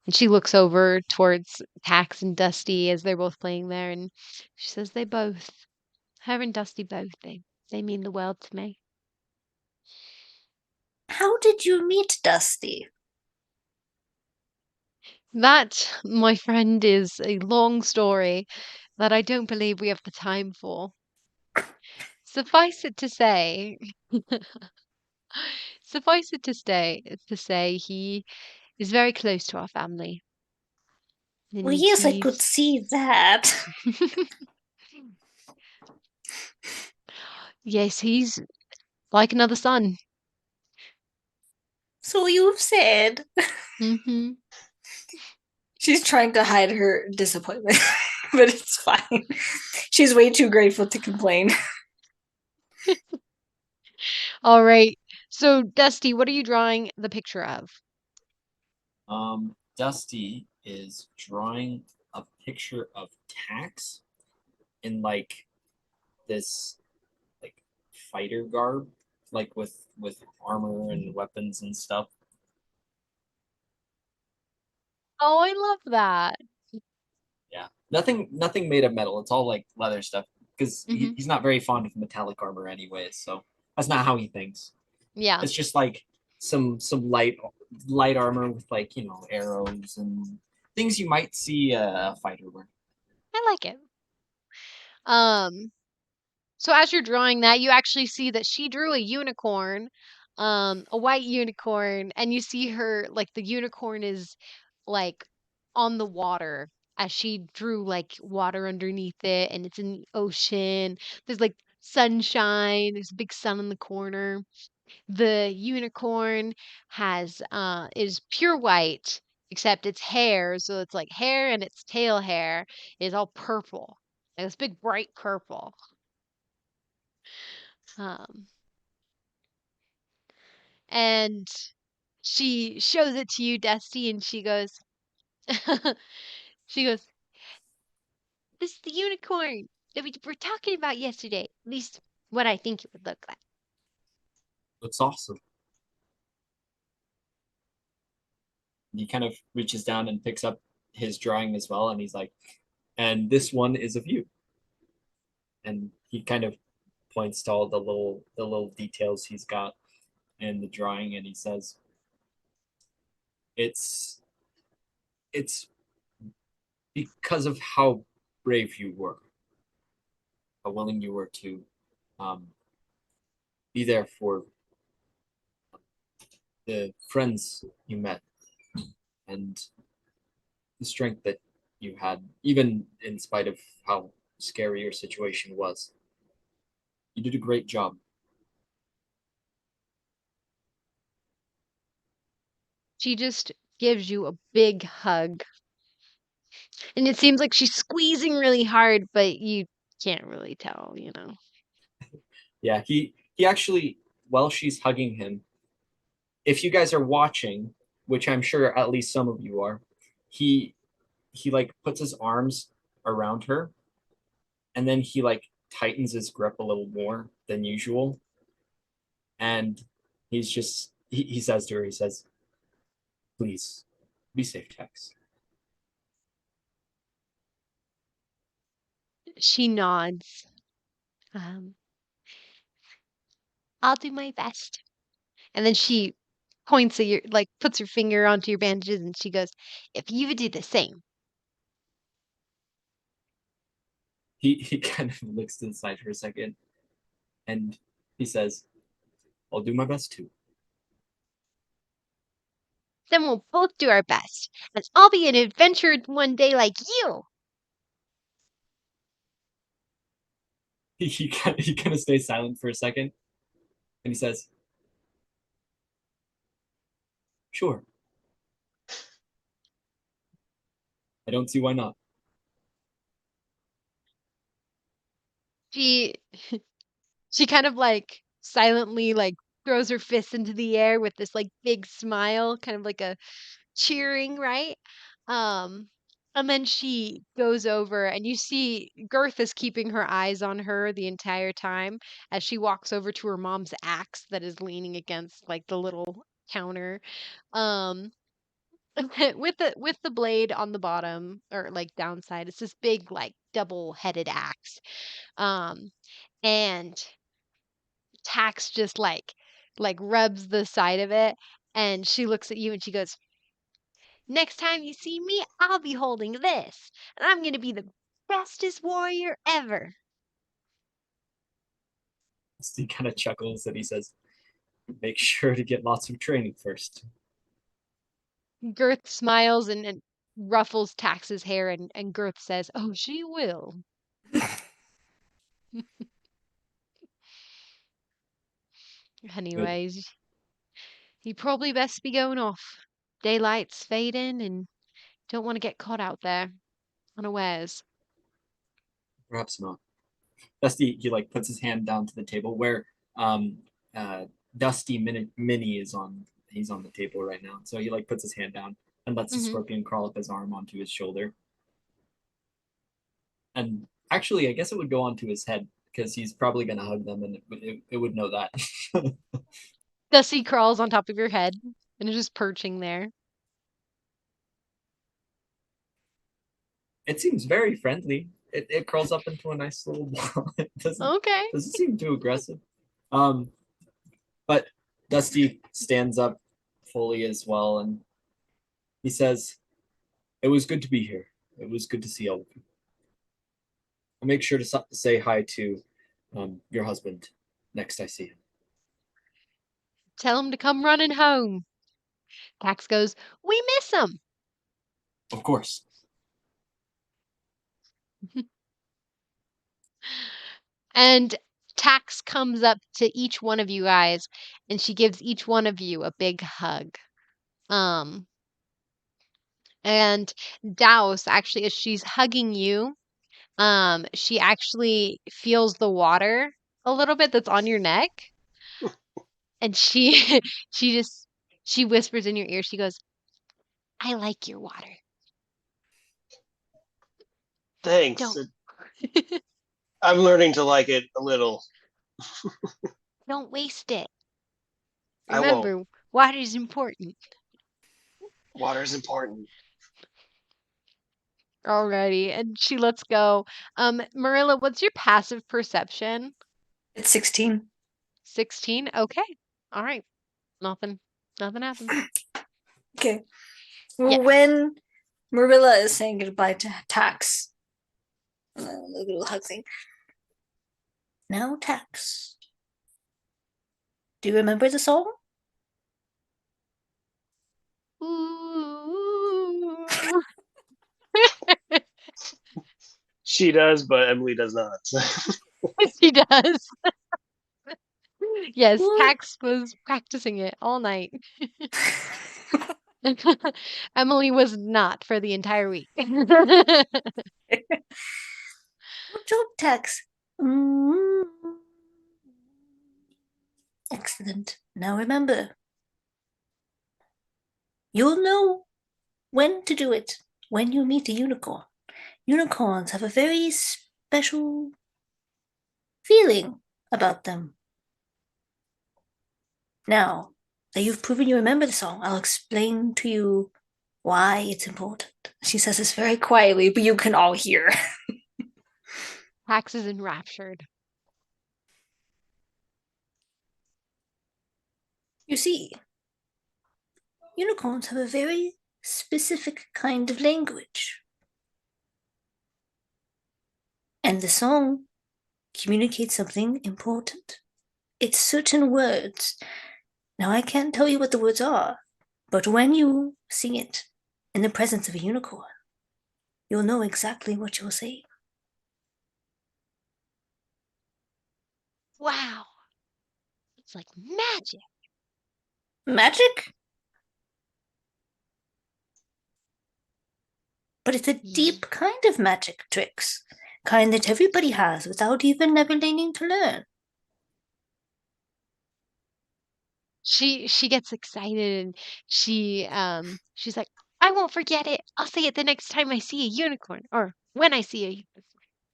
And she looks over towards Tax and Dusty as they're both playing there, and she says they both, her and Dusty both, they mean the world to me. How did you meet Dusty? That, my friend, is a long story that I don't believe we have the time for. Suffice it to say, suffice it to say he is very close to our family. Well, And yes, I could he's see that. yes, he's like another son. So you've said. Hmm. She's trying to hide her disappointment, but it's fine. She's way too grateful to complain. All right. So, Dusty, what are you drawing the picture of? Dusty is drawing a picture of Tax in like this like fighter garb, like with armor and weapons and stuff. Oh, I love that. Yeah, nothing made of metal. It's all like leather stuff because Hmm. he's not very fond of metallic armor anyways. So that's not how he thinks. Yeah, It's just like some light armor with like arrows and things you might see a fighter wear. I like it. Um, so as you're drawing that, you actually see that she drew a unicorn, a white unicorn, and you see her like the unicorn is like on the water as she drew like water underneath it, and it's in the ocean. There's like sunshine, there's a big sun in the corner. The unicorn has is pure white, except its hair, so it's like hair and its tail hair is all purple. Like this big bright purple. Um, and she shows it to you, Dusty, and she goes, she goes, "This is the unicorn that we were talking about yesterday. At least what I think it would look like." It's awesome. He kind of reaches down and picks up his drawing as well, and he's like, "And this one is of you." And he kind of points to all the little details he's got. in the drawing, and he says, "It's because of how brave you were, how willing you were to um, be there for the friends you met, and the strength that you had, even in spite of how scary your situation was. You did a great job." She just gives you a big hug. And it seems like she's squeezing really hard, but you can't really tell, you know. Yeah, he actually, while she's hugging him, if you guys are watching, which I'm sure at least some of you are, he like puts his arms around her, and then he like tightens his grip a little more than usual, and he says to her, he says, "Please be safe, Tex." She nods. Um, I'll do my best. And then she points at your, like, puts her finger onto your bandages and she goes, if you would do the same. He kind of looks to the side for a second, and he says, "I'll do my best too." Then we'll both do our best. And I'll be an adventurer one day like you. He kind of stays silent for a second, and he says, "Sure. I don't see why not." She she kind of like silently like throws her fist into the air with this like big smile, kind of like a cheering, right? Um, and then she goes over, and you see Girth is keeping her eyes on her the entire time as she walks over to her mom's axe that is leaning against like the little counter. Um, with the blade on the bottom or like downside, it's this big like double-headed axe. Um, and Tax just like rubs the side of it, and she looks at you and she goes, next time you see me, I'll be holding this, and I'm gonna be the bestest warrior ever. So he kind of chuckles and he says, "Make sure to get lots of training first." Girth smiles and ruffles Tax's hair, and Girth says, oh, she will. Good. Anyways, you probably best be going off. Daylight's fading, and don't want to get caught out there unawares. Perhaps not. Dusty, he like puts his hand down to the table where um uh Dusty Mini is on. He's on the table right now, so he like puts his hand down and lets the Hmm. scorpion crawl up his arm onto his shoulder. And actually, I guess it would go onto his head because he's probably gonna hug them, and it would know that. Dusty crawls on top of your head and is just perching there. It seems very friendly. It crawls up into a nice little ball. It Okay. doesn't seem too aggressive. Um, but Dusty stands up fully as well, and he says, "It was good to be here. It was good to see all of you. I'll make sure to say hi to your husband next I see him." Tell him to come running home. Tax goes, we miss him. Of course. And Tax comes up to each one of you guys, and she gives each one of you a big hug. Um, and Douse, actually, as she's hugging you, she actually feels the water a little bit that's on your neck, and she she just she whispers in your ear. She goes, I like your water. Thanks. Don't I'm learning to like it a little. don't waste it. I won't. Remember, water is important. Water is important. Alrighty, and she lets go. Marilla, what's your passive perception? It's 16. 16? Okay. All right. Nothing happened. Okay. Yes. When Merilla is saying goodbye to Tax, a little hug thing. Now, Tax, do you remember the song? Ooh. She does, but Emily does not. He does. Yes, What? Tax was practicing it all night. Emily was not for the entire week. Good job, Tax. Excellent. Now remember, you'll know when to do it when you meet a unicorn. Unicorns have a very special feeling about them. Now that you've proven you remember the song, I'll explain to you why it's important. She says this very quietly, but you can all hear. Tax is enraptured. You see, unicorns have a very specific kind of language. And the song communicates something important. It's certain words. Now, I can't tell you what the words are, but when you sing it in the presence of a unicorn, you'll know exactly what you'll say. Wow. It's like magic. Magic? But it's a deep kind of magic, Trix. Kind that everybody has without even ever needing to learn. She gets excited and she's like, I won't forget it. I'll say it the next time I see a unicorn, or when I see a unicorn.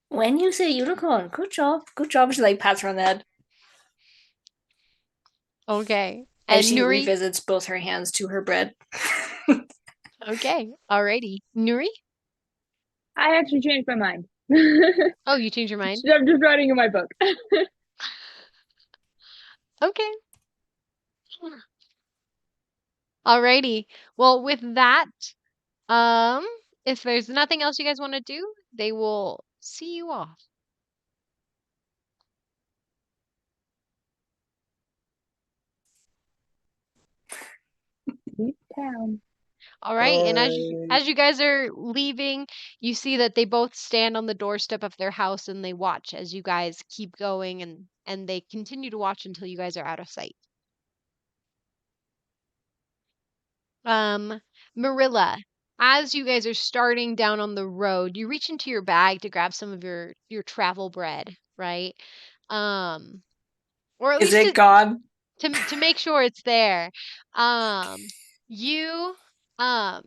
When you say unicorn, good job. Good job. She like pats her on the head. Okay. As And she Nuri. revisits both her hands to her bread. Okay. Alrighty. Nuri? I actually changed my mind. Oh, you changed your mind? I'm just writing in my book. Okay. Alrighty. Well, with that, if there's nothing else you guys want to do, they will see you off. Deep town. All right, and Alright. as you guys are leaving, you see that they both stand on the doorstep of their house and they watch as you guys keep going, and they continue to watch until you guys are out of sight. Marilla, as you guys are starting down on the road, you reach into your bag to grab some of your travel bread, right? Or at Is least it gone? to make sure it's there. You um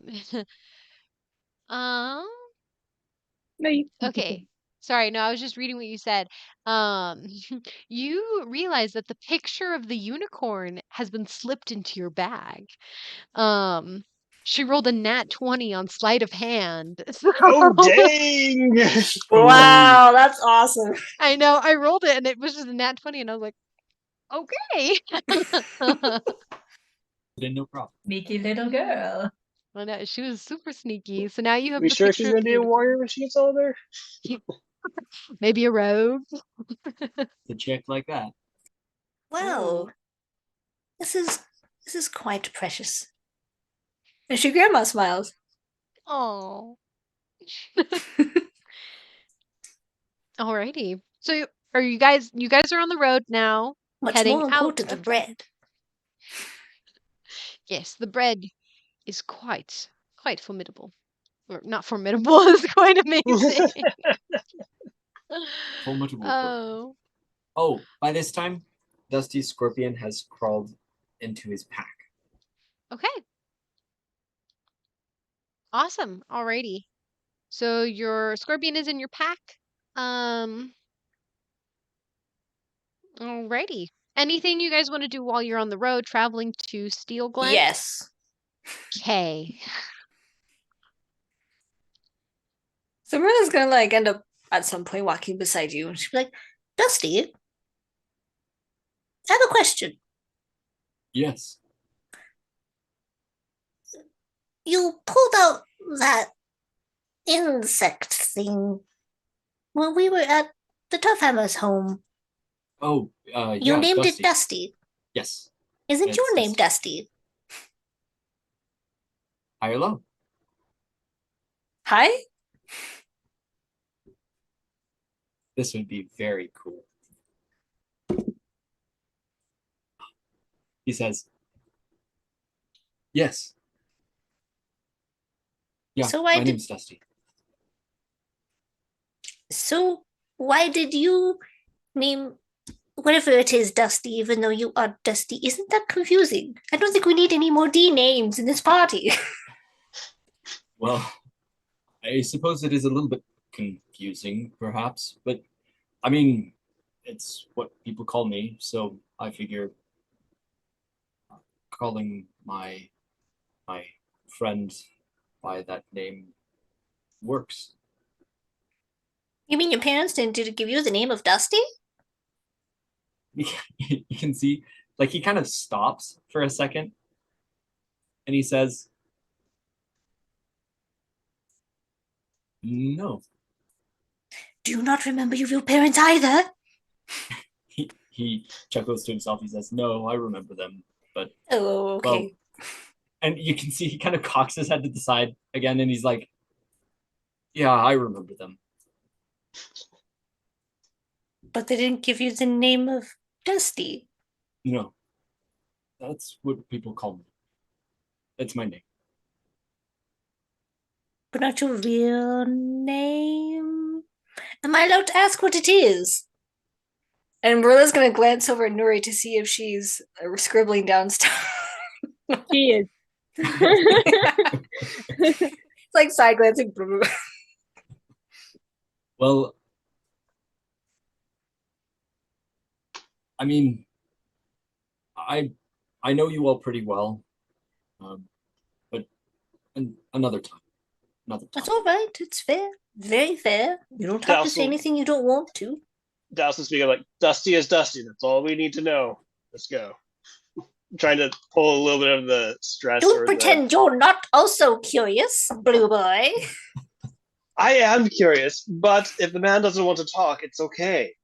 um No, you okay. Sorry, no, I was just reading what you said. Um, you realize that the picture of the unicorn has been slipped into your bag. Um, she rolled a nat 20 on sleight of hand. So Oh dang! Wow, that's awesome. I know I rolled it and it was just a nat 20 and I was like, okay. Then no problem. Sneaky little girl. I know, she was super sneaky. So now you have We the sure she's picture of gonna the be a unicorn. warrior when she gets older? Maybe a rogue. The chick like that. Well, this is quite precious. And she grandma smiles. Oh. Alrighty. So are you guys are on the road now, Much heading more out important than of bread. Yes, the bread is quite formidable. Or not formidable, is quite amazing. Formidable. Oh. Oh, by this time, Dusty Scorpion has crawled into his pack. Okay. Awesome. Alrighty. So your scorpion is in your pack. Alrighty. Anything you guys want to do while you're on the road traveling to Steel Glen? Yes. Okay. So Marilla's gonna like end up at some point walking beside you, and she'll be like, Dusty, I have a question. Yes. you pulled out that insect thing when we were at the Toughhammer's home. Oh, You yeah, named Dusty. it Dusty. Yes. Isn't It's your name Dusty? High or low? Hi? This would be very cool. He says, yes. Yeah, So my name's Dusty. So why did you name whatever it is Dusty, even though you are Dusty? Isn't that confusing? I don't think we need any more D names in this party. Well, I suppose it is a little bit confusing, perhaps, but I mean, it's what people call me, so I figure calling my friend by that name works. You mean your parents didn't give you the name of Dusty? You can see, like, he kind of stops for a second, and he says, "No." Do you not remember your real parents either? He chuckles to himself. He says, "No, I remember them, but Oh, okay. well." And you can see he kind of cocks his head to the side again, and he's like, "Yeah, I remember them." But they didn't give you the name of Dusty. No, that's what people call me. That's my name. But not your real name? Am I allowed to ask what it is? And Marilla's gonna glance over at Nuri to see if she's scribbling down stuff. She is. It's like side glancing. Well, I mean, I know you all pretty well, but another time, another time. That's all right. It's fair. Very fair. You don't have to say anything you don't want to. Douse is speaking like, Dusty is Dusty. That's all we need to know. Let's go. I'm trying to pull a little bit of the stress. Don't pretend you're not also curious, Blue Boy. I am curious, but if the man doesn't want to talk, it's okay.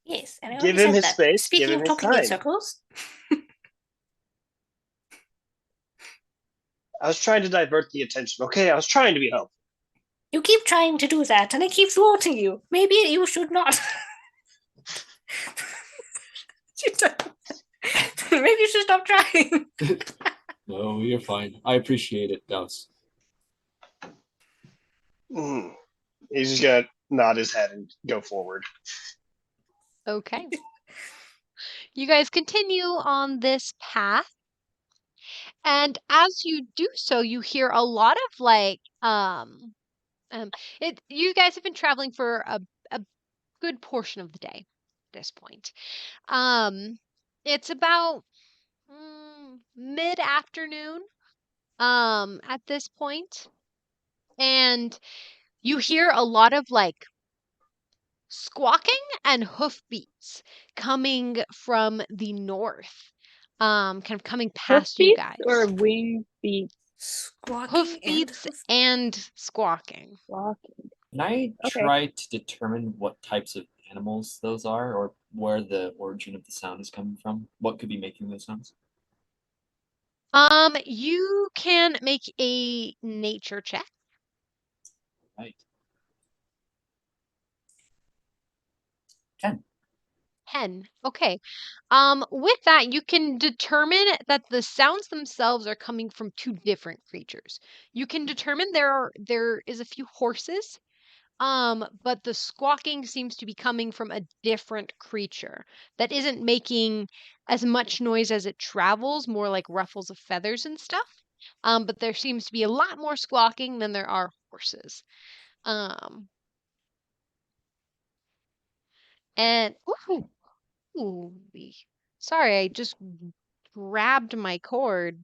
Yes, and I give him his that. space. Speaking give him of talking in circles, I was trying to divert the attention. Okay, I was trying to be helpful. You keep trying to do that, and I keep thwarting you. Maybe you should not. Maybe you should stop trying. No, you're fine. I appreciate it, Douse. He's just gonna nod his head and go forward. Okay. You guys continue on this path. And as you do so, you hear a lot of like you guys have been traveling for a good portion of the day at this point. It's about mid-afternoon at this point, and you hear a lot of like squawking and hoofbeats coming from the north, kind of coming past you guys. Or wing beats? Hoofbeats and squawking. Squawking. Can I try to determine what types of animals those are, or where the origin of the sound is coming from? What could be making those sounds? You can make a nature check. Right. 10. 10. Okay. With that, you can determine that the sounds themselves are coming from two different creatures. You can determine there is a few horses, but the squawking seems to be coming from a different creature that isn't making as much noise as it travels, more like ruffles of feathers and stuff. But there seems to be a lot more squawking than there are horses. And ooh, sorry, I just grabbed my cord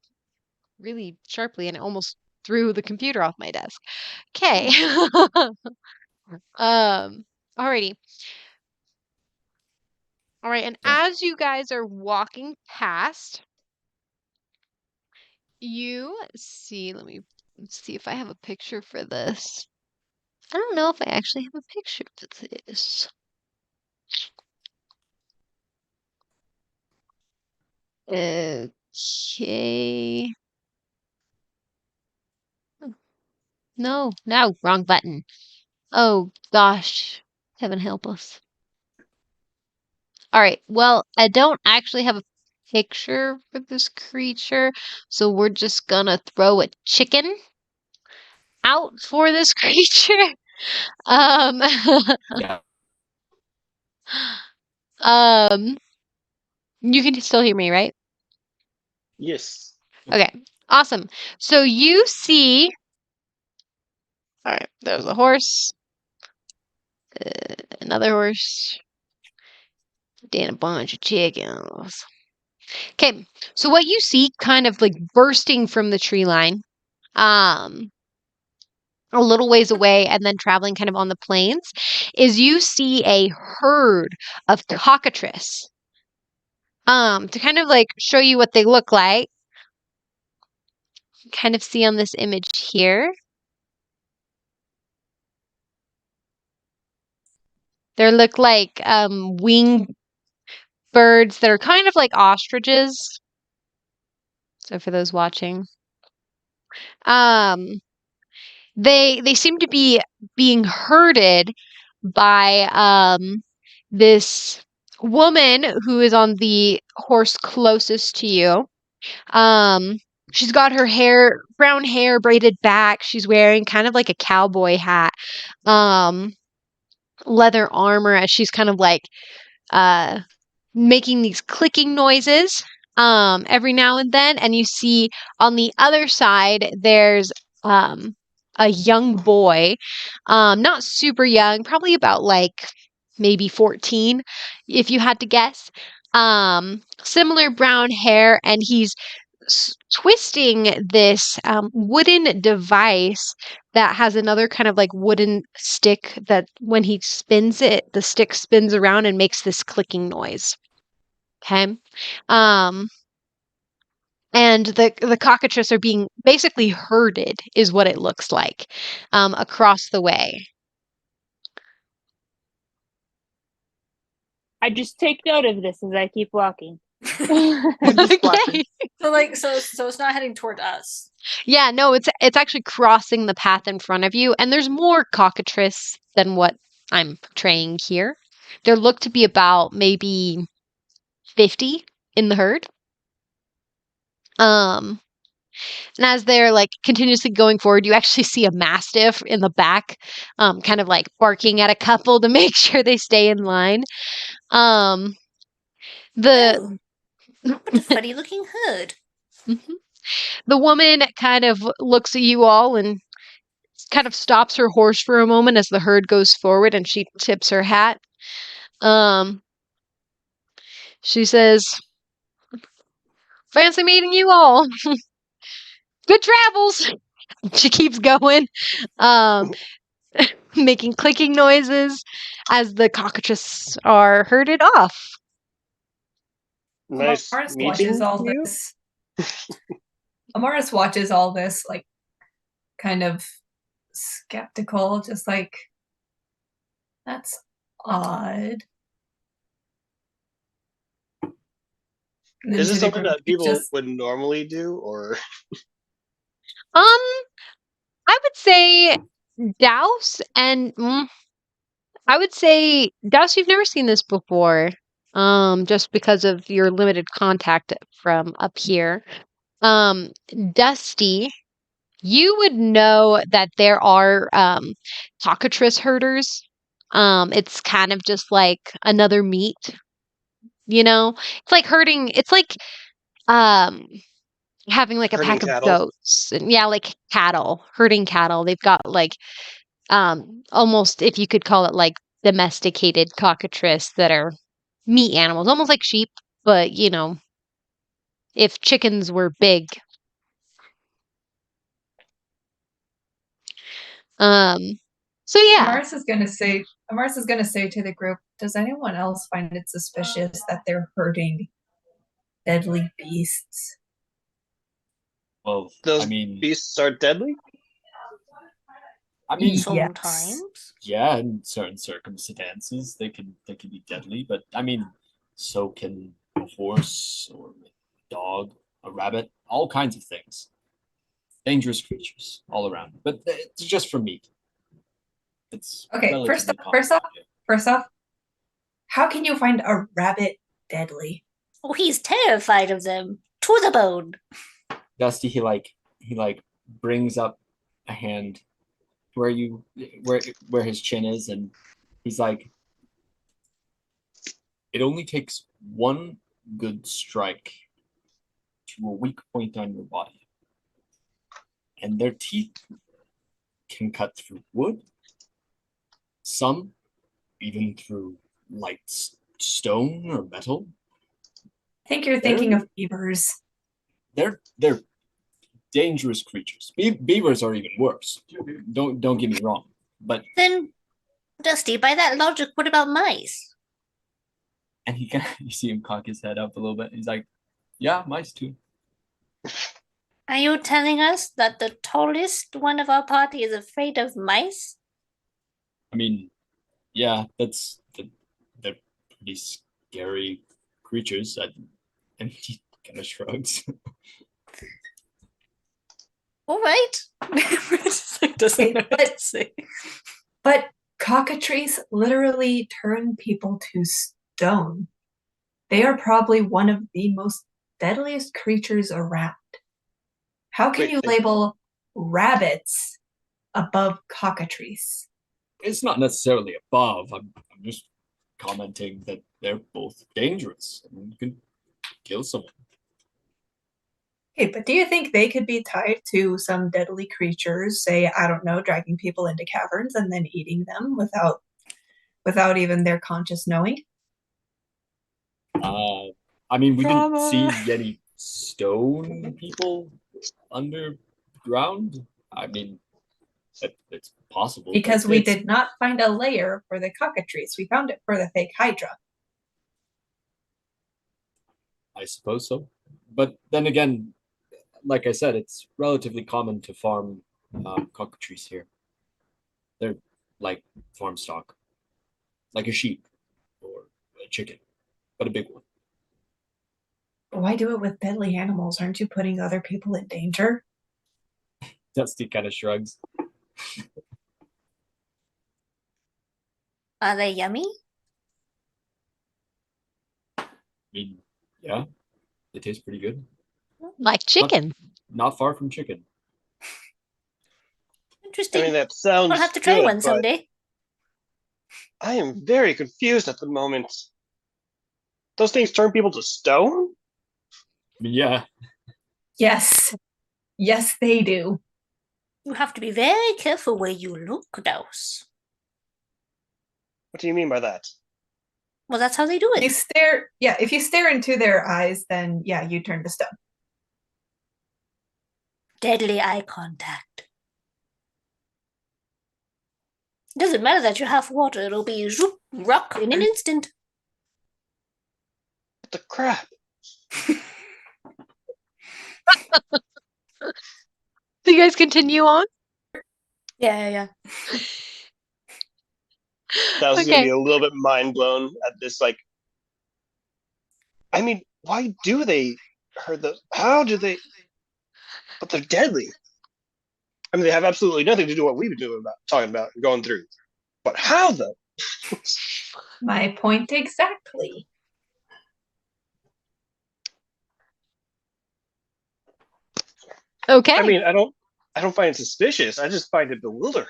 really sharply and it almost threw the computer off my desk. Okay. Alrighty. All right, and as you guys are walking past, You see, let's see if I have a picture for this. I don't know if I actually have a picture for this. Okay. No, wrong button. Oh gosh. Heaven help us. All right. Well, I don't actually have a picture for this creature, so we're just gonna throw a chicken out for this creature. Um, Yeah. um, you can still hear me, right? Yes. Okay, awesome. So you see, all right, there's a horse, another horse, then a bunch of chickens. Okay, so what you see kind of like bursting from the tree line, um, a little ways away and then traveling kind of on the plains, is you see a herd of cockatrice. To kind of like show you what they look like, kind of see on this image here. They look like winged birds that are kind of like ostriches. So for those watching, um, they seem to be being herded by this woman who is on the horse closest to you. Um, she's got her hair, brown hair braided back. She's wearing kind of like a cowboy hat, um, leather armor as she's kind of like uh making these clicking noises every now and then. And you see on the other side there's a young boy, not super young, probably about like maybe 14 if you had to guess. Similar brown hair, and he's twisting this wooden device that has another kind of like wooden stick that when he spins it, the stick spins around and makes this clicking noise. Okay. Um, and the cockatrice are being basically herded, is what it looks like, across the way. I just take note of this as I keep walking. I'm just watching. Okay. So it's not heading toward us. Yeah, no, it's actually crossing the path in front of you, and there's more cockatrice than what I'm portraying here. There look to be about maybe 50 in the herd. Um, and as they're like continuously going forward, you actually see a mastiff in the back, kind of like barking at a couple to make sure they stay in line. Um, the Oh, what a funny looking hood. Mhm. The woman kind of looks at you all and kind of stops her horse for a moment as the herd goes forward, and she tips her hat. Um, she says, "Fancy meeting you all. Good travels." She keeps going, um, making clicking noises as the cockatrices are herded off. Nice Amaris watches meeting all you. this. Amaris watches all this, like, kind of skeptical, just like, that's odd. And Is to this the something group, that it people just would normally do, or Um, I would say Douse and I would say Douse, you've never seen this before. Just because of your limited contact from up here. Um, Dusty, you would know that there are cockatrice herders. It's kind of just like another meat, you know? It's like herding, it's like um having like a herding pack of cattle? goats and yeah, like cattle, herding cattle. They've got like almost if you could call it like domesticated cockatrice that are meat animals, almost like sheep, but you know, if chickens were big. Um so yeah. Amaris is gonna say to the group, does anyone else find it suspicious that they're herding deadly beasts? Well, Those I mean, beasts are deadly? Yes. Sometimes. yeah, in certain circumstances, they can be deadly. But I mean, so can a horse or a dog, a rabbit, all kinds of things. Dangerous creatures all around. But it's just for meat. It's Okay, relatively common. first off, how can you find a rabbit deadly? Oh, he's terrified of them. To the bone. Dusty, he brings up a hand where his chin is, and he's like, it only takes one good strike to a weak point on your body, and their teeth can cut through wood, some even through light stone or metal. I think you're thinking of beavers. They're dangerous creatures. Beavers are even worse. Don't get me wrong, but Then, Dusty, by that logic, what about mice? and you see him cock his head up a little bit. He's like, yeah, mice too. Are you telling us that the tallest one of our party is afraid of mice? I mean, yeah, they're pretty scary creatures. And he kind of shrugs. All right. Doesn't know what to say. But cockatrices literally turn people to stone. They are probably one of the most deadliest creatures around. How can you label rabbits above cockatrices? It's not necessarily above. I'm just commenting that they're both dangerous and you can kill someone. Okay, but do you think they could be tied to some deadly creatures, say, I don't know, dragging people into caverns and then eating them without even their conscious knowing? I mean, we didn't see any stone people underground. I mean, it's possible. Because we did not find a layer for the cockatrice. We found it for the fake Hydra. I suppose so. But then again, like I said, it's relatively common to farm cockatrices here. They're like farm stock, like a sheep or a chicken, but a big one. Why do it with deadly animals? Aren't you putting other people in danger? Dusty kind of shrugs. Are they yummy? I mean, yeah, they taste pretty good. Like chicken. Not far from chicken. Interesting. I mean, that sounds We'll have to try good, one but someday. I am very confused at the moment. Those things turn people to stone? I mean, yeah. Yes. Yes, they do. You have to be very careful where you look, Douse. What do you mean by that? Well, that's how they do it. If you stare into their eyes, then yeah, you turn to stone. Deadly eye contact. Doesn't matter that you're half water, it'll be zoop, rock in an instant. What the crap? So you guys continue on? Yeah. That was gonna be a little bit mind blown at this, like, I mean, why do they hurt those? How do they? But they're deadly. I mean, they have absolutely nothing to do with what we've been talking about and going through. But how though? My point exactly. Okay. I mean, I don't find it suspicious. I just find it bewildering.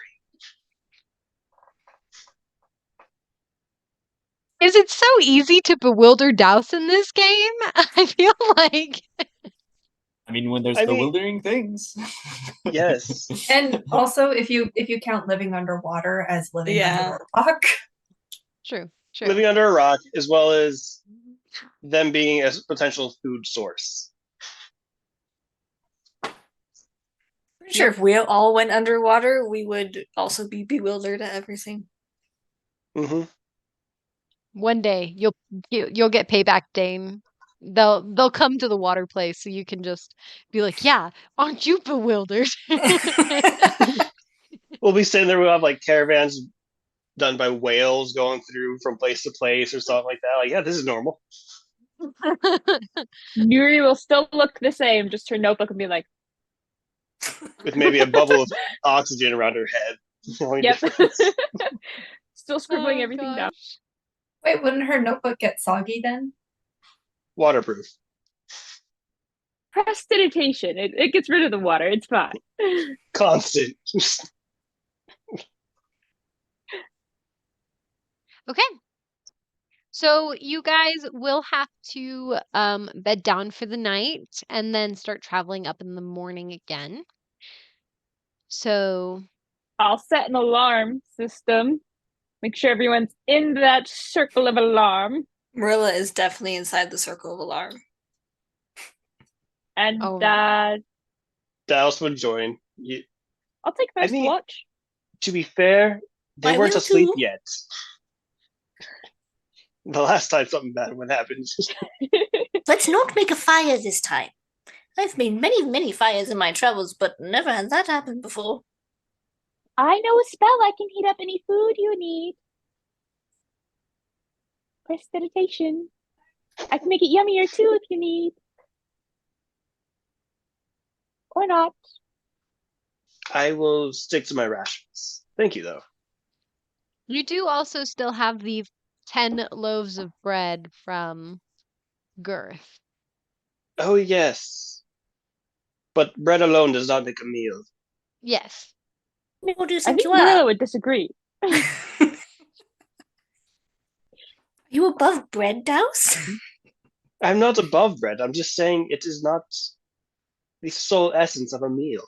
Is it so easy to bewilder Douse in this game? I feel like. I mean, when there's bewildering things. Yes. And also, if you count living underwater as living under a rock. True. Living under a rock, as well as them being a potential food source. Pretty sure if we all went underwater, we would also be bewildered at everything. Mm-hmm. One day you'll get payback, Dane. they'll come to the water place so you can just be like, yeah, aren't you bewildered? We'll be sitting there. We'll have like caravans done by whales going through from place to place or something like that. Like, yeah, this is normal. Nuri will still look the same, just her notebook and be like, With maybe a bubble of oxygen around her head. The only yep. difference. Still scribbling Oh, everything down. gosh. Wait, wouldn't her notebook get soggy then? Waterproof. Prestidigitation. It gets rid of the water. It's fine. Constant. Okay. So you guys will have to bed down for the night and then start traveling up in the morning again. So I'll set an alarm system. Make sure everyone's in that circle of alarm. Merilla is definitely inside the circle of alarm. And Oh. Douse would join. I'll take first mean- watch. To be fair, they I weren't will asleep too. yet. The last time something bad would happen. Let's not make a fire this time. I've made many, many fires in my travels, but never had that happen before. I know a spell. I can heat up any food you need. Prestidigitation. I can make it yummier too if you need. Or not. I will stick to my rations. Thank you, though. you do also still have the 10 loaves of bread from Girth. Oh, yes. But bread alone does not make a meal. Yes. What do you I think think you are? Merilla would disagree. Are you above bread, Douse? I'm not above bread. I'm just saying it is not the sole essence of a meal.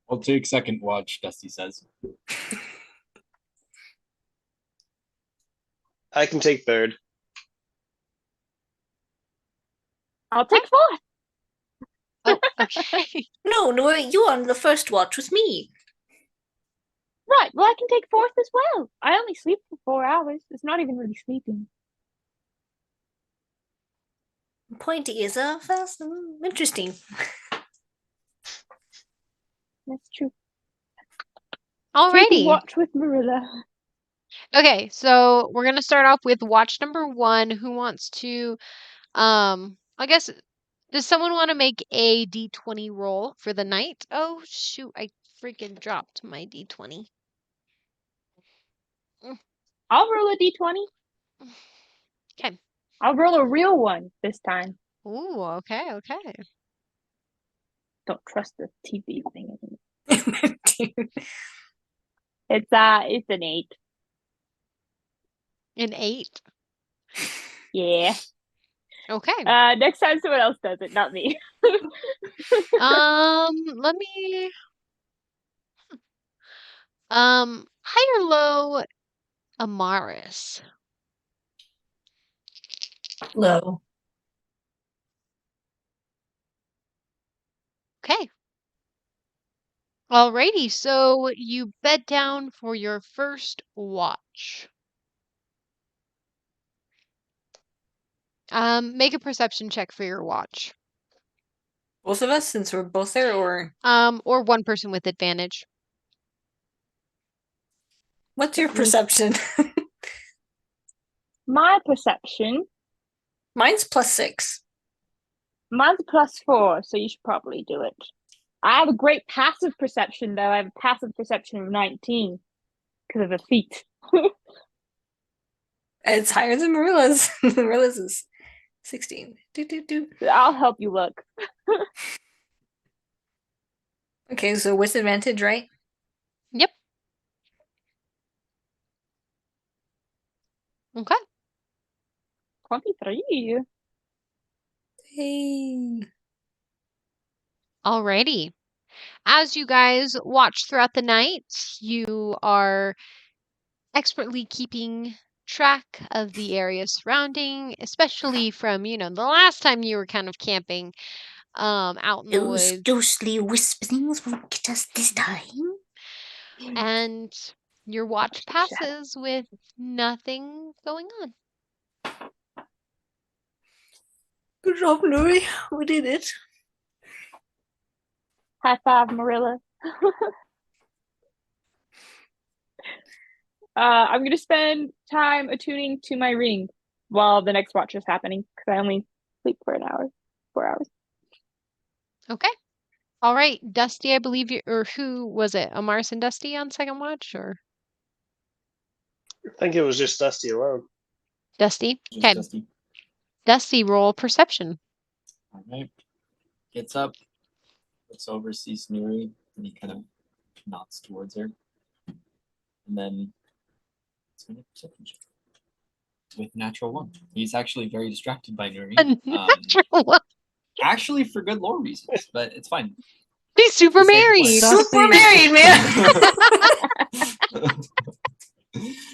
I'll take second watch, Dusty says. I can take third. I'll take fourth. Oh, okay. No, you are on the first watch with me. Right, well, I can take fourth as well. I only sleep for 4 hours. It's not even really sleeping. Pointy is fast. Interesting. That's true. Taking Alrighty. watch with Merilla. Okay, so we're gonna start off with watch number 1. Who wants to I guess does someone want to make a D20 roll for the night? Oh shoot, I freaking dropped my D20. I'll roll a d20. Okay. I'll roll a real one this time. Ooh, okay, okay. Don't trust the TV thing. It's an 8. An 8. Yeah. Okay. Next time someone else does it, not me. Let me high or low Amaris. Low. Okay. Alrighty, so you bed down for your first watch. Make a perception check for your watch. Both of us, since we're both there, or Or one person with advantage. what's your perception? My perception, Mine's +6. mine's +4, so you should probably do it. I have a great passive perception, though. I have a passive perception of 19 because of a feat. It's higher than Marilla's. Marilla's is 16. Do. I'll help you look. Okay, so with advantage, right? Yep. Okay. 23. Hey. Alrighty. As you guys watch throughout the night, you are expertly keeping track of the area surrounding, especially from, the last time you were kind of camping out in the Those woods. ghostly whisperings won't get us this time. And your watch Watch the shadow. passes with nothing going on. Good job, Nuri. We did it. High five, Merilla. I'm gonna spend time attuning to my ring while the next watch is happening because I only sleep for an hour, 4 hours. Okay. All right, Dusty, I believe you, or who was it? Amaris and Dusty on second watch, or I think it was just Dusty alone. Dusty? Just Okay, Dusty. Dusty, roll perception. All right. Gets up, looks over, sees Nuri, and he kind of nods towards her. And then it's going to perception check with natural one. He's actually very distracted by Nuri. Natural one. Actually, for good lore reasons, but it's fine. He's super Just like the married. play. Super married, man.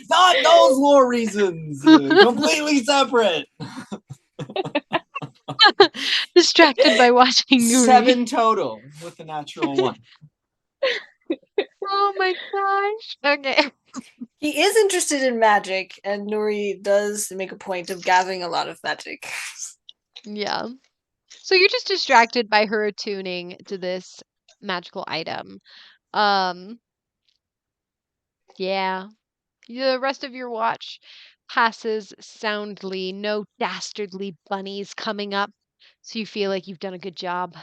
Not those lore reasons. Completely separate. Distracted by watching Nuri. 7 total with a natural one. Oh my gosh. Okay. He is interested in magic, and Nuri does make a point of gathering a lot of magic. Yeah. So you're just distracted by her attuning to this magical item. Yeah. The rest of your watch passes soundly, no dastardly bunnies coming up, so you feel like you've done a good job.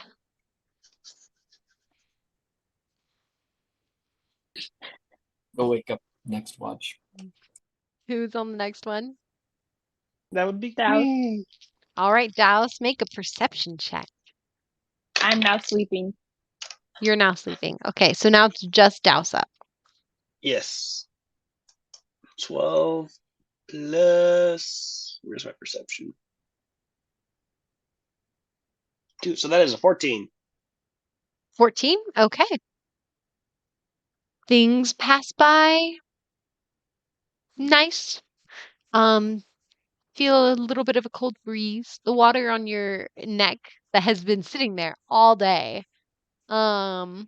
Go wake up next watch. Who's on the next one? That would be Douse. me. All right, Douse, make a perception check. I'm now sleeping. You're now sleeping. Okay, so now it's just Douse up. Yes. 12 plus. Where's my perception? 2. So that is a 14. 14? Okay. Things pass by. Nice. Feel a little bit of a cold breeze. The water on your neck that has been sitting there all day. You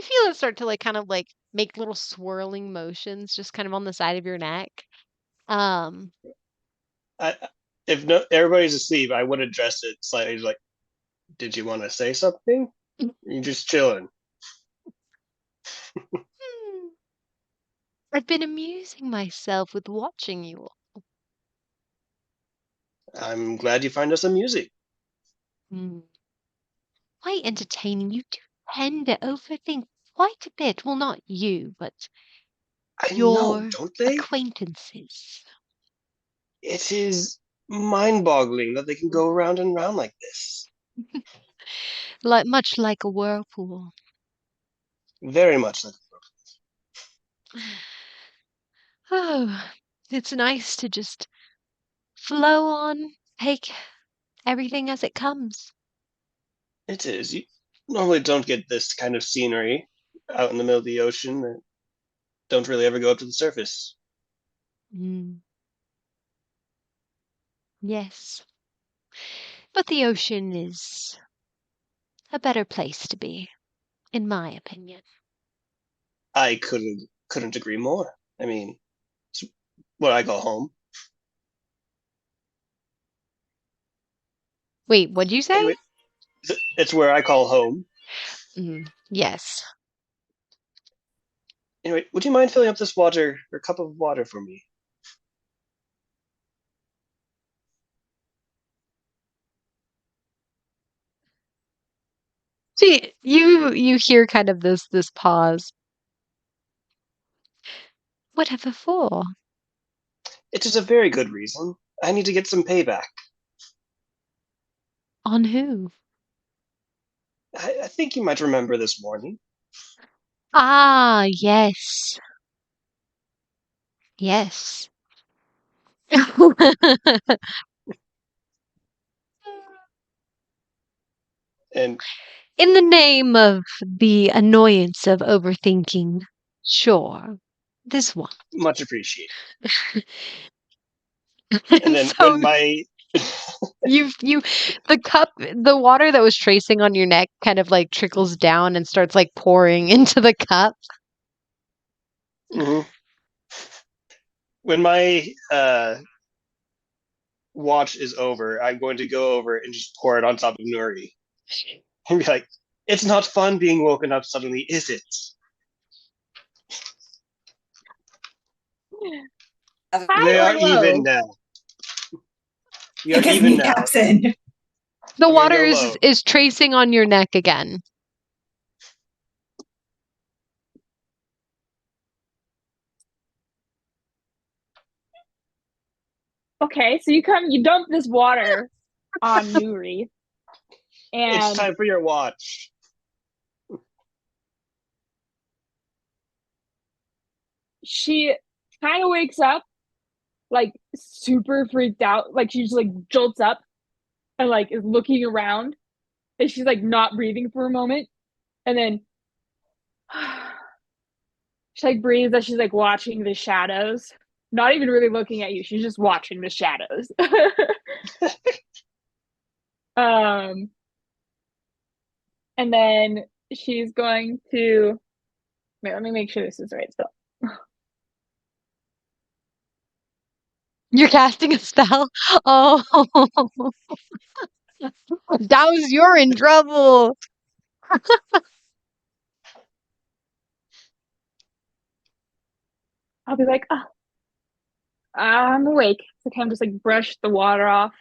feel it start to kind of make little swirling motions just kind of on the side of your neck. I, if no everybody's asleep, I would address it slightly like, did you want to say something? You're just chilling. I've been amusing myself with watching you all. I'm glad you find us amusing. Quite entertaining. You do tend to overthink quite a bit. Well, not you, but I know, your don't they? acquaintances. It is mind-boggling that they can go round and round like this. Much like a whirlpool. Very much like. Oh, it's nice to just flow on, take everything as it comes. It is. You normally don't get this kind of scenery out in the middle of the ocean that don't really ever go up to the surface. Yes. But the ocean is a better place to be, in my opinion. I couldn't agree more. I mean, it's what I call home. Wait, what'd you say? Anyway, it's where I call home. Yes. Anyway, would you mind filling up this water or cup of water for me? See, you hear kind of this pause. Whatever for? It is a very good reason. I need to get some payback. On who? I think you might remember this morning. Ah, yes. Yes. And In the name of the annoyance of overthinking, sure. This one. much appreciated. And And then so when my the water that was tracing on your neck kind of trickles down and starts pouring into the cup. Mhm. when my watch is over, I'm going to go over and just pour it on top of Nuri and be like, "It's not fun being woken up suddenly, is it?" High We are or low? even now. We are Because even me, now. Captain. The I'm gonna water go low. is tracing on your neck again. Okay, so you dump this water on Nuri, It's and time for your watch. she kind of wakes up, like super freaked out. Like she just like jolts up and like is looking around, and she's like not breathing for a moment, and then she like breathes as she's like watching the shadows. Not even really looking at you. She's just watching the shadows. And then she's going to wait, let me make sure this is right. So You're casting a spell? Oh. Douse, you're in trouble. I'll be like, oh, I'm awake. So kind of just like brush the water off.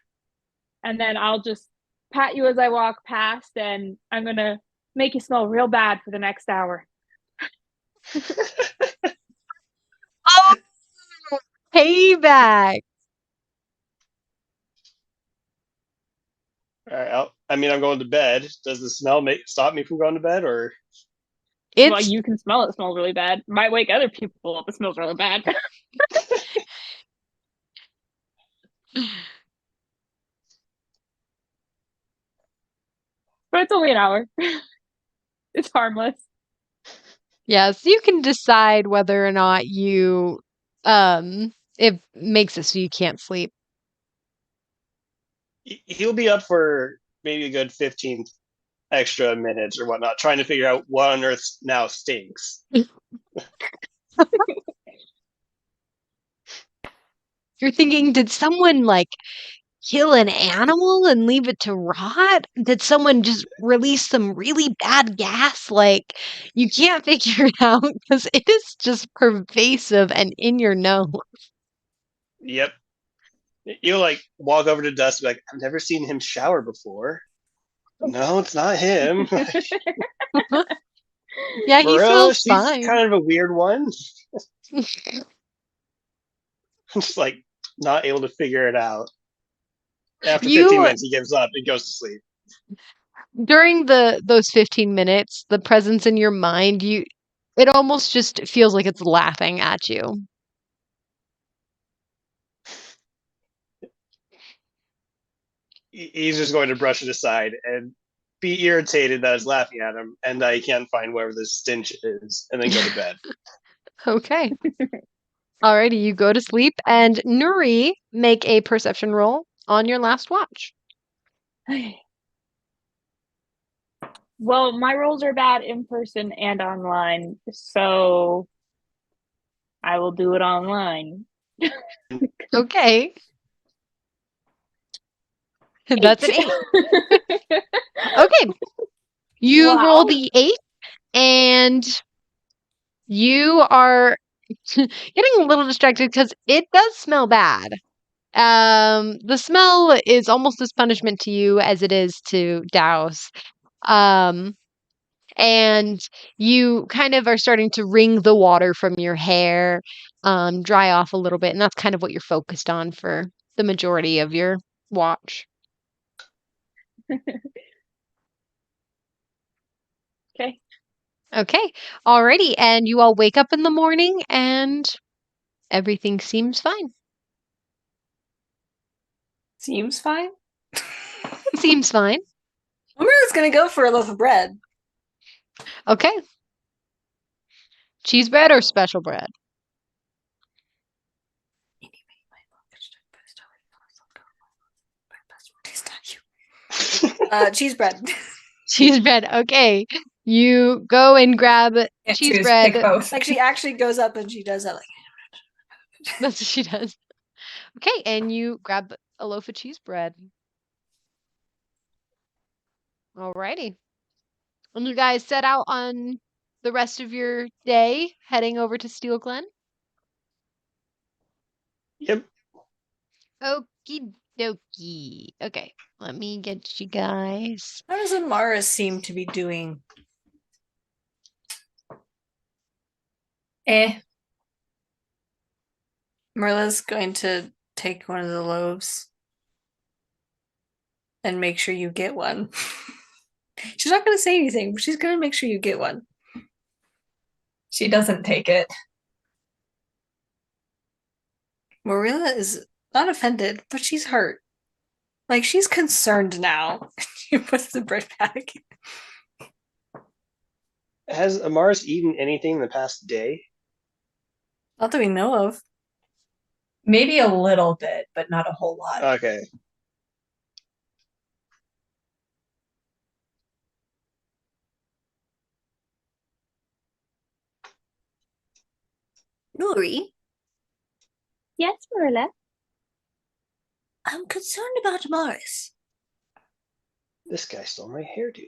And then I'll just pat you as I walk past, and I'm gonna make you smell real bad for the next hour. Oh, payback. All right. I'm going to bed. Does the smell stop me from going to bed, or Well, It's you can smell it. It smells really bad. Might wake other people up. It smells really bad. But it's only an hour. It's harmless. yes, you can decide whether or not you it makes it so you can't sleep. he'll be up for maybe a good 15 extra minutes or whatnot, trying to figure out what on earth now stinks. You're thinking, did someone like kill an animal and leave it to rot? Did someone just release some really bad gas? Like, you can't figure it out because it is just pervasive and in your nose. Yep. You'll like walk over to Dust, and be like, "I've never seen him shower before." No, it's not him. Yeah, he Merilla, smells she's fine. kind of a weird one. Just like not able to figure it out. After 15 You minutes, he gives up and goes to sleep. during those 15 minutes, the presence in your mind, it almost just feels like it's laughing at you. He's just going to brush it aside and be irritated that it's laughing at him and that he can't find wherever this stench is, and then go to bed. Okay. Alrighty, you go to sleep, and Nuri, make a perception roll on your last watch. Well, my rolls are bad in person and online, so I will do it online. Okay. That's an 8. Okay. You Wow. roll the 8, and you are getting a little distracted because it does smell bad. The smell is almost as punishment to you as it is to Douse. Um, and you kind of are starting to wring the water from your hair, dry off a little bit, and that's kind of what you're focused on for the majority of your watch. Okay. Okay, alrighty, and you all wake up in the morning and everything seems fine. Seems fine. Seems fine. Amira's gonna go for a loaf of bread. Okay. Cheese bread or special bread? Cheese bread. Cheese bread. Okay. You go and grab Yeah, cheese choose, bread. pick both. Like she actually goes up and she does that. Like That's what she does. Okay, and you grab a loaf of cheese bread. Alrighty. And you guys set out on the rest of your day, heading over to Steel Glen? Yep. Okie dokie. Okay, let me get you guys. How does Amaris seem to be doing? Merilla's going to take one of the loaves and make sure you get one. She's not going to say anything, but she's going to make sure you get one. She doesn't take it. Merilla is not offended, but she's hurt. Like, she's concerned now. She puts the bread back. Has Amaris eaten anything in the past day? Not that we know of. Maybe a little bit, but not a whole lot. Okay. Nuri, Yes, Merilla. I'm concerned about Amaris. This guy stole my hairdo.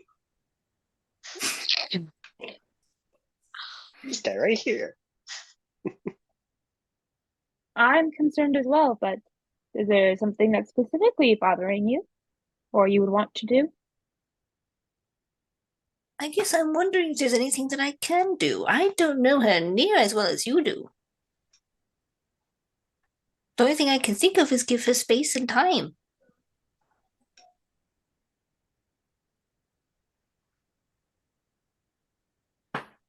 This guy right here. I'm concerned as well, but is there something that's specifically bothering you or you would want to do? I guess I'm wondering if there's anything that I can do. I don't know her near as well as you do. The only thing I can think of is give her space and time.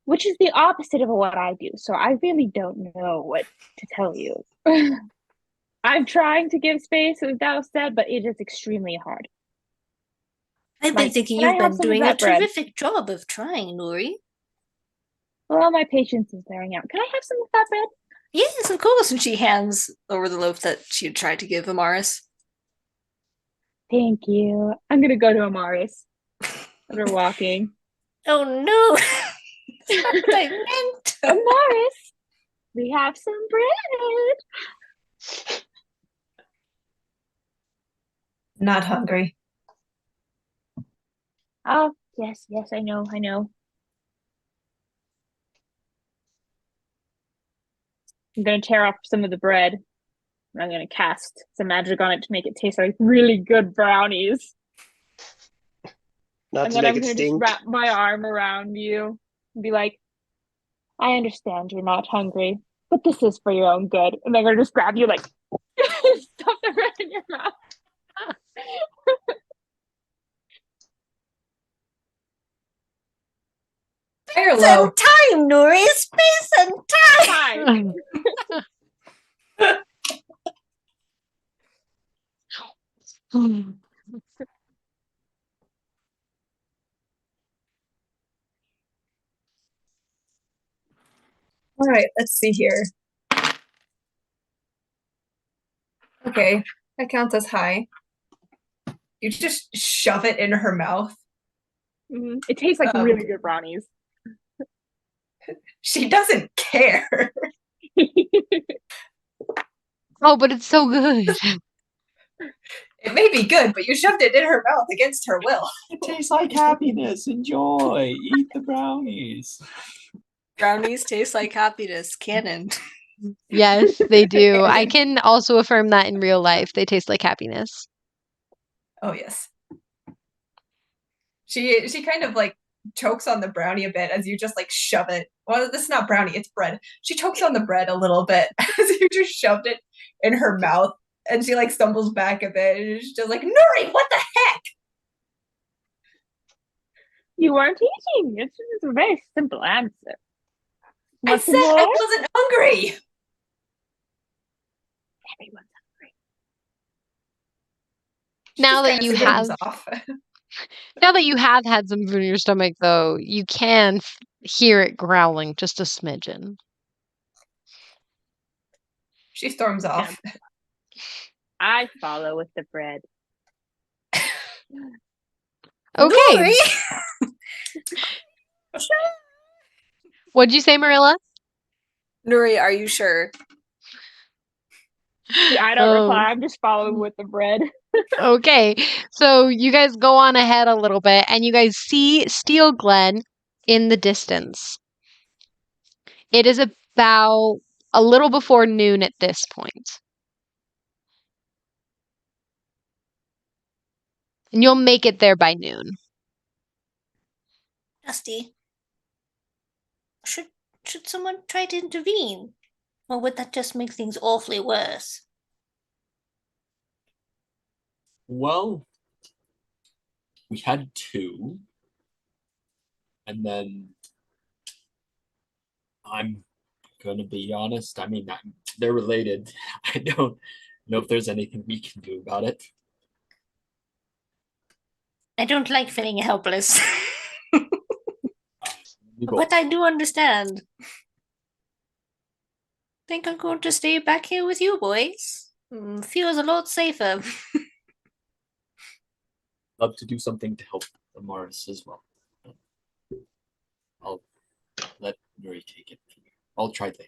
Which is the opposite of what I do, so I really don't know what to tell you. I'm trying to give space, as Douse said, but it is extremely hard. I've been Like, thinking can I you've have been some of doing a that bread? terrific job of trying, Nuri. Well, my patience is wearing out. Can I have some of that bread? Yes, of course. And she hands over the loaf that she had tried to give Amaris. Thank you. I'm gonna go to Amaris. They're walking. Oh no! That's not what I meant. Amaris, we have some bread. Not hungry. Oh, yes, I know. I'm gonna tear off some of the bread. And I'm gonna cast some magic on it to make it taste like really good brownies. Not And to then make I'm it gonna stink. just wrap my arm around you and be like, I understand you're not hungry, but this is for your own good. And I'm gonna just grab you like stuff the bread in your mouth. Fire Space low. and time, Nuri! Space and time! All right, let's see here. Okay, that counts as high. You just shove it in her mouth. It tastes like really good brownies. She doesn't care. Oh, but it's so good. It may be good, but you shoved it in her mouth against her will. It tastes like happiness. Enjoy. Eat the brownies. Brownies taste like happiness. Canon. Yes, they do. I can also affirm that in real life. They taste like happiness. Oh yes. She kind of like chokes on the brownie a bit as you just like shove it. Well, this is not brownie, it's bread. She chokes on the bread a little bit as you just shoved it in her mouth, and she like stumbles back a bit and she's just like, Nuri, what the heck? You weren't eating. It's a very simple answer. I Want said some more? I wasn't hungry. Everyone's hungry. Now that Just you kinda have storms off. Now that you have had some food in your stomach, though, you can hear it growling just a smidgen. She storms off. I follow with the bread. Okay. Nuri! What'd you say, Merilla? Nuri, are you sure? See, I don't Oh, reply. I'm just following with the bread. okay. So you guys go on ahead a little bit and you guys see Steel Glen in the distance. It is about a little before noon at this point. And you'll make it there by noon. Dusty, should should someone try to intervene? Or would that just make things awfully worse? Well, we had two, and then I'm gonna be honest. I mean, they're related. I don't know if there's anything we can do about it. I don't like feeling helpless. We both. But I do understand. Think I'm going to stay back here with you boys. Feels a lot safer. Love to do something to help Amaris as well. I'll let Nuri take it from here. I'll try later.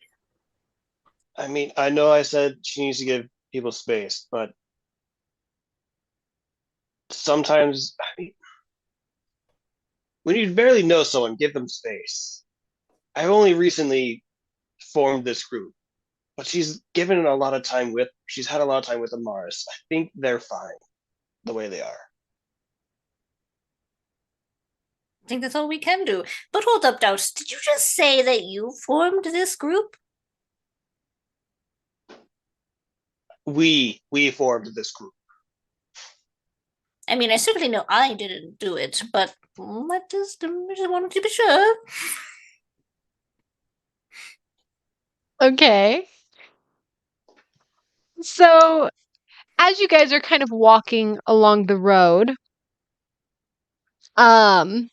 I mean, I know I said she needs to give people space, but sometimes, I mean, when you barely know someone, give them space. I've only recently formed this group, but she's given it a lot of time with. She's had a lot of time with Amaris. I think they're fine the way they are. I think that's all we can do. But hold up, Douse. Did you just say that you formed this group? We formed this group. I mean, I certainly know I didn't do it, but I just wanted to be sure. Okay. So, as you guys are kind of walking along the road, um,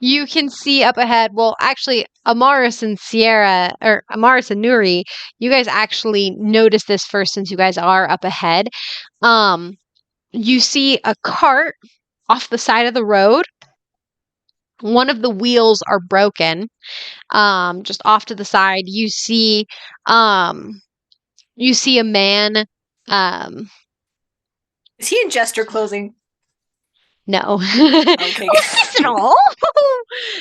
you can see up ahead. Well, actually, Amaris and Sierra, or Amaris and Nuri, you guys actually noticed this first since you guys are up ahead. Um, you see a cart off the side of the road. One of the wheels are broken. Just off to the side, um, you see a man. Um, Is he in jester clothing? no. Okay. Oh, Cicero.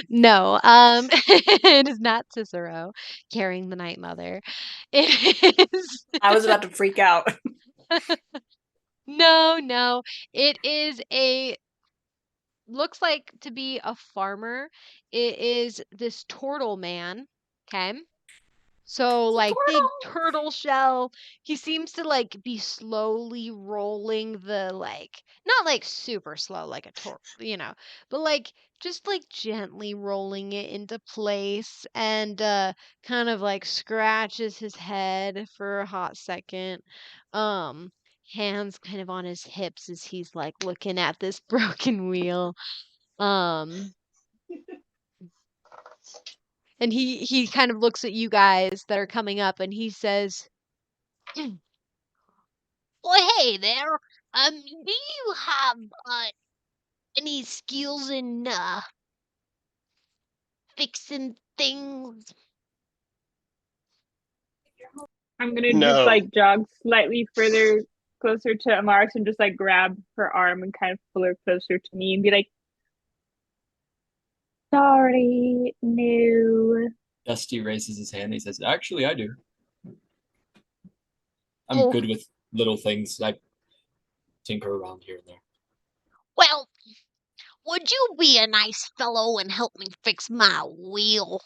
No. It is not Cicero carrying the Night Mother. It is I was about to freak out. no. It is looks like to be a farmer. It is this turtle man. Okay. So like big turtle shell. He seems to like be slowly rolling the like not like super slow like a turtle, but like just like gently rolling it into place and kind of like scratches his head for a hot second. Um Hands kind of on his hips as he's like looking at this broken wheel. Um and he kind of looks at you guys that are coming up and he says, "Well, hey there. Do you have any skills in fixing things?" I'm gonna just No, like jog slightly further closer to Amaris and just like grab her arm and kind of pull her closer to me and be like, sorry, no. Dusty raises his hand and he says, "Actually, I do. I'm Oh, good with little things. I tinker around here and there." well, would you be a nice fellow and help me fix my wheel?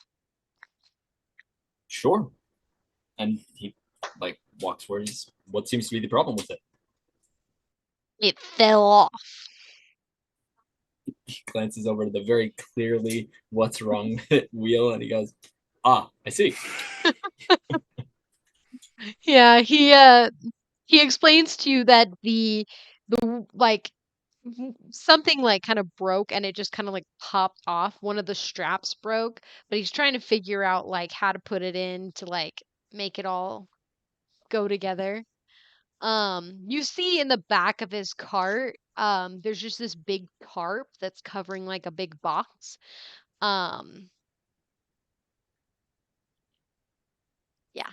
Sure. And he like walks where he's what seems to be the problem with it. It fell off. He glances over to the very clearly what's wrong with it wheel and he goes, "Ah, I see." Yeah, he explains to you that the like something like kind of broke and it just kind of like popped off. One of the straps broke, but he's trying to figure out like how to put it in to like make it all go together. You see in the back of his cart, there's just this big tarp that's covering like a big box. Um, yeah.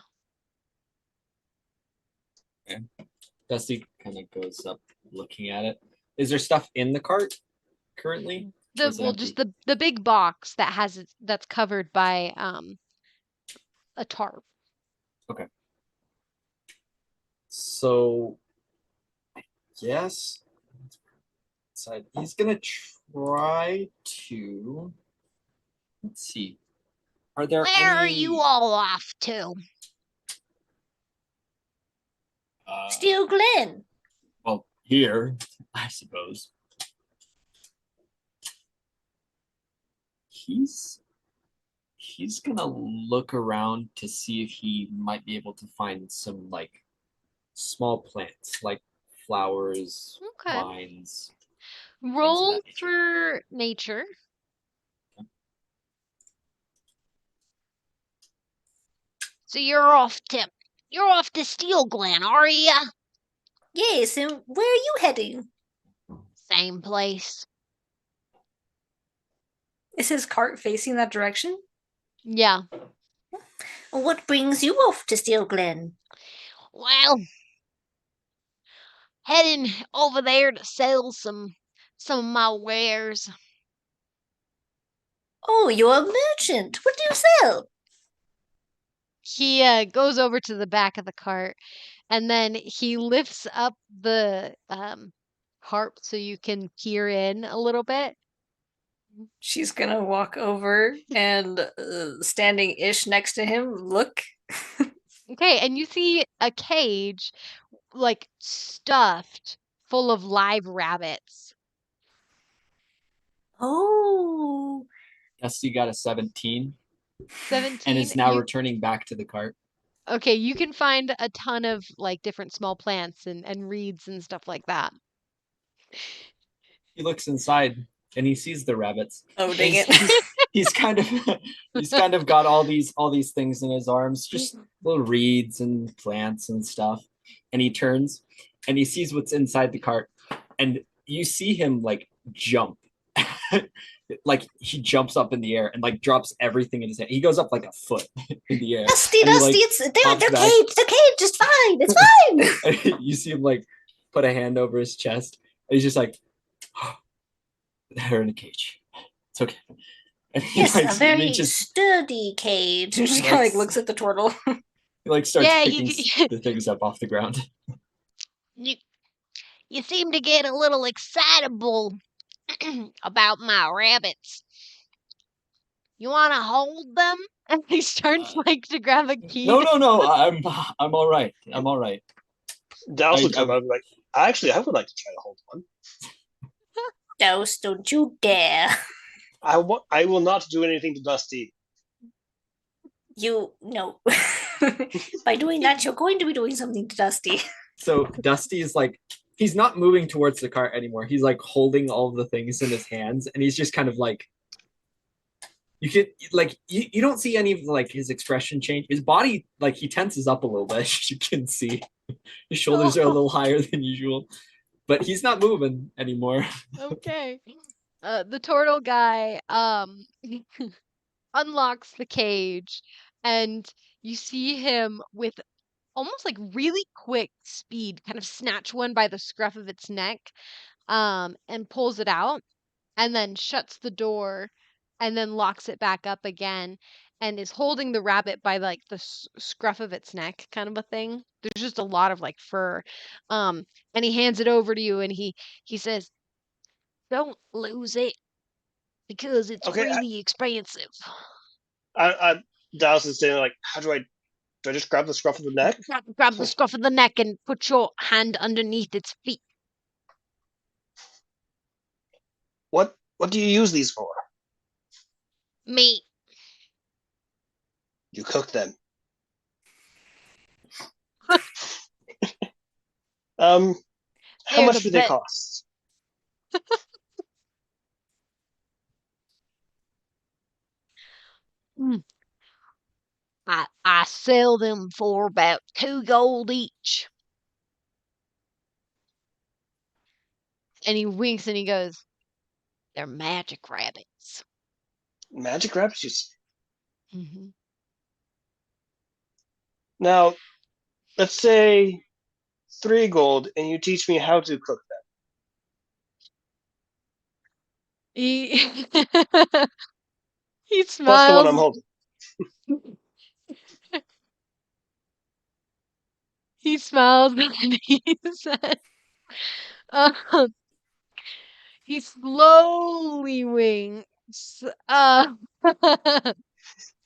Dusty kind of goes up looking at it. Is there stuff in the cart currently? Or is it empty? Just the big box that's covered by a tarp. Okay. So I guess he's gonna try to. Let's see. Are there Where are any? you all off to? Steel Glen. Well, here, I suppose. He's gonna look around to see if he might be able to find some like small plants, like flowers, Okay. vines. Roll nature. for nature. So you're off to Steel Glen, are ya? Yes, and where are you heading? Same place. Is his cart facing that direction? Yeah. What brings you off to Steel Glen? Well, heading over there to sell some of my wares. Oh, you're a merchant. What do you sell? He goes over to the back of the cart, and then he lifts up the harp so you can peer in a little bit. She's gonna walk over and standing ish next to him, look. Okay, and you see a cage like stuffed full of live rabbits. Oh, Dusty got a 17 17. and is now returning back to the cart. Okay, you can find a ton of like different small plants and reeds and stuff like that. He looks inside and he sees the rabbits. oh, dang it! He's kind of got all these things in his arms, just little reeds and plants and stuff. And he turns and he sees what's inside the cart, and you see him like jump. Like he jumps up in the air and like drops everything in his hand. He goes up like a foot in the air. Dusty, and he, Dusty, like, they're back. caged. They're caged. It's fine. It's fine. You see him like put a hand over his chest, and he's just like, oh, they're in a cage. It's okay. And he Yes, like a very reaches, sturdy cage. She kind of like looks at the turtle. he like starts Yeah, picking the things up off the ground. You seem to get a little excitable about my rabbits. You want to hold them? And he starts like to grab a key. No. I'm all right. I'm all right. Douse will come up and be like, actually, I would like to try to hold one. Douse, don't you dare. I will not do anything to Dusty. You no. By doing that, you're going to be doing something to Dusty. So Dusty is like, he's not moving towards the cart anymore. He's like holding all the things in his hands, and he's just kind of like, you can like you don't see any of like his expression change. His body like he tenses up a little bit, as you can see. His shoulders are a little higher than usual, but he's not moving anymore. Okay. The turtle guy unlocks the cage, and you see him with almost like really quick speed kind of snatch one by the scruff of its neck and pulls it out, and then shuts the door and then locks it back up again, and is holding the rabbit by like the scruff of its neck kind of a thing. There's just a lot of like fur, and he hands it over to you, and he says, don't lose it because it's Okay, really expensive. I Douse is saying like, do I just grab the scruff of the neck? Grab the scruff of the neck and put your hand underneath its feet. What do you use these for? Meat. You cook them. How They're much the do they best. cost? I sell them for about 2 gold each. And he winks and he goes, they're magic rabbits. Magic rabbits? Mm-hmm. Now, let's say 3 gold, and you teach me how to cook them. He he Plus the one I'm smiles. holding. He smiles and he says, um, he slowly winks, and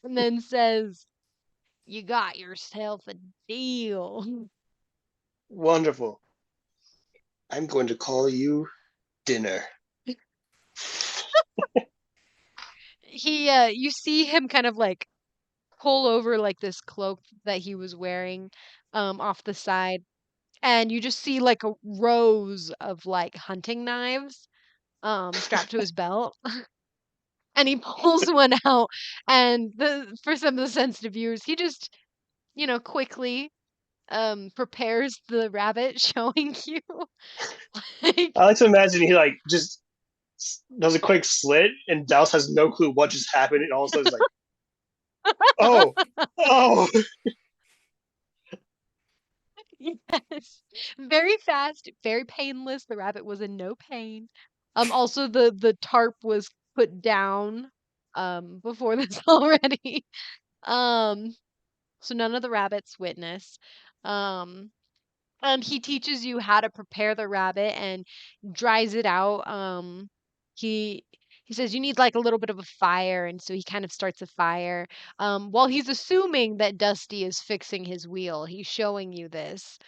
then says, "You got yourself a deal." Wonderful. I'm going to call you dinner. You see him kind of like pull over like this cloak that he was wearing, off the side, and you just see like a rows of like hunting knives, strapped to his belt. And he pulls one out, and for some of the sensitive viewers, he just, quickly prepares the rabbit, showing you like I like to imagine he like just does a quick slit, and Douse has no clue what just happened, and all of a sudden it's like, oh, oh. yes, very fast, very painless. The rabbit was in no pain. Also the tarp was put down before this already. Um, so none of the rabbits witness. Um, And he teaches you how to prepare the rabbit and dries it out. He he says you need like a little bit of a fire, and so he kind of starts a fire. While he's assuming that Dusty is fixing his wheel, he's showing you this.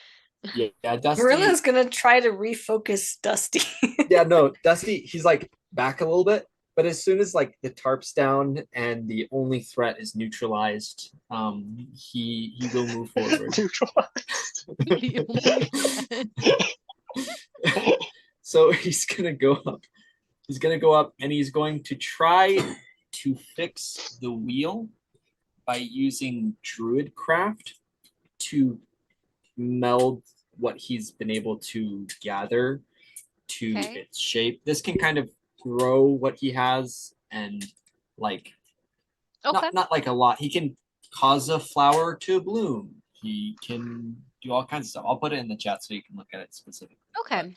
Yeah, Dusty. Merilla's gonna try to refocus Dusty. Yeah, no, Dusty, he's like back a little bit, but as soon as like the tarp's down and the only threat is neutralized, he will move forward. The only threat. So he's gonna go up. He's gonna go up and he's going to try to fix the wheel by using Druidcraft to meld what he's been able to gather to Okay. its shape. This can kind of grow what he has and like Okay. not like a lot. He can cause a flower to bloom. He can do all kinds of stuff. I'll put it in the chat so you can look at it specifically. Okay.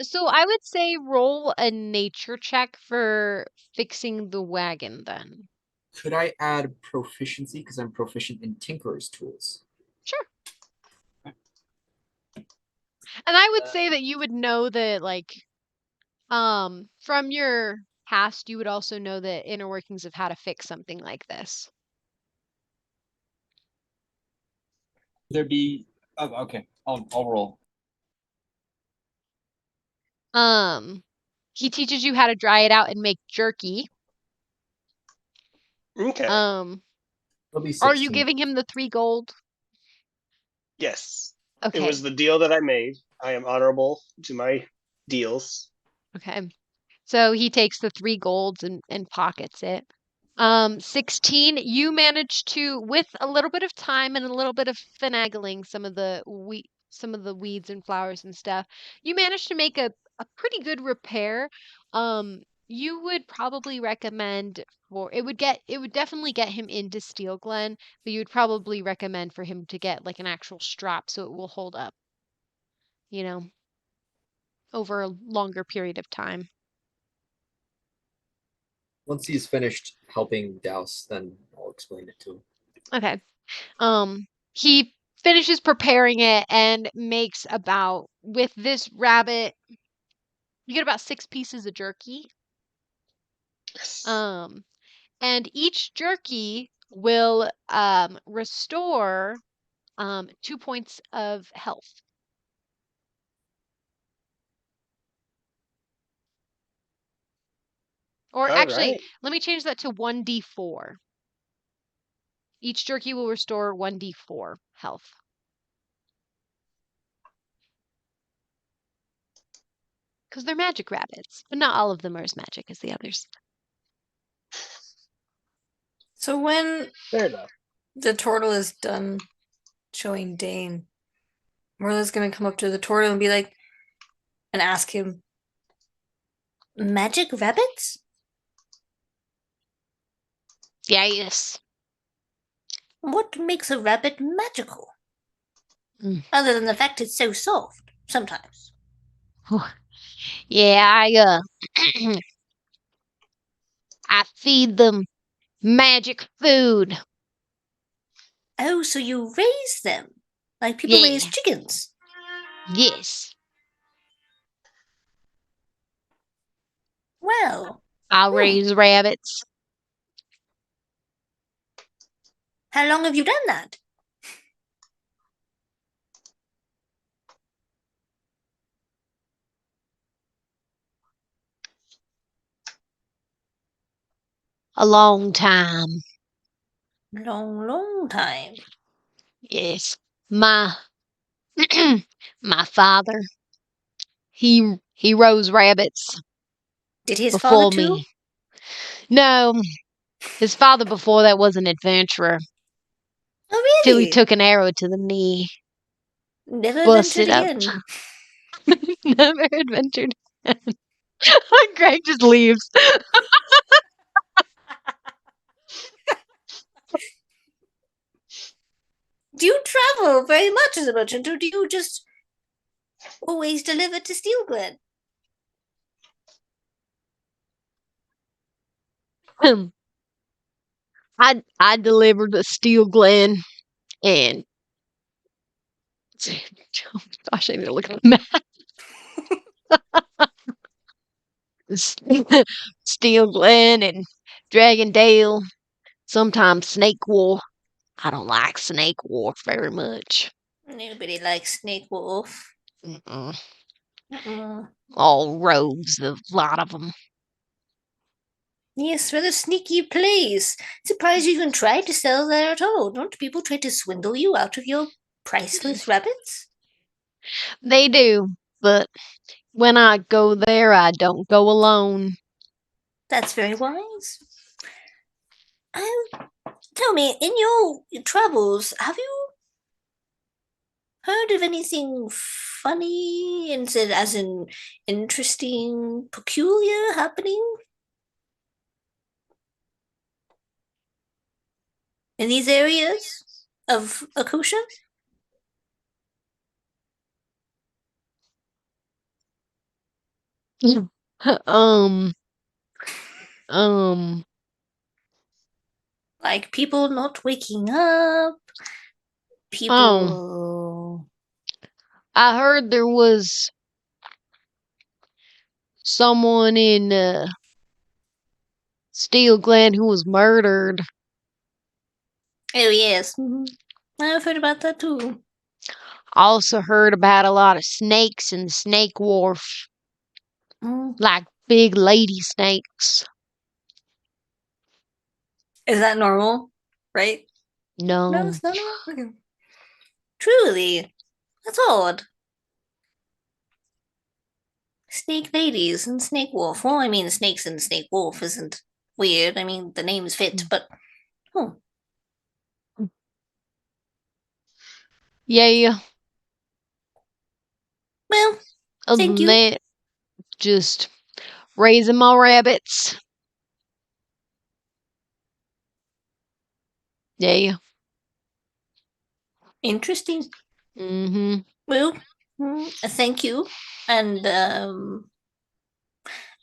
So I would say roll a nature check for fixing the wagon then. Could I add proficiency because I'm proficient in Tinkerer's tools? Sure. And I would say that you would know that, like, from your past, you would also know the inner workings of how to fix something like this. There be okay. I'll roll. He teaches you how to dry it out and make jerky. Okay. It'll be 16. Are you giving him the 3 gold? Yes. Okay. It was the deal that I made. I am honorable to my deals. Okay. So he takes the 3 golds and pockets it. 16, you managed to, with a little bit of time and a little bit of finagling some of the weeds and flowers and stuff, you managed to make a pretty good repair. You would probably recommend it would definitely get him into Steel Glen, but you would probably recommend for him to get like an actual strap so it will hold up, over a longer period of time. Once he's finished helping Douse, then I'll explain it to him. Okay. He finishes preparing it and makes with this rabbit, you get about 6 pieces of jerky. Yes. And each jerky will restore 2 points of health. Or actually, right. let me change that to 1d4. Each jerky will restore 1d4 health. Because they're magic rabbits, but not all of them are as magic as the others. So when Fair enough. the turtle is done showing Dane, Merilla's gonna come up to the turtle and be like, and ask him, magic rabbits? Yes. What makes a rabbit magical? Mm. Other than the fact it's so soft sometimes. Yeah, I feed them magic food. Oh, so you raise them like people raise Yeah, chickens. yes. Well, I'll raise rabbits. how long have you done that? A long time. Long, long time. Yes. My my father, he rose rabbits Did his father before too? me. No, his father before that was an adventurer Oh, till he really? took an arrow to the knee, Never ventured busted up. again. Never adventured. Greg just leaves. Do you travel very much as a merchant, or do you just always deliver to Steel Glen? I delivered a steel glen and gosh, I need to look at the map. Steel Glen and Dragon Dale. Sometimes Snake Wolf. I don't like Snake Wolf very much. Nobody likes Snake Wolf. Mm-mm. Mm-mm. All rogues, a lot of them. Yes, rather sneaky place. Surprised you even tried to sell there at all. Don't people try to swindle you out of your priceless rabbits? They do, but when I go there, I don't go alone. That's very wise. Tell me, in your travels, have you heard of anything funny, instead as in interesting, peculiar happening in these areas of Akosha? um, um, Like people not waking up, oh, people. I heard there was someone in Steel Glen who was murdered. Oh, yes. I've heard about that too. Also heard about a lot of snakes in the Snake Wharf, Mm. like big lady snakes. Is that normal? Right? No, No. it's not normal. Okay. Truly, that's odd. Snake ladies and snake wolf. Well, I mean, snakes and snake wolf isn't weird. I mean, the names fit, but oh, Yeah. well, Other thank than you. that, just raising my rabbits. Yeah. Interesting. Mm-hmm. Well, thank you. And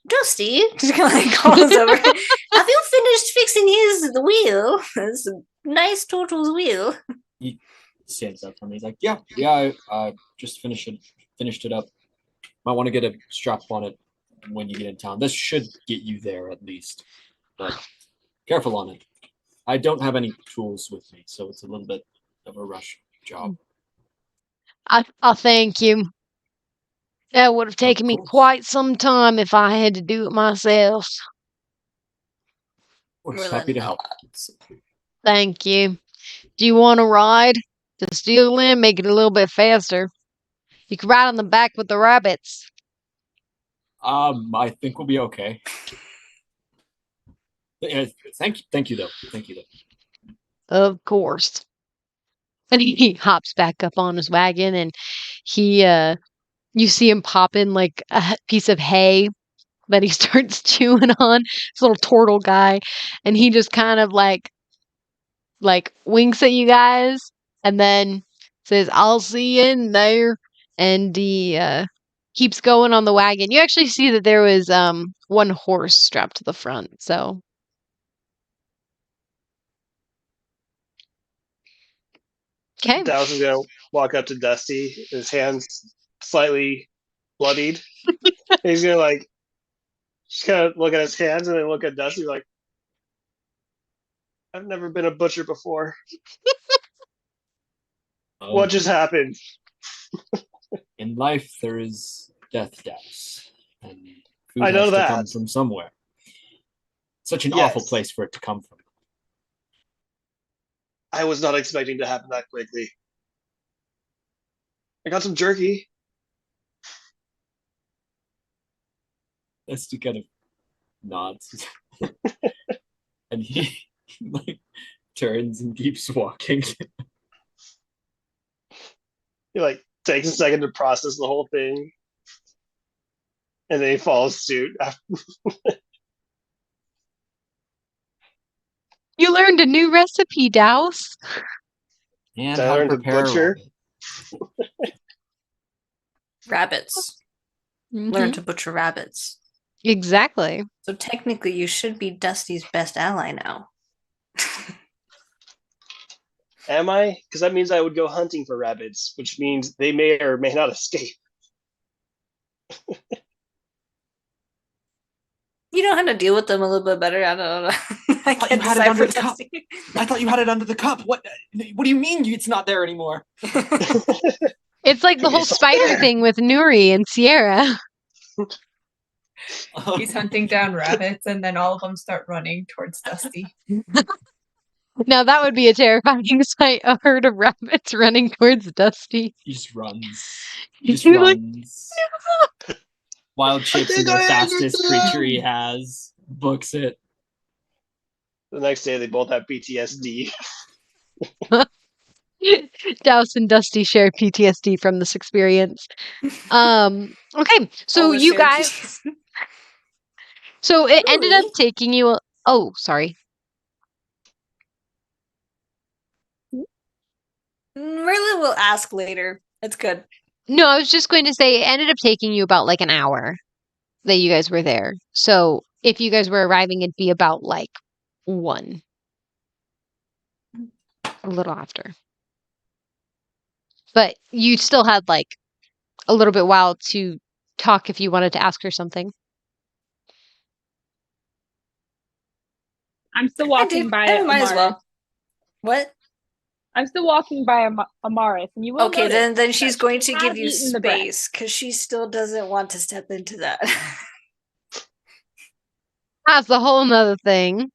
Dusty just kind of like calls over. Have you finished fixing the wheel? It's a nice turtle's wheel. He stands up from me. He's like, yeah, I just finished it up. Might want to get a strap on it when you get in town. This should get you there at least, but careful on it. I don't have any tools with me, so it's a little bit of a rush job. I thank you. That would have taken me course. quite some time if I had to do it myself. We're Well, happy to help. Thank you. Do you want to ride to Steel Glen? Make it a little bit faster. You can ride on the back with the rabbits. I think we'll be okay. Yeah, thank you though. Thank you though. Of course. And he hops back up on his wagon and he you see him pop in like a piece of hay that he starts chewing on. This little turtle guy. And he just kind of like winks at you guys and then says, "I'll see you in there," and he keeps going on the wagon. You actually see that there was one horse strapped to the front, so. Okay. Douse is gonna walk up to Dusty, his hands slightly bloodied. He's gonna like just kind of look at his hands and then look at Dusty like, I've never been a butcher before. What just happened? In life, there is death, Douse, and food I know has to that. come from somewhere. Such an Yes. awful place for it to come from. I was not expecting to happen that quickly. I got some jerky. Dusty kind of nods, and he like turns and keeps walking. He like takes a second to process the whole thing, and then he follows suit. You learned a new recipe, Douse. And I how to learned to prepare a butcher. rabbit. Rabbits. Mhm. Learn to butcher rabbits. Exactly. So technically, you should be Dusty's best ally now. Am I? Because that means I would go hunting for rabbits, which means they may or may not escape. You know how to deal with them a little bit better. I don't know. I thought you can't had it decipher under the cup. Dusty. I thought you had it under the cup. What do you mean it's not there anymore? It's like the whole It's spider there. thing with Nuri and Sierra. He's hunting down rabbits, and then all of them start running towards Dusty. Now that would be a terrifying sight, a herd of rabbits running towards Dusty. He just runs. He just You're like, runs. Wild Chips is the fastest creature he has. Books it. The next day, they both have PTSD. Douse and Dusty share PTSD from this experience. Okay, so All the you shared guys, pieces. so it ended up Nuri? taking you. Oh, sorry. Merilla will ask later. It's good. No, I was just going to say it ended up taking you about like an hour that you guys were there. So if you guys were arriving, it'd be about like 1, a little after. But you still had like a little bit while to talk if you wanted to ask her something. I'm still I walking did. by I might as Amaris. well. What? I'm still walking by Amaris, and you will Okay, notice then she's that going she to give has you eaten the bread. space because she still doesn't want to step into that. That's a whole nother thing.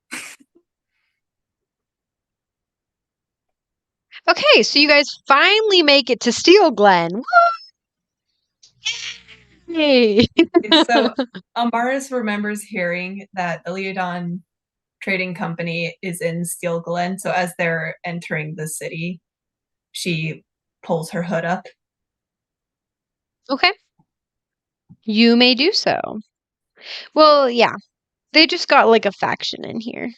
Okay, so you guys finally make it to Steel Glen. Woo! Yay! So Amaris remembers hearing that the Leodon Trading Company is in Steel Glen. So as they're entering the city, she pulls her hood up. Okay. You may do so. Well, yeah. They just got like a faction in here.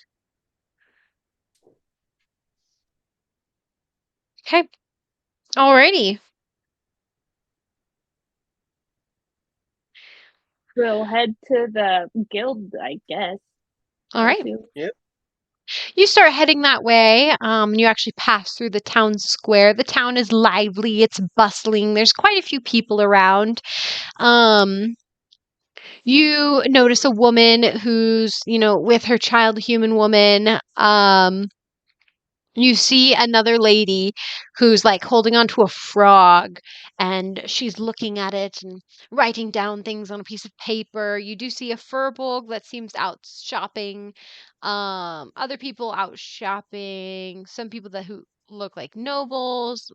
Okay. Alrighty. We'll head to the guild, I guess. All right. Yep. You start heading that way. You actually pass through the town square. The town is lively, it's bustling. There's quite a few people around. You notice a woman who's, with her child, a human woman. You see another lady who's like holding onto a frog and she's looking at it and writing down things on a piece of paper. You do see a furbolg that seems out shopping. Other people out shopping. Some people who look like nobles.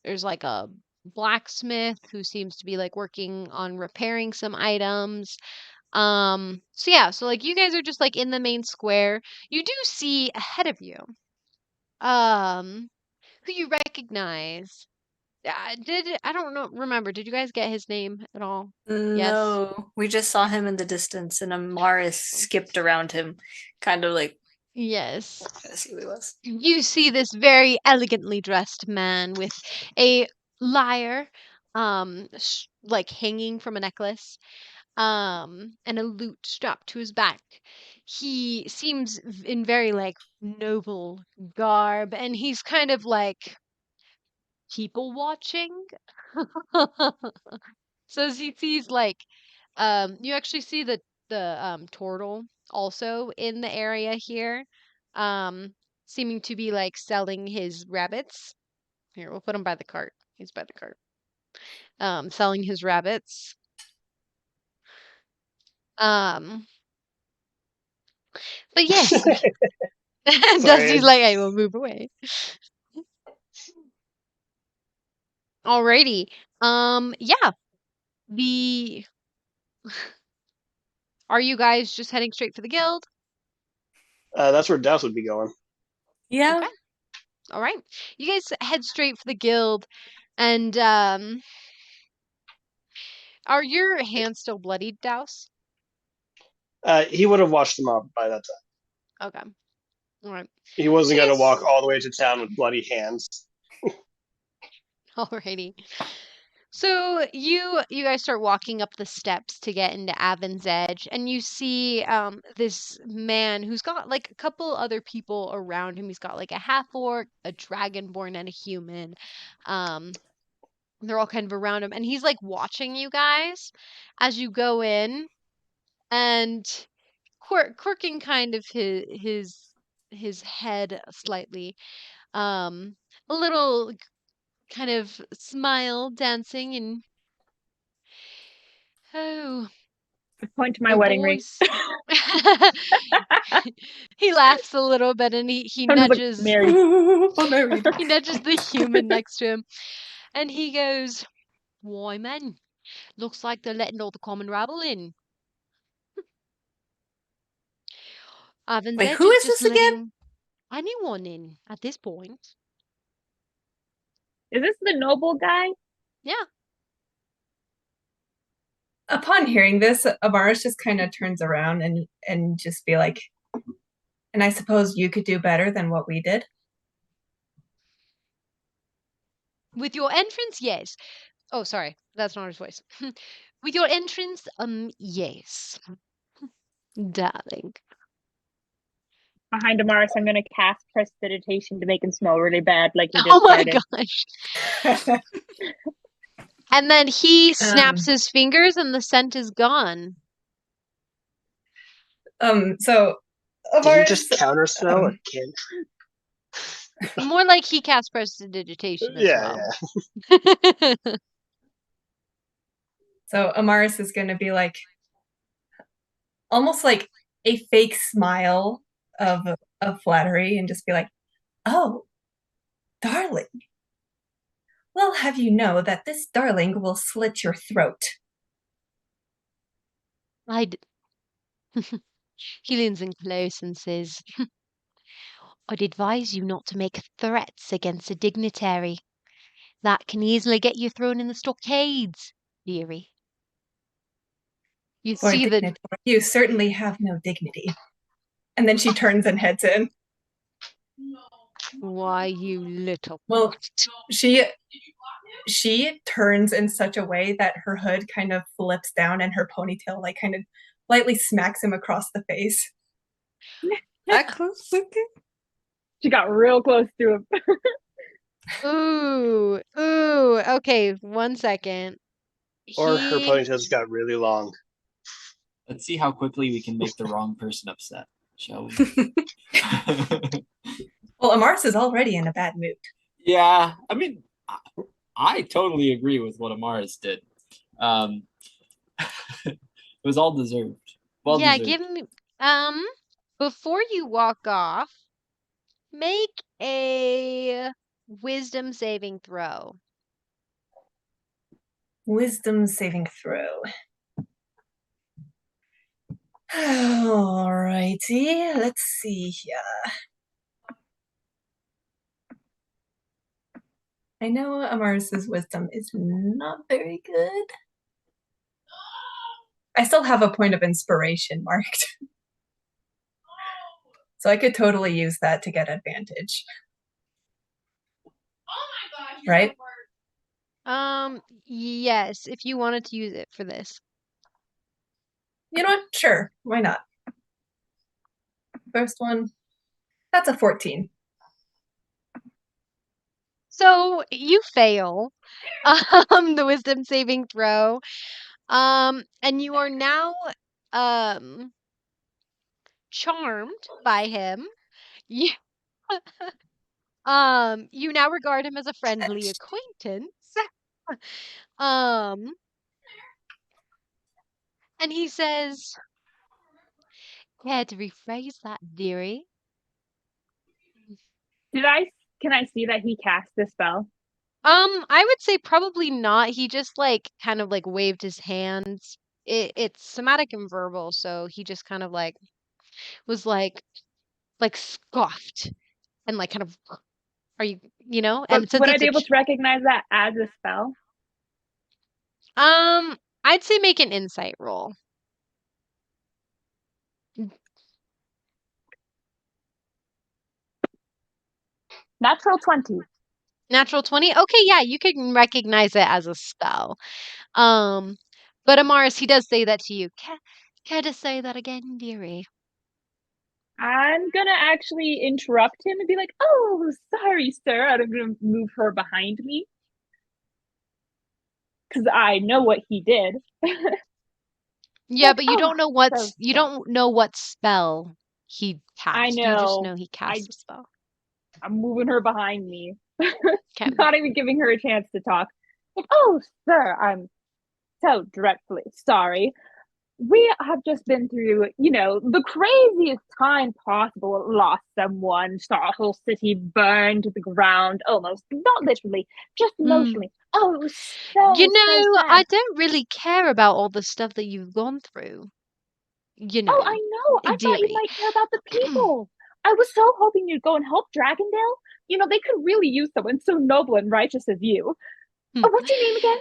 There's like a blacksmith who seems to be like working on repairing some items. So yeah, so like you guys are just like in the main square. You do see ahead of you who you recognize. I don't know, remember, did you guys get his name at all? Yes. No, we just saw him in the distance, and Amaris skipped around him, kind of like Yes. Let's see who he was. You see this very elegantly dressed man with a lyre, like hanging from a necklace, and a lute strapped to his back. He seems in very like noble garb, and he's kind of like people watching. So as he sees like, you actually see the turtle also in the area here, um, seeming to be like selling his rabbits. Here, we'll put him by the cart. He's by the cart. Selling his rabbits. Um, but yes, Dusty's like, I will move away. Alrighty. Yeah. The Are you guys just heading straight for the guild? That's where Douse would be going. Yeah. Okay. All right. You guys head straight for the guild, and are your hands still bloodied, Douse? He would have washed them up by that time. Okay. All right. He wasn't going to Yes. walk all the way to town with bloody hands. Alrighty. So you guys start walking up the steps to get into Avon's Edge, and you see this man who's got like a couple other people around him. He's got like a half orc, a dragonborn, and a human. They're all kind of around him, and he's like watching you guys as you go in, and quirking kind of his head slightly. A little kind of smile dancing, and oh, Point to my your wedding ring. boys. He laughs a little bit, and he I'm just like, nudges married. I'm married. he nudges the human next to him, and he goes, "Why, man, looks like they're letting all the common rabble in." Avon's Wait, Edge who is is just this again? letting anyone in at this point. Is this the noble guy? Yeah. Upon hearing this, Amaris just kind of turns around and just be like, and I suppose you could do better than what we did? With your entrance, yes. Oh, sorry. That's not his voice. With your entrance, yes. Darling. Behind Amaris, I'm gonna cast prestidigitation to make him smell really bad, like he just Oh my started. gosh. And then he snaps his fingers and the scent is gone. So Did he Amaris, just counterspell a cantrip? More like he cast prestidigitation as Yeah, well. yeah. So Amaris is going to be like, almost like a fake smile of flattery, and just be like, "Oh, darling. Well, have you know that this darling will slit your throat." He leans in close and says, I'd advise you not to make threats against a dignitary. That can easily get you thrown in the stockades, dearie. You For see that you certainly have no dignity. And then she turns and heads in. Why, you little Well, she turns in such a way that her hood kind of flips down and her ponytail like kind of lightly smacks him across the face. That close? Okay. She got real close to him. Ooh, okay, 1 second. Or her ponytails got really long. Let's see how quickly we can make the wrong person upset, shall we? Well, Amaris is already in a bad mood. Yeah, I mean, I totally agree with what Amaris did. It was all deserved. Well Yeah, deserved. give me before you walk off, make a wisdom saving throw. Wisdom saving throw. Alrighty, let's see here. I know Amaris's wisdom is not very good. I still have a point of inspiration marked. So I could totally use that to get advantage. Right? Yes, if you wanted to use it for this. You know what? Sure. Why not? First one. That's a 14. So you fail the wisdom saving throw. And you are now charmed by him. You, you now regard him as a friendly acquaintance. Um, and he says, care to rephrase that, dearie? Can I see that he cast the spell? I would say probably not. He just like kind of like waved his hands. It's somatic and verbal, so he just kind of like was like scoffed and like kind of are you But and since would I it's be able to recognize that as a spell? I'd say make an insight roll. Natural 20. Natural 20. Okay, yeah, you can recognize it as a spell. But Amaris, he does say that to you. Care to say that again, dearie? I'm gonna actually interrupt him and be like, "Oh, sorry, sir." I'm gonna move her behind me because I know what he did. Yeah, Like, but you oh, you so don't know what spell he I cast. You just know. know he cast a spell. I'm moving her behind me. Okay. Not even giving her a chance to talk. Like, oh, sir, I'm so dreadfully sorry. We have just been through, the craziest time possible. Lost someone, saw a whole city burned to the ground, almost, not literally, just emotionally. Oh, it was so, so I sad. don't really care about all the stuff that you've gone through. Oh, I know. I thought you Dearie. might care about the people. I was so hoping you'd go and help Dragondale. They could really use someone so noble and righteous as you. Oh, what's your name again?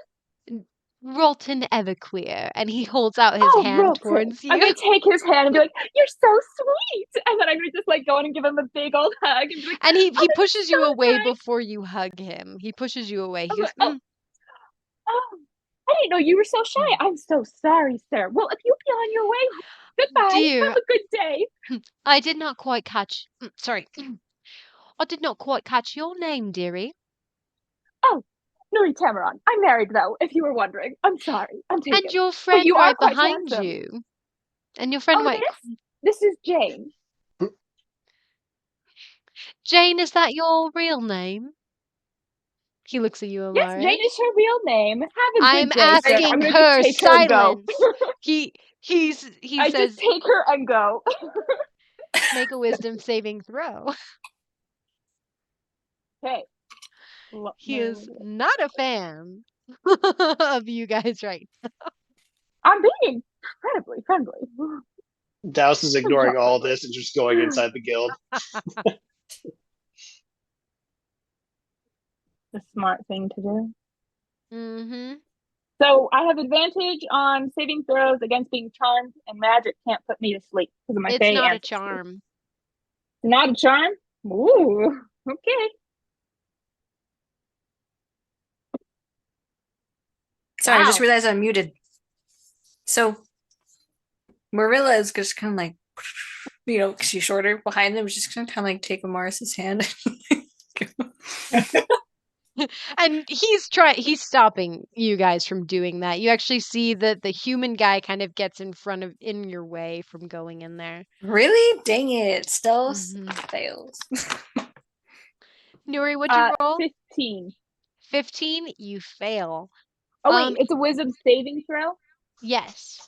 Rolton Everqueer, and he holds out his Oh, hand Wilton. towards I'm you. gonna take his hand and be like, "You're so sweet," and then I'm gonna just like go in and give him a big old hug and be like, And he "Oh, this is pushes so you away nice." before you hug him. He pushes you away. He I'm goes, like, oh, I didn't know you were so shy. I'm so sorry, sir. Well, if you'll be on your way, goodbye. dear, Have a good day. I did not quite catch. Sorry, I did not quite catch your name, dearie. Oh, Nuri Tamaron. I'm married though, if you were wondering. I'm sorry. I'm And taken. your But you friend are right quite behind handsome. you. And your friend Oh, right. this is Jane. Jane, is that your real name? He looks at you, Yes, Amaris. Jane is her real name. Have a I'm good day, sir. I'm asking gonna her just take her and go. silence. He I says, just take her and go. make a wisdom saving throw. Okay. He is not a fan of you guys right now. I'm being incredibly friendly. Douse is ignoring all this and just going inside the guild. The smart thing to do. Mm-hmm. So I have advantage on saving throws against being charmed, and magic can't put me to sleep because of my It's Fey not a ancestry. charm. Not a charm? Ooh, okay. Sorry, I just Wow. realized I'm muted. So Merilla is just kind of like, 'cause she's shorter behind them, just gonna kind of like take Amaris's hand. And he's stopping you guys from doing that. You actually see that the human guy kind of gets in your way from going in there. Really? Dang it. Still Mhm. fails. Nuri, what'd you roll? 15. 15? You fail. Oh wait, it's a wisdom saving throw? Yes.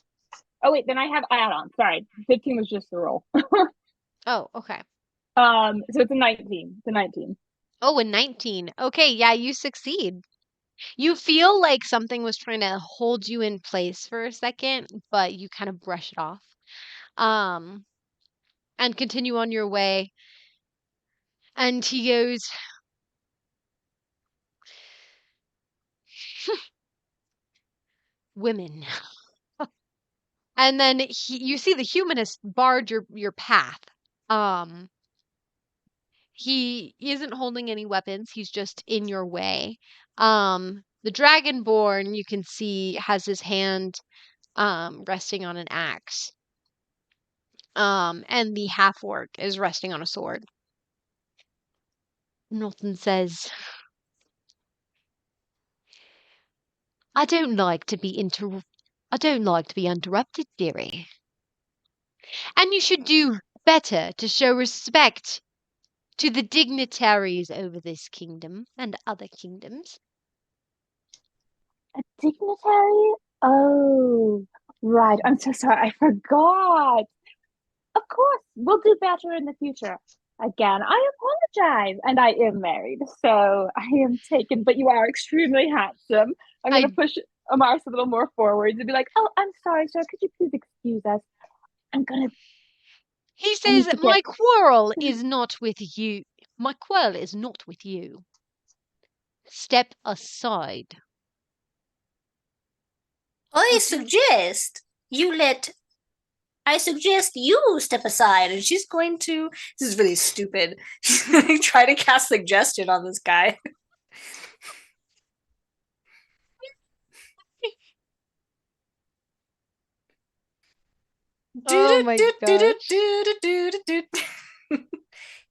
Oh wait, then I have add-on. Sorry. 15 was just the roll. Oh, okay. So it's a 19. It's a 19. Oh, a 19. Okay, yeah, you succeed. You feel like something was trying to hold you in place for a second, but you kind of brush it off. And continue on your way. And he goes, women. And then you see the humanist barred your path He isn't holding any weapons. He's just in your way. The Dragonborn, you can see, has his hand resting on an axe. And the half-orc is resting on a sword. Norton says, I don't like to be interrupted, dearie. And you should do better to show respect to the dignitaries over this kingdom and other kingdoms. A dignitary? Oh, right. I'm so sorry. I forgot. Of course, we'll do better in the future. Again, I apologize. And I am married, so I am taken, but you are extremely handsome. I'm going to push Amaris a little more forwards and be like, oh, I'm sorry, sir. Could you please excuse us? He says, my quarrel is not with you. My quarrel is not with you. Step aside. I suggest you step aside. And she's going to, this is really stupid. She's going to try to cast suggestion on this guy. Oh my gosh.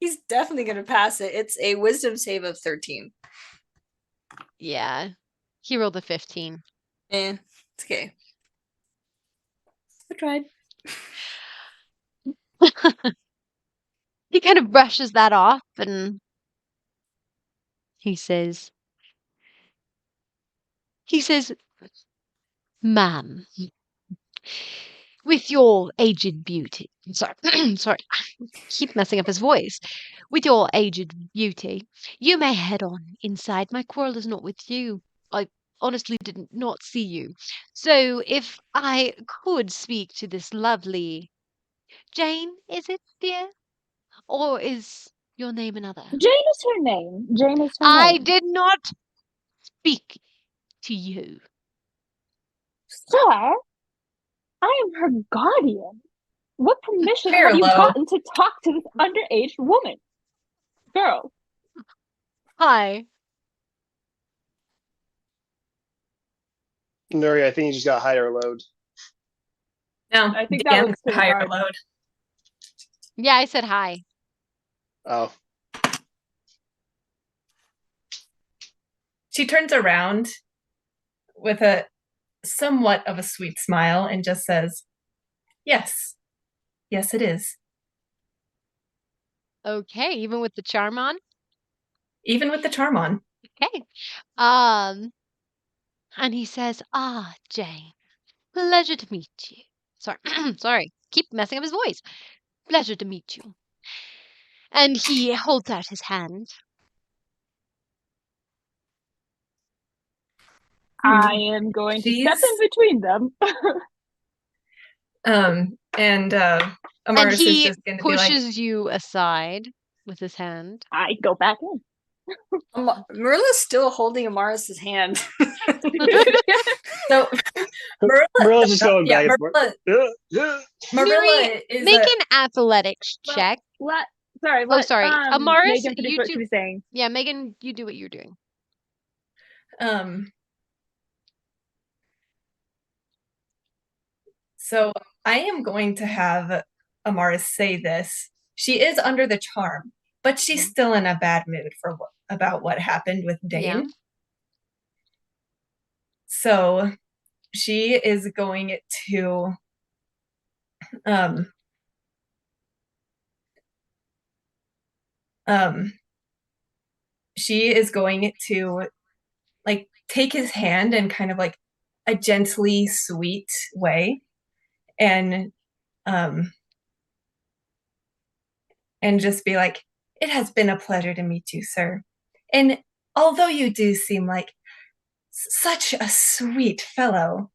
He's definitely going to pass it. It's a wisdom save of 13. Yeah. He rolled a 15. It's okay. I tried. He kind of brushes that off and he says, ma'am, with your aged beauty, sorry, keep messing up his voice. With your aged beauty, you may head on inside. My quarrel is not with you. I honestly did not see you. So if I could speak to this lovely Jane, is it, dear? Or is your name another? Jane is her name. I did not speak to you. Sir, I am her guardian. What permission have you gotten to talk to this underage woman? Girl. Hi. Nuri, I think you just got higher load. No, I think that was higher load. Yeah, I said hi. Oh. She turns around with a somewhat of a sweet smile and just says, yes. Yes, it is. Okay, even with the charm on? Even with the charm on. Okay. And he says, Jane, pleasure to meet you. Sorry, keep messing up his voice. Pleasure to meet you. And he holds out his hand. I am going to step in between them. And Amaris is just going to be like, pushes you aside with his hand. I go back in. Merilla's still holding Amaris' hand. So Merilla's just going back and forth. Merilla is make an athletics check. Sorry. Amaris, Megan finished what she was saying. Yeah, Megan, you do what you're doing. So I am going to have Amaris say this. She is under the charm, but she's still in a bad mood about what happened with Dane. Yeah. So she is going to like take his hand in kind of like a gently sweet way and just be like, it has been a pleasure to meet you, sir. And although you do seem like such a sweet fellow,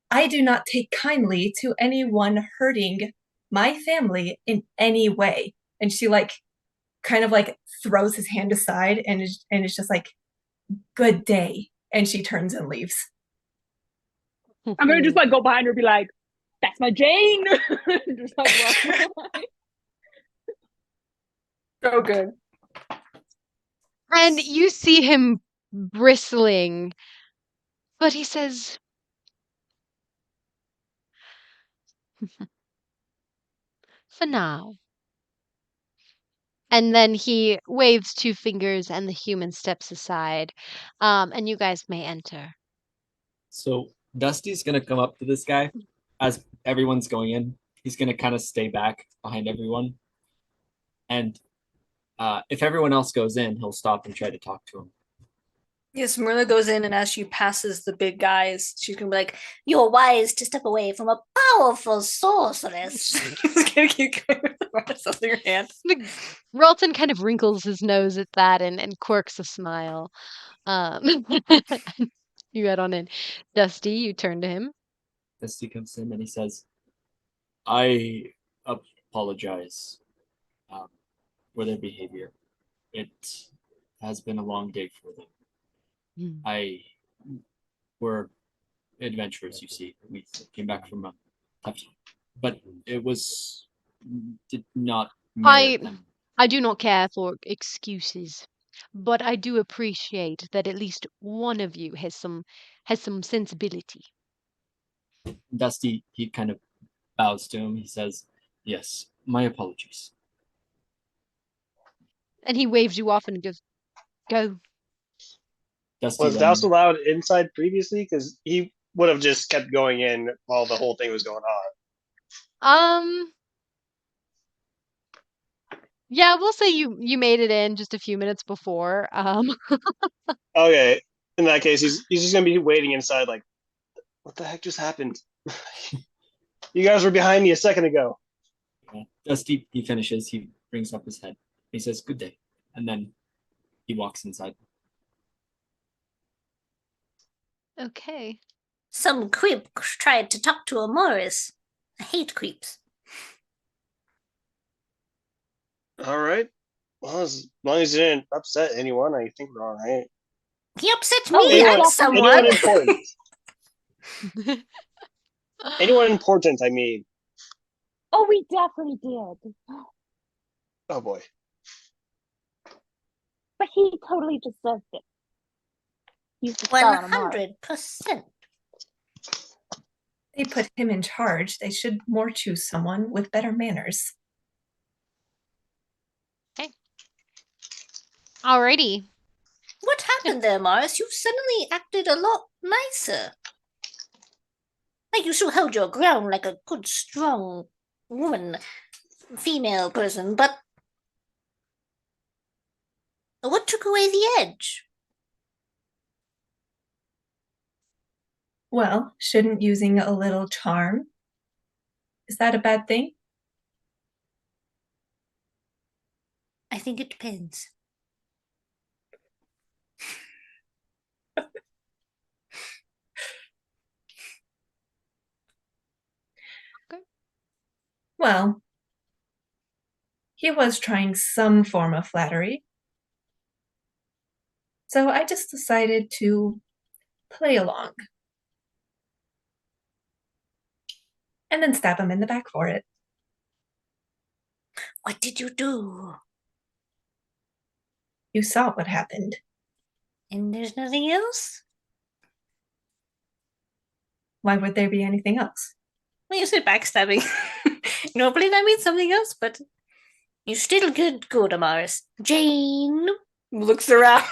I do not take kindly to anyone hurting my family in any way. And she like kind of like throws his hand aside and is just like, good day. And she turns and leaves. I'm gonna just like go behind her and be like, that's my Jane. Just like Oh, good. And you see him bristling, but he says, "For now." And then he waves two fingers, and the human steps aside. And you guys may enter. So Dusty's gonna come up to this guy as everyone's going in. He's gonna kind of stay back behind everyone, and if everyone else goes in, he'll stop and try to talk to him. Yes, Merilla goes in, and as she passes the big guys, she's gonna be like, "You're wise to step away from a powerful sorceress." Just gonna keep going with the Marcel in your hand. Ralton kind of wrinkles his nose at that and quirks a smile. You head on in. Dusty, you turn to him. Dusty comes in and he says, "I apologize for their behavior. It has been a long day for them. We're adventurers, you see. We came back from a tough time, but it did not merit them." I do not care for excuses, but I do appreciate that at least one of you has some sensibility. Dusty, he kind of bows to him. He says, "Yes, my apologies." And he waves you off and goes, "Go." Dusty Was then, Douse allowed inside previously? Because he would have just kept going in while the whole thing was going on. Yeah, we'll say you made it in just a few minutes before. Okay. In that case, he's just gonna be waiting inside, like, what the heck just happened? You guys were behind me a second ago. Dusty, he finishes. He brings up his head. He says, "Good day," and then he walks inside. Okay. Some creep tried to talk to Amaris. I hate creeps. All right. Well, as long as you didn't upset anyone, I think we're all right. He upset Oh, me yeah, and someone. Anyone important. Anyone important, I mean. Oh, we definitely did. Oh boy. But he totally deserved it. He's the star on Amaris. 100%. They put him in charge. They should more choose someone with better manners. Alrighty. What happened there, Amaris? You suddenly acted a lot nicer. Like you still held your ground like a good, strong woman, female person, but what took away the edge? Well, shouldn't using a little charm? Is that a bad thing? I think it depends. Well, he was trying some form of flattery. So I just decided to play along. And then stab him in the back for it. What did you do? You saw what happened. And there's nothing else? Why would there be anything else? Well, you said backstabbing. Normally that means something else, but you still good, Amaris. Jane looks around.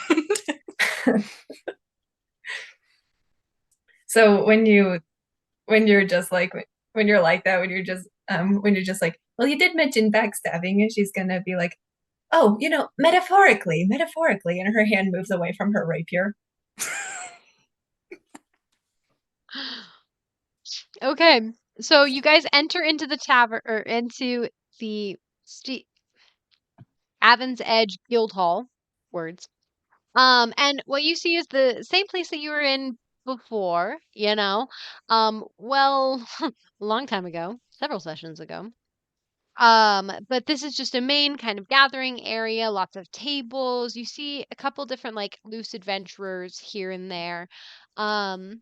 So when you're just like when you're like that, when you're just like, well, you did mention backstabbing, and she's gonna be like, oh, metaphorically, and her hand moves away from her rapier. Okay. So you guys enter into the tavern or into the Avon's Edge Guild Hall. Words. And what you see is the same place that you were in before, well, a long time ago, several sessions ago. But this is just a main kind of gathering area, lots of tables. You see a couple different like loose adventurers here and there. Um,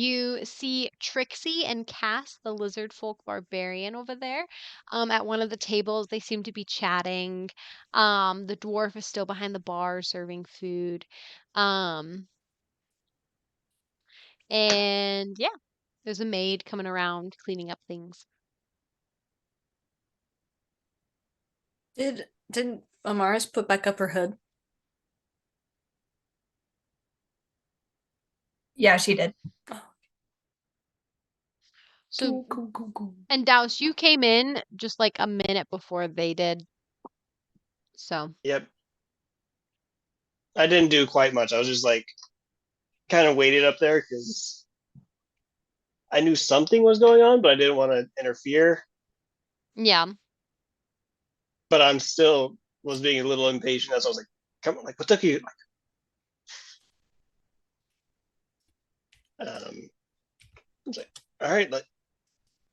You see Trixie and Cass, the lizard folk barbarian over there, at one of the tables. They seem to be chatting. The dwarf is still behind the bar serving food. Um, and yeah, there's a maid coming around cleaning up things. Didn't Amaris put back up her hood? Yeah, she did. So, Cool. and Douse, you came in just like a minute before they did. So, Yep. I didn't do quite much. I was just like kind of waited up there because I knew something was going on, but I didn't want to interfere. yeah. But I'm still was being a little impatient as I was like, "Come on, like what took you?" I was like, "All right,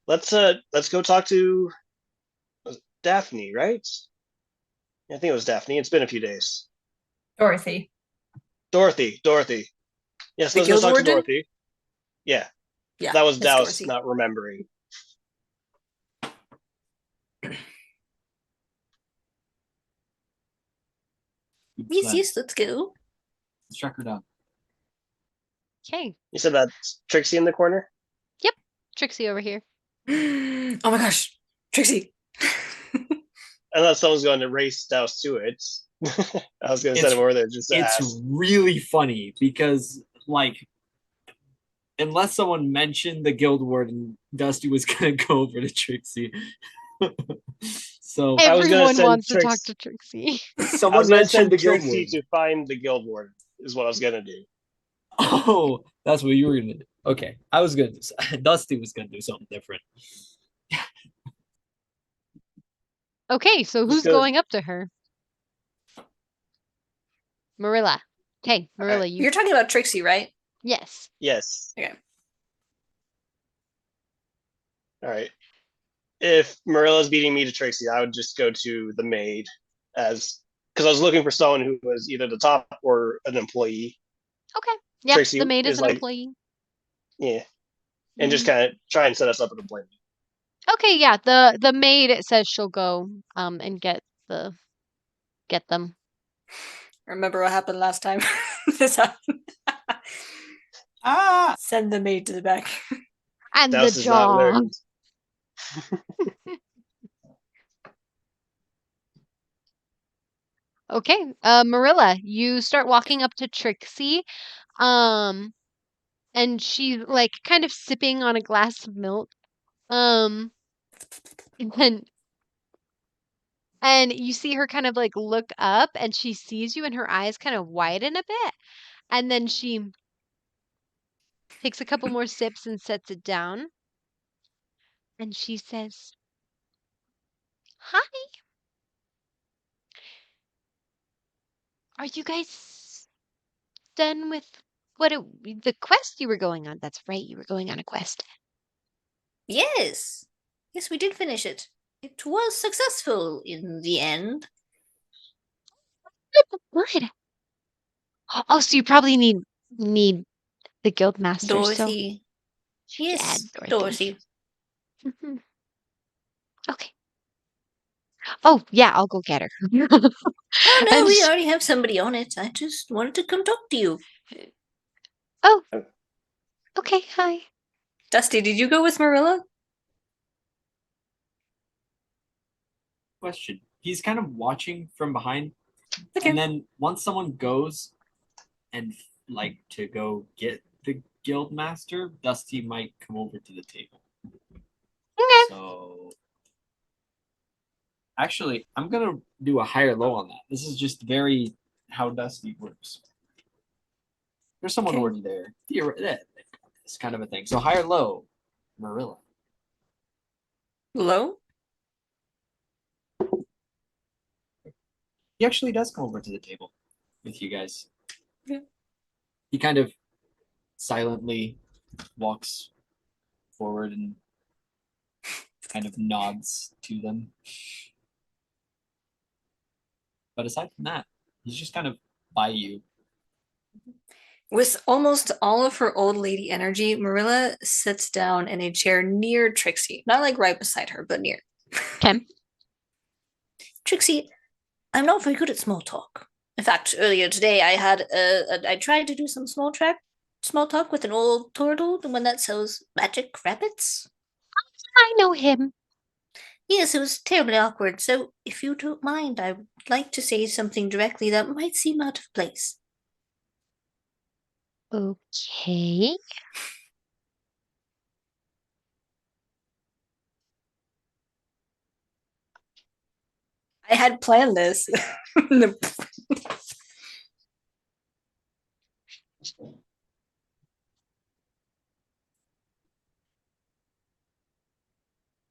let's go talk to was it Daphne, right? Yeah, I think it was Daphne. It's been a few days. Dorothy. Dorothy. Yes, The let's go guild talk to warden? Dorothy. Yeah, Yeah, that was it's Douse Dorsey. not remembering. Yes, let's go. Let's track her down. Okay. You said that's Trixie in the corner. Yep. Trixie over here. Oh my gosh, Trixie. Unless someone's going to race Douse to it. I was going to send him over there just to It's ask. really funny because, like, unless someone mentioned the guild warden, Dusty was gonna go over to Trixie. So I was gonna Everyone send wants to talk Trix- to Trixie. I someone was going to mentioned send the guild Trixie warden. to find the guild warden. Is what I was going to do. Oh, that's what you were gonna do. Okay, I was gonna do. Dusty was gonna do something different. Okay, so Just who's go. going up to her? Merilla. Okay, Merilla, right. you. You're talking about Trixie, right? Yes. Yes. Okay. All right. If Marilla's beating me to Trixie, I would just go to the maid as because I was looking for someone who was either the top or an employee. Okay. Yeah, Trixie the maid is is an like, employee. yeah, and just Mhm. kind of try and set us up an appointment. Okay, yeah, the maid says she'll go and get them. Remember what happened last time? This happened. Send the maid to the back. And the Douse has not jaw. learned. Okay, Marilla, you start walking up to Trixie, um, and she's like kind of sipping on a glass of milk. Um, and and you see her kind of like look up and she sees you and her eyes kind of widen a bit. And then she takes a couple more sips and sets it down. And she says, "Hi, are you guys done with the quest you were going on?" That's right, you were going on a quest. Yes. Yes, we did finish it. It was successful in the end. Good. Oh, so you probably need the guild master, so Dorothy. yeah, Yes, Dorothy. Dorothy. Mhm. Okay. Oh, yeah, I'll go get her. Oh no, And we she- already have somebody on it. I just wanted to come talk to you. oh, okay, hi. Dusty, did you go with Marilla? Question. He's kind of watching from behind, Okay. and then once someone goes and like to go get the guild master, Dusty might come over to the table. Okay. So actually, I'm gonna do a higher low on that. This is just very how Dusty works. There's someone Okay. already there. It's kind of a thing. So higher low, Merilla. Low? He actually does come over to the table with you guys. Yeah. He kind of silently walks forward and kind of nods to them. But aside from that, he's just kind of by you. With almost all of her old lady energy, Marilla sits down in a chair near Trixie. Not like right beside her, but near. Okay. Trixie, I'm not very good at small talk. In fact, earlier today I tried to do some small talk with an old turtle, the one that sells magic rabbits. I know him. Yes, it was terribly awkward, so if you don't mind, I would like to say something directly that might seem out of place. Okay. I had planned this.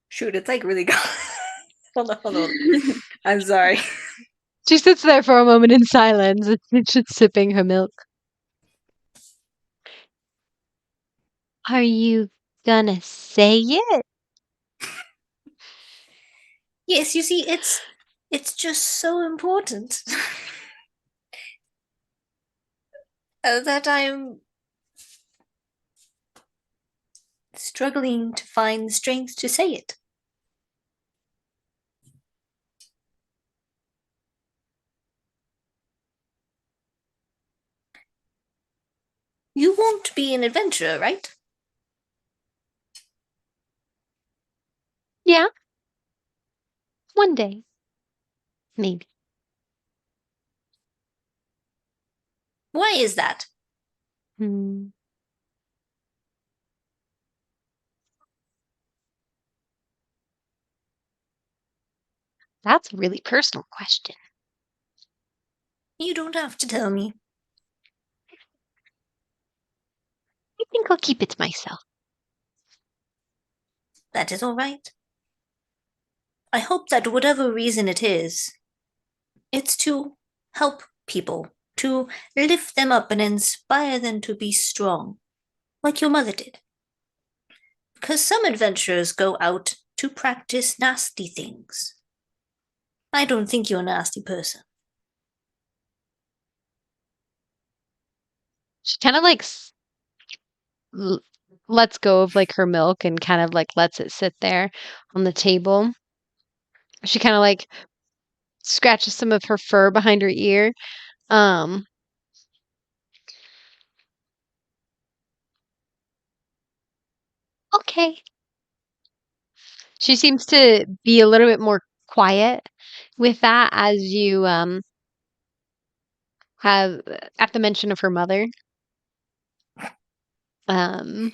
Shoot, it's like really gone. Hold on. I'm sorry. She sits there for a moment in silence, just sipping her milk. Are you gonna say it? Yes, you see, it's just so important that I'm struggling to find the strength to say it. You won't be an adventurer, right? Yeah. One day. Maybe. Why is that? Hmm. That's a really personal question. You don't have to tell me. I think I'll keep it to myself. That is all right. I hope that whatever reason it is, it's to help people, to lift them up and inspire them to be strong, like your mother did. Because some adventurers go out to practice nasty things. I don't think you're a nasty person. She kind of like lets go of like her milk and kind of like lets it sit there on the table. She kind of like scratches some of her fur behind her ear. Um, okay. She seems to be a little bit more quiet with that as you have at the mention of her mother. Um,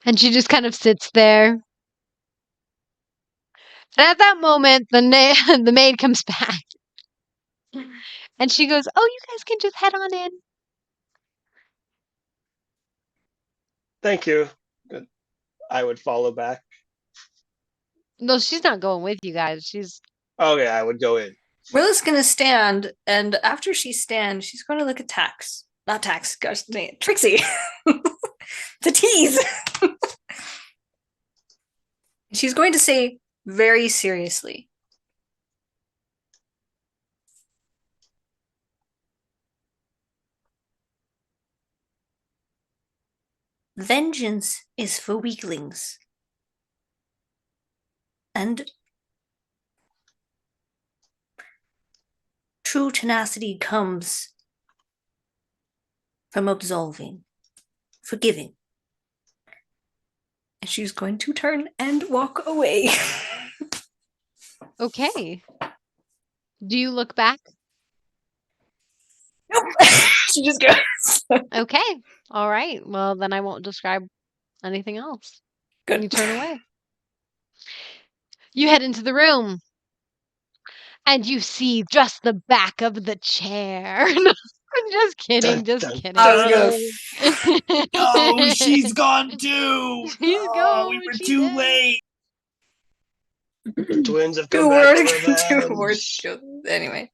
and she just kind of sits there. And at that moment, the maid comes back, and she goes, "Oh, you guys can just head on in." Thank you. Good. I would follow back. No, she's not going with you guys. She's Okay, I would go in. Rilla's gonna stand, and after she stands, she's gonna look at Tax. Not Tax, gosh dang it, Trixie. The tease. She's going to say very seriously, vengeance is for weaklings. And true tenacity comes from absolving, forgiving. And she's going to turn and walk away. okay. Do you look back? Nope. She just goes. Okay. All right. Well, then I won't describe anything else. Good. You turn away. You head into the room. And you see just the back of the chair. I'm just kidding, Dun, just dun, kidding. Oh, she's gone too. She's Oh, gone. we were She too did. late. The twins have Two come back words. for Two words. revenge. Anyway.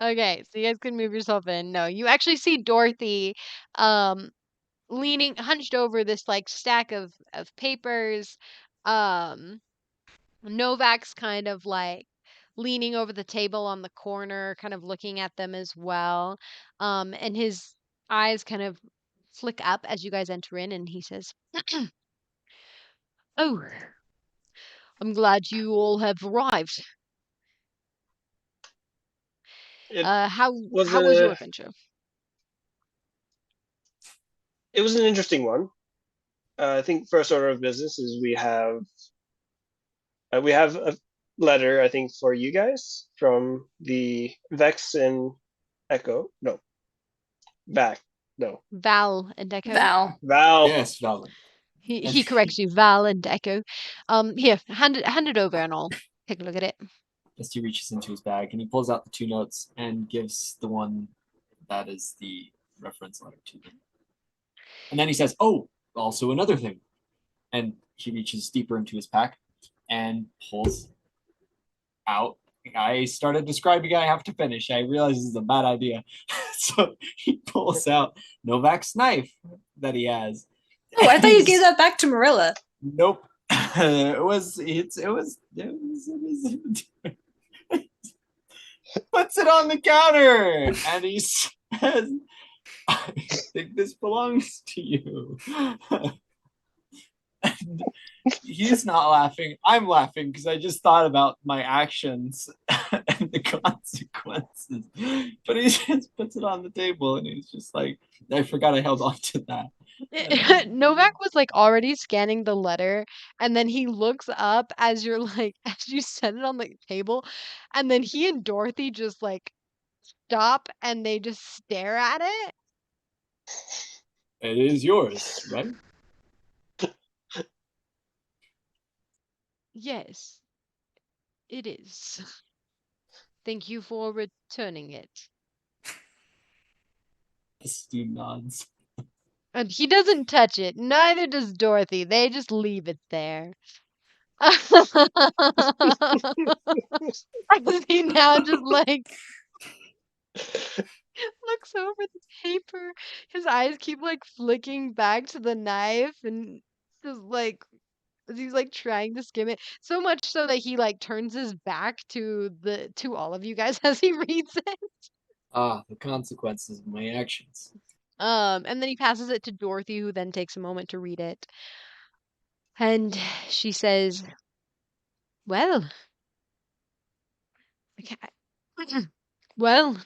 Okay, so you guys can move yourself in. No, you actually see Dorothy leaning hunched over this like stack of papers. Novak's kind of like leaning over the table on the corner, kind of looking at them as well. And his eyes kind of flick up as you guys enter in, and he says, "Oh, I'm glad you all have arrived. It How was was your a adventure?" it was an interesting one. I think first order of business is we have a letter, I think, for you guys from the Vex and Echo. No, back. No, Val and Echo. Val. Val. Yes, Valen. He corrects you, Val and Echo. Here, hand it over, and I'll take a look at it. He reaches into his bag and he pulls out the 2 notes and gives the one that is the reference letter to them. And then he says, "Oh, also another thing." And he reaches deeper into his pack and pulls out. I started describing, I have to finish. I realize this is a bad idea. So he pulls out Novak's knife that he has. Oh, I thought you gave that back to Merilla. Nope. It was puts it on the counter and he says, "I think this belongs to you." And he's not laughing. I'm laughing because I just thought about my actions and the consequences. But he just puts it on the table and he's just like, I forgot I held on to that. Novak was like already scanning the letter, and then he looks up as you're like, as you set it on the table, and then he and Dorothy just like stop and they just stare at it. It is yours, right? Yes, it is. Thank you for returning it. Steve nods. And he doesn't touch it. Neither does Dorothy. They just leave it there. He now just like looks over the paper. His eyes keep like flicking back to the knife and just like he's like trying to skim it. So much so that he like turns his back to all of you guys as he reads it. The consequences of my actions. And then he passes it to Dorothy, who then takes a moment to read it. And she says, "Well, well,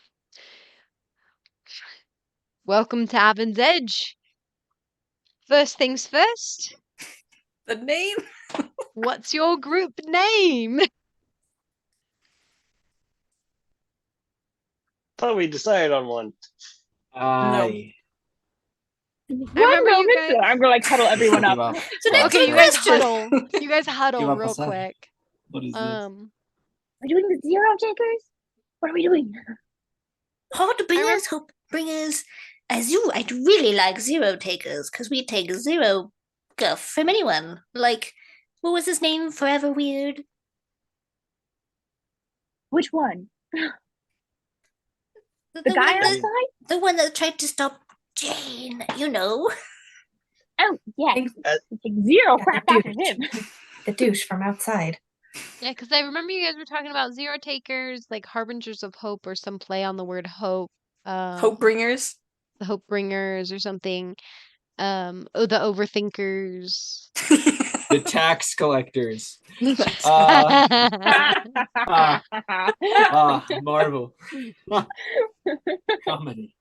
welcome to Avon's Edge. First things first, The name? what's your group name?" Thought we decided on one. I One remember you moment, guys- I'm gonna like huddle everyone give up. up. So next Okay, one you guys question. huddle. You guys huddle Give up real a second. quick. What is this? We're doing the zero takers? What are we doing? Harbingers, hope bringers. I'd really like zero takers because we take zero guff from anyone. Like, what was his name? Forever Weird. Which one? The guy one that, outside? the one that tried to stop Jane. You know. Oh, yeah. Thanks. We take zero Yeah, crap dude. after him. The douche from outside. Yeah, because I remember you guys were talking about zero takers, like harbingers of hope, or some play on the word hope. Hope bringers. The hope bringers or something. The overthinkers. The tax collectors. Marvel. Comedy.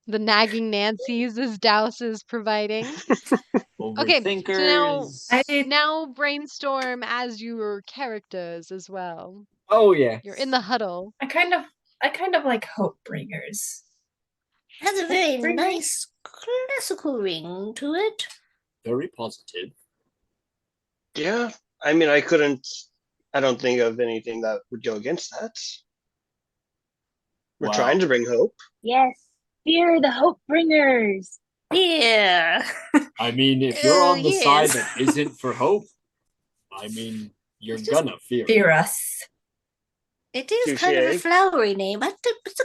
The nagging Nancy's as Douse is providing. Okay, so Overthinkers. now brainstorm as your characters as well. Oh yeah. You're in the huddle. I kind of like hope bringers. Has a very Bringers? nice classical ring to it. Very positive. Yeah, I mean, I don't think of anything that would go against that. We're Wow. trying to bring hope. Yes. Fear the hope bringers. Yeah. I mean, if you're on the Yes. side that isn't for hope, I mean, you're It's just gonna fear. Fear us. It is kind of a Touche. flowery name, but it's a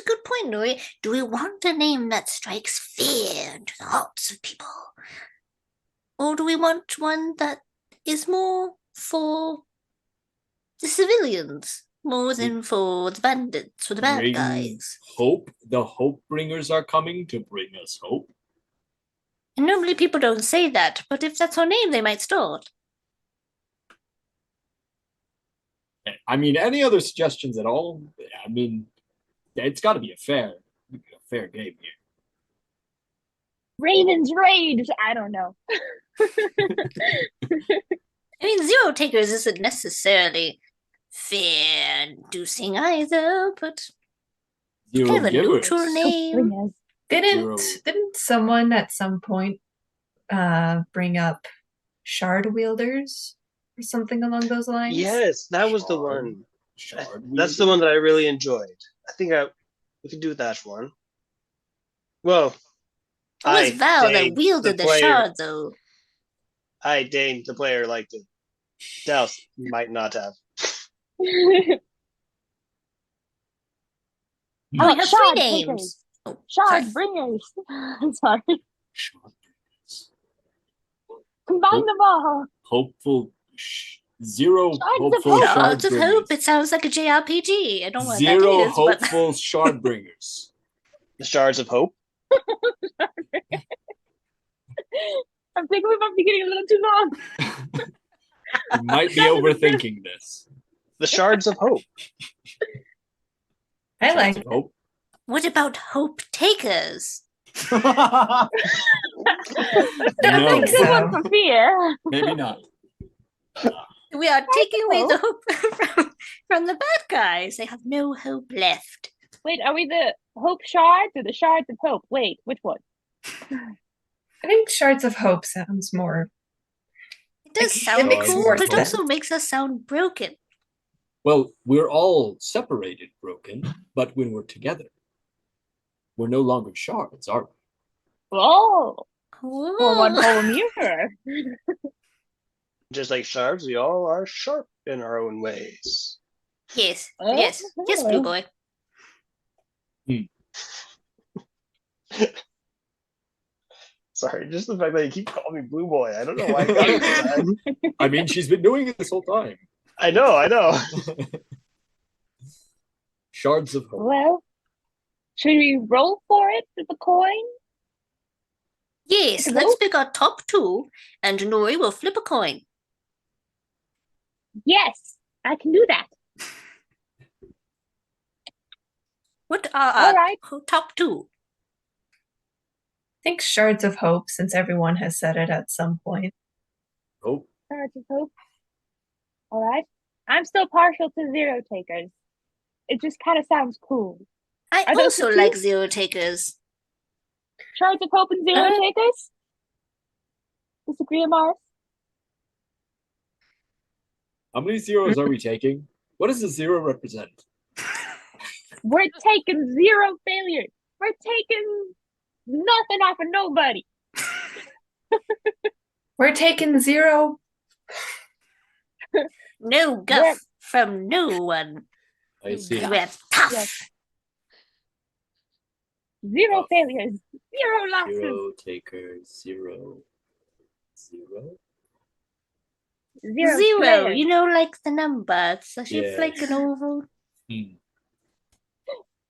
good point, Nuri. Do we want a name that strikes fear into the hearts of people? Or do we want one that is more for the civilians more than for the bandits, for the bad Bring guys. hope. The hope bringers are coming to bring us hope. And normally people don't say that, but if that's our name, they might start. I mean, any other suggestions at all? I mean, it's got to be a fair game here. Raven's Rage. I don't know. I mean, Zero Takers isn't necessarily fair-inducing either, but Zero kind of a givers. neutral name. Didn't someone at some point bring up shard wielders or something along those lines? Yes, that was the one. Shard That's the one that I really enjoyed. I think we could do that one. Well, It was Val that Dane, wielded the player- shard, though. Dane, the player, liked it. Douse might not have. Oh, we have three Shard names. takers. Oh, Shard sorry. bringers. I'm sorry. Shard bringers. Combine Hope- them all. Hopeful. Zero Shards of hopeful hope. shard Shards of bringers. Hope. It sounds like a JRPG. I don't know what Zero that is, but hopeful shard bringers. The Shards of Hope. I'm thinking we might be getting a little too long. You might be overthinking this. The Shards of Hope. I Shards like of hope. what about Hope Takers? I don't No. think Good so. one for fear. Maybe not. We are taking away hope. the hope from the bad guys. They have no hope left. Wait, are we the Hope Shards or the Shards of Hope? Wait, which one? I think Shards of Hope sounds more. It does It sound makes cool, more but it sense. also makes us sound broken. Well, we're all separated, broken, but when we're together, we're no longer shards, are we? Oh, for one Whoa. whole mirror. Just like shards, we all are sharp in our own ways. Yes, Oh. yes, yes, Blue Boy. Sorry, just the fact that you keep calling me Blue Boy. I don't know why I got it this time. I mean, she's been doing it this whole time. I know. Shards of hope. Well, should we roll for it with the coin? Yes, Hello? let's pick our top two, and Nuri will flip a coin. Yes, I can do that. What are All our right. top two? I think Shards of Hope, since everyone has said it at some point. Hope. Shards of Hope. All right. I'm still partial to Zero Takers. It just kind of sounds cool. I Are those also the two? like Zero Takers. Shards of Hope and Zero Uh-huh. Takers? Disagree, Amaris? How many zeros are we taking? What does the zero represent? We're taking 0 failures. We're taking nothing off of nobody. We're taking 0. No guff We're- from no one. I see. Yeah. We're tough. Yes. 0 Oh. failures. 0 losses. Zero takers. Zero. 0 Zero, slayers. you know, like the number. It's as if like Yes. an oval. Hmm.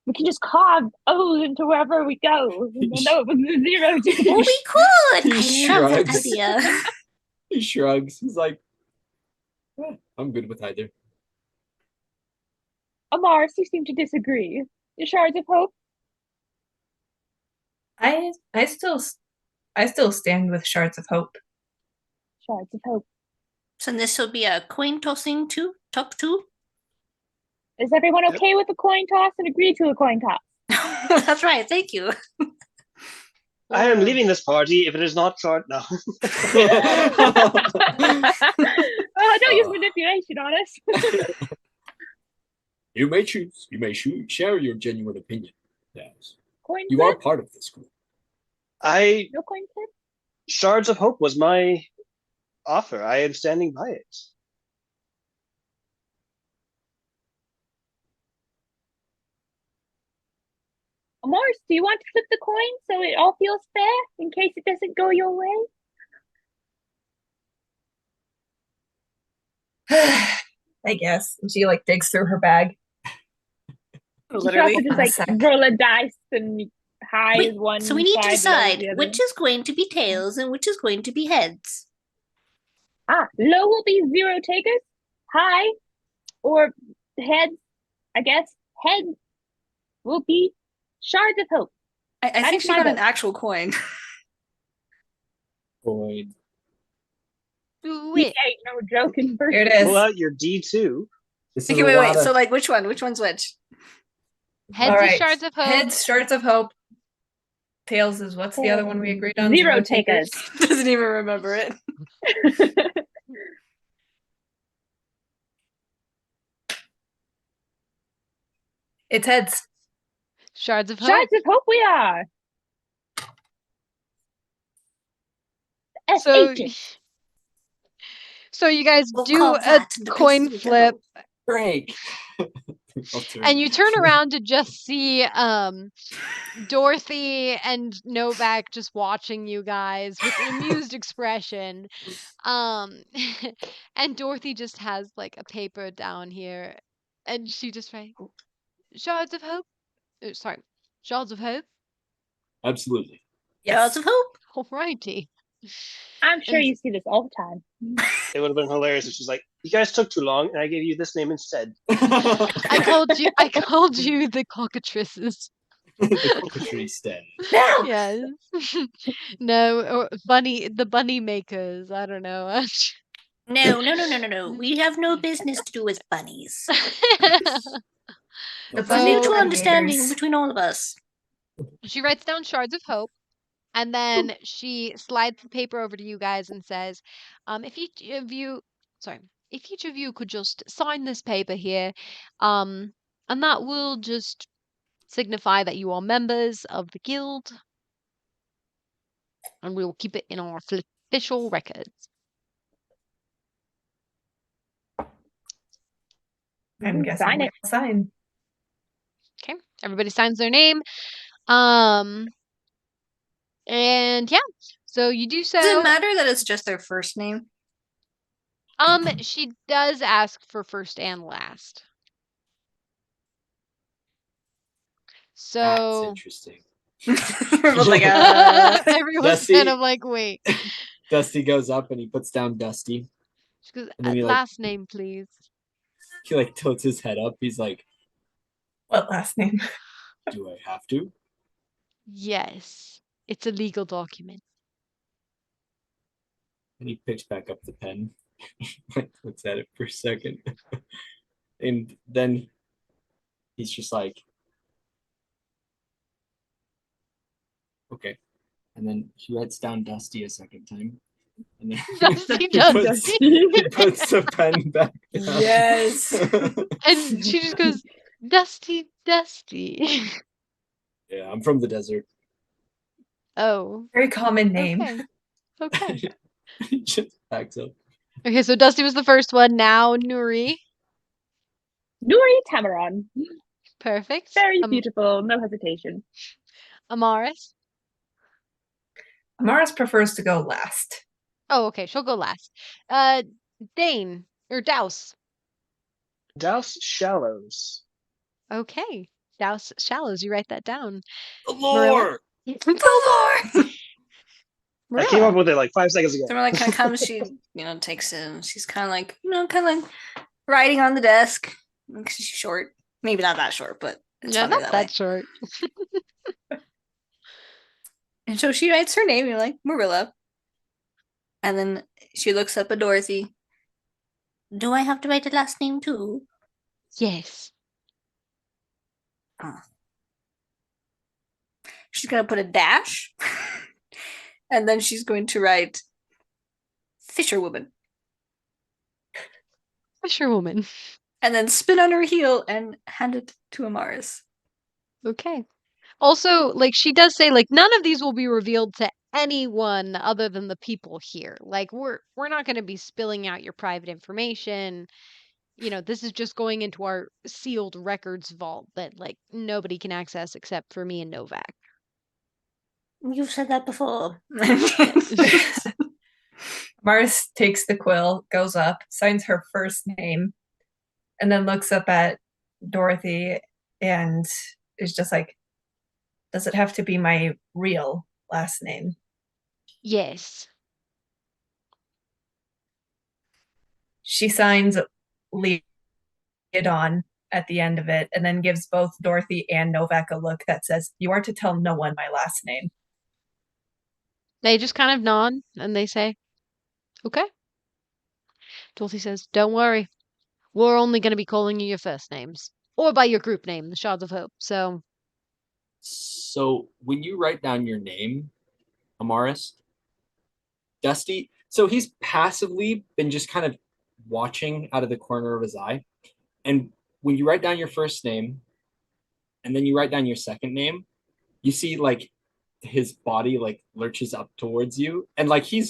We can just carve O's into wherever we go. They'll know it was the 0 Oh, takers. we could! He I love that shrugs. idea. He shrugs. He's like, "Eh, I'm good with either. Amaris, you seem to disagree. The Shards of Hope? I still stand with Shards of Hope. Shards of Hope. So this will be a coin tossing too? Top two? Is everyone Yep. okay with a coin toss and agree to a coin toss? That's right, thank you. I am leaving this party if it is not short now. Oh, don't use manipulation on us. You may choose. You may share your genuine opinion. Yes. Coin You are flip? part of this group. No coin flip? Shards of Hope was my offer. I am standing by it. Amaris, do you want to flip the coin so it all feels fair in case it doesn't go your way? I guess. And she like digs through her bag. You Literally. have to just A like sec. roll a dice and high Wait, is one so we need to side, low is decide the other. which is going to be tails and which is going to be heads. Low will be 0 takers. High or heads, I guess. Head will be shards of hope. I That think is she my got an vote. actual coin. Boy, Do He it. ain't no joking person. Here it Pull is. out your D2. this is Okay, a wait. lot So of like, which one? Which one's which? Heads All is right. shards of hope. Heads, shards of hope. Tails is what's the other one we agreed on? 0 takers. Doesn't even remember it. It's heads. Shards of hope. Shards of hope we are. So, SH. so you guys We'll do call a that the coin places we flip, go. break. and you turn around to just see Dorothy and Novak just watching you guys with an amused expression. And Dorothy just has like a paper down here, and she just writes shards of hope. Sorry, shards of hope. Absolutely. Shards of hope. Alrighty. I'm sure And- you see this all the time. It would have been hilarious if she's like, "You guys took too long, and I gave you this name instead." I called you. I called you the cockatrices. The coquetry stand. Now, Yes. No, or the bunny makers. I don't know. no. We have no business to do with bunnies. The It's a So- mutual bunny understanding haters. between all of us. She writes down shards of hope, and then she slides the paper over to you guys and says, if each of you could just sign this paper here, and that will just signify that you are members of the guild, and we will keep it in our official records. I'm guessing Sign we it. all sign. Okay, everybody signs their name. And yeah, so you do Does it so. matter that it's just their first name? She does ask for first and last. That's So interesting. Everyone's like, everyone's Dusty- kind of like, wait. Dusty goes up and he puts down Dusty. She goes, And then he, like- last name, please. He like tilts his head up. He's like, What last name? "Do I have to?" Yes, it's a legal document. And he picks back up the pen, like looks at it for a second, and then he's just like, "Okay." And then he writes down Dusty a second time, and then Dusty, he Dusty. he puts the pen back down. Yes. And she just goes, Dusty, Dusty. Yeah, I'm from the desert. Oh, Very common name. okay. Okay. He just backs up. Okay, so Dusty was the first one. Now Nuri. Nuri Tamaron. Perfect. Very beautiful, no hesitation. Amaris. Amaris prefers to go last. Oh, okay. She'll go last. Dane or Douse. Douse Shallows. Okay. Douse Shallows. You write that down. The lore. I came up with it like 5 seconds ago. So like kind of comes, she takes it, and she's kind of like writing on the desk. She's short, maybe not that short, but it's Yeah, funny not that way. that short. And so she writes her name, you're like, Merilla. And then she looks up at Dorothy. Do I have to write a last name too? Yes. She's going to put a dash. And then she's going to write Fisherwoman. Fisherwoman. And then spin on her heel and hand it to Amaris. Okay. Also, like she does say, like none of these will be revealed to anyone other than the people here. Like we're not going to be spilling out your private information. This is just going into our sealed records vault that like nobody can access except for me and Novak. You've said that before. Amaris takes the quill, goes up, signs her first name, and then looks up at Dorothy and is just like, does it have to be my real last name? Yes. She signs Leadon at the end of it and then gives both Dorothy and Novak a look that says, you are to tell no one my last name. They just kind of nod and they say, okay. Dorothy says, don't worry. We're only going to be calling you your first names or by your group name, the Shards of Hope. So when you write down your name, Amaris, Dusty, so he's passively been just kind of watching out of the corner of his eye. And when you write down your first name and then you write down your second name, you see like his body like lurches up towards you and like he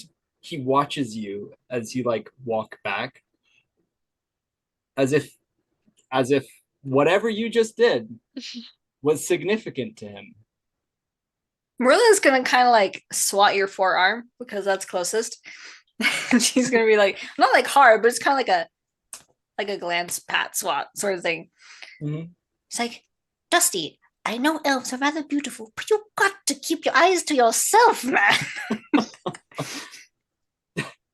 watches you as you like walk back as if whatever you just did was significant to him. Merilla's gonna kind of like swat your forearm because that's closest. And she's gonna be like, not like hard, but it's kind of like a glance pat swat sort of thing. Mm-hmm. It's like, Dusty, I know elves are rather beautiful, but you've got to keep your eyes to yourself, man.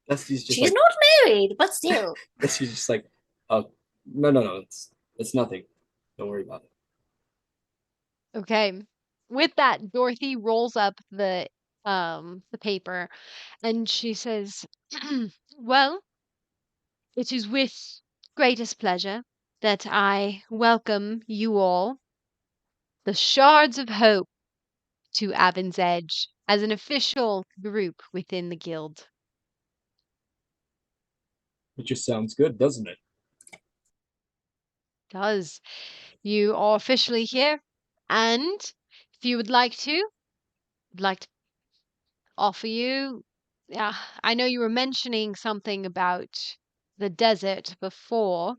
Dusty's just She's like, not married, but still. Dusty's just like, oh no, it's nothing. Don't worry about it. Okay. With that, Dorothy rolls up the paper and she says, well, it is with greatest pleasure that I welcome you all, the Shards of Hope, to Avon's Edge as an official group within the guild. It just sounds good, doesn't it? Does. You are officially here, and if you would like to, I'd like to offer you. Yeah, I know you were mentioning something about the desert before.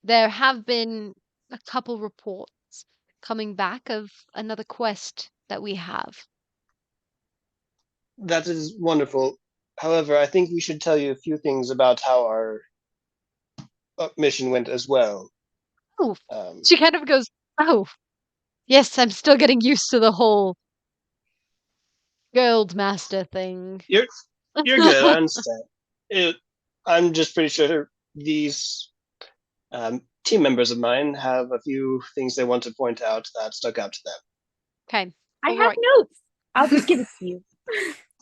There have been a couple reports coming back of another quest that we have. That is wonderful. However, I think we should tell you a few things about how our mission went as well. Oh, she kind of goes, oh, yes, I'm still getting used to the whole Guild Master thing. You're good. I understand. I'm just pretty sure these team members of mine have a few things they want to point out that stuck out to them. Okay. I all have right. notes. I'll just give it to you.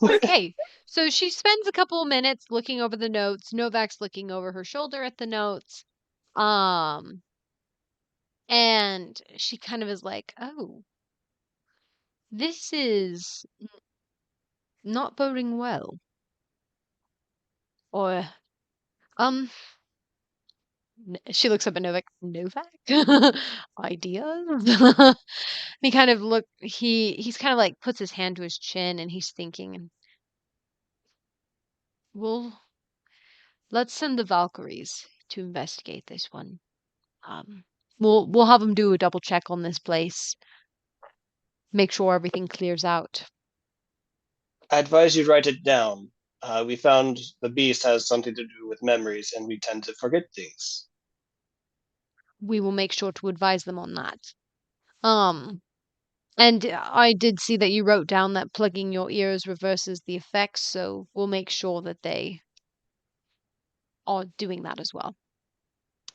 Okay, so she spends a couple of minutes looking over the notes. Novak's looking over her shoulder at the notes. And she kind of is like, oh, this is not boding well. Or, she looks up at Novak? Ideas? He kind of he's kind of like puts his hand to his chin and he's thinking, well, let's send the Valkyries to investigate this one. We'll have them do a double check on this place. Make sure everything clears out. I advise you write it down. We found the beast has something to do with memories, and we tend to forget things. We will make sure to advise them on that. And I did see that you wrote down that plugging your ears reverses the effects, so we'll make sure that they are doing that as well.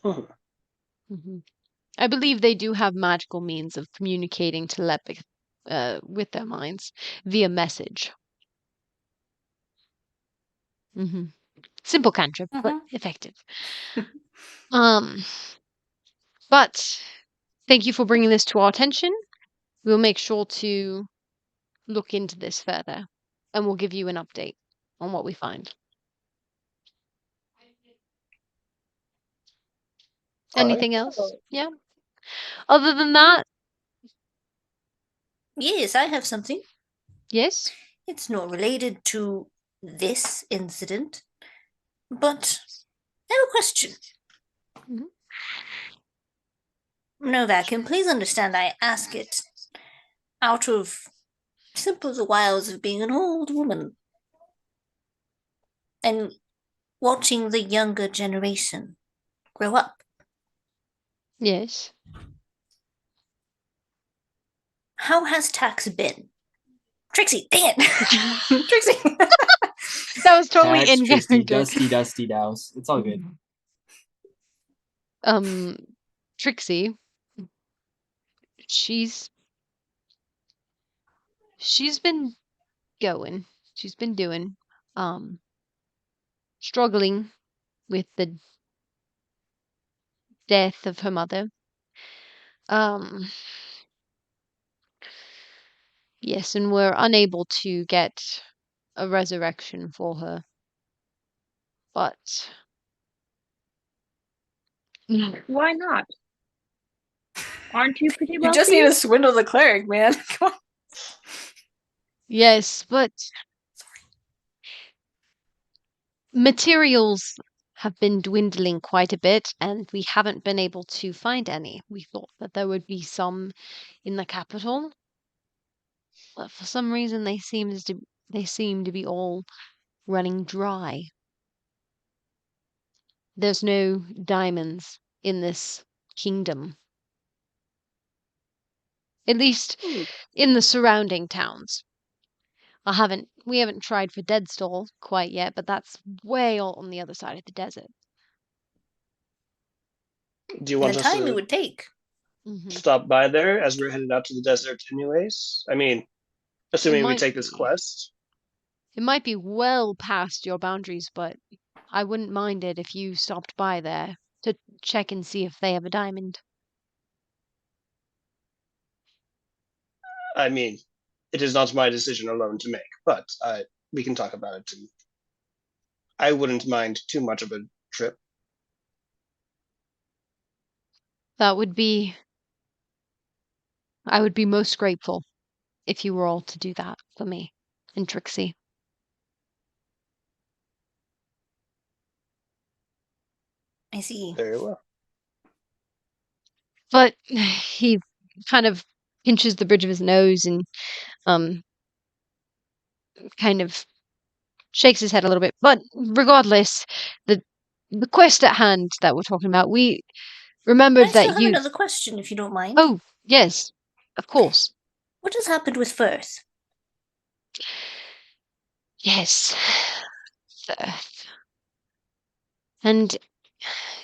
Mm-hmm. I believe they do have magical means of communicating with their minds via message. Simple cantrip, but effective. But thank you for bringing this to our attention. We'll make sure to look into this further, and we'll give you an update on what we find. Anything else? Yeah. Other than that? Yes, I have something. Yes? It's not related to this incident, but I have a question. Mm-hmm. Novak, and please understand I ask it out of simply the wiles of being an old woman and watching the younger generation grow up. Yes. How has tax been? Trixie, dang it! Trixie. That was totally Tax, in Trixie, character. Dusty, Douse. It's all good. Trixie, she's been going. She's been doing. Struggling with the death of her mother. Um, yes, and we're unable to get a resurrection for her. But Why not? Aren't you pretty You wealthy? just need to swindle the cleric, man. Come on. yes, but materials have been dwindling quite a bit, and we haven't been able to find any. We thought that there would be some in the capital, but for some reason they seem to be all running dry. There's no diamonds in this kingdom. At least in the surrounding towns. We haven't tried for Deadstall quite yet, but that's way all on the other side of the desert. Do you And want the us time it to would take. stop by there as we're headed out to the desert anyways? I mean, assuming we take this quest. It might be well past your boundaries, but I wouldn't mind it if you stopped by there to check and see if they have a diamond. I mean, it is not my decision alone to make, but we can talk about it. And I wouldn't mind too much of a trip. That would be I would be most grateful if you were all to do that for me and Trixie. I see. Very well. But he kind of pinches the bridge of his nose and um kind of shakes his head a little bit. But regardless, the the quest at hand that we're talking about, we remembered I still that have you. another question, if you don't mind. Oh, yes, of course. What has happened with Firth? Yes. Firth. And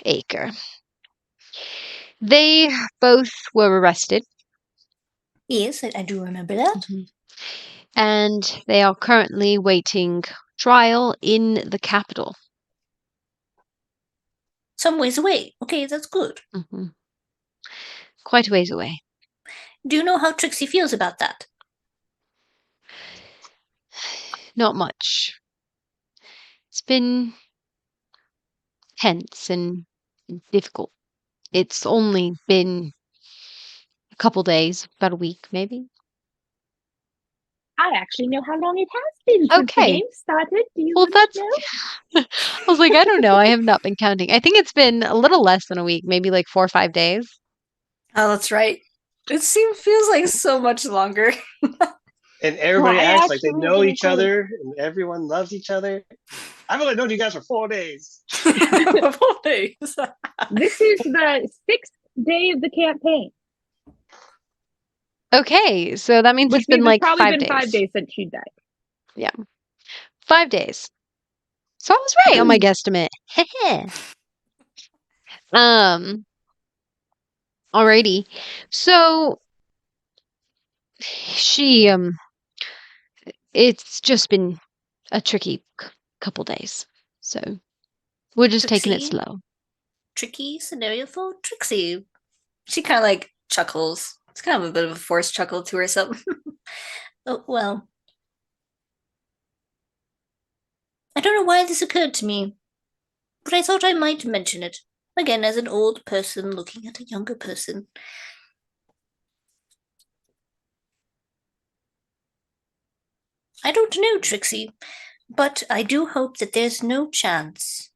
Acre. They both were arrested. Yes, I do remember that. And they are currently waiting trial in the capital. Some ways away. Okay, that's good. Quite a ways away. Do you know how Trixie feels about that? Not much. It's been tense and difficult. It's only been a couple days, about a week maybe. I actually know how long it has been since the Okay. game started. Do you Well, want to know? I was like, I don't know. I have not been counting. I think it's been a little less than a week, maybe like 4 or 5 days. Oh, that's right. It feels like so much longer. And everybody Well, I acts like they actually know didn't each other and everyone loves each other. I've only known you guys for 4 days. 4 days. This is the 6th day of the campaign, Okay, so that means which it's been means like it's probably 5 been days. 5 days since she died. Yeah. 5 days. So I was right on my guesstimate. um Alrighty. So she it's just been a tricky couple days. So we're just taking it Trixie? slow. Tricky scenario for Trixie. She kind of like chuckles. It's kind of a bit of a forced chuckle to herself. Oh, well. I don't know why this occurred to me, but I thought I might mention it. Again, as an old person looking at a younger person. I don't know, Trixie, but I do hope that there's no chance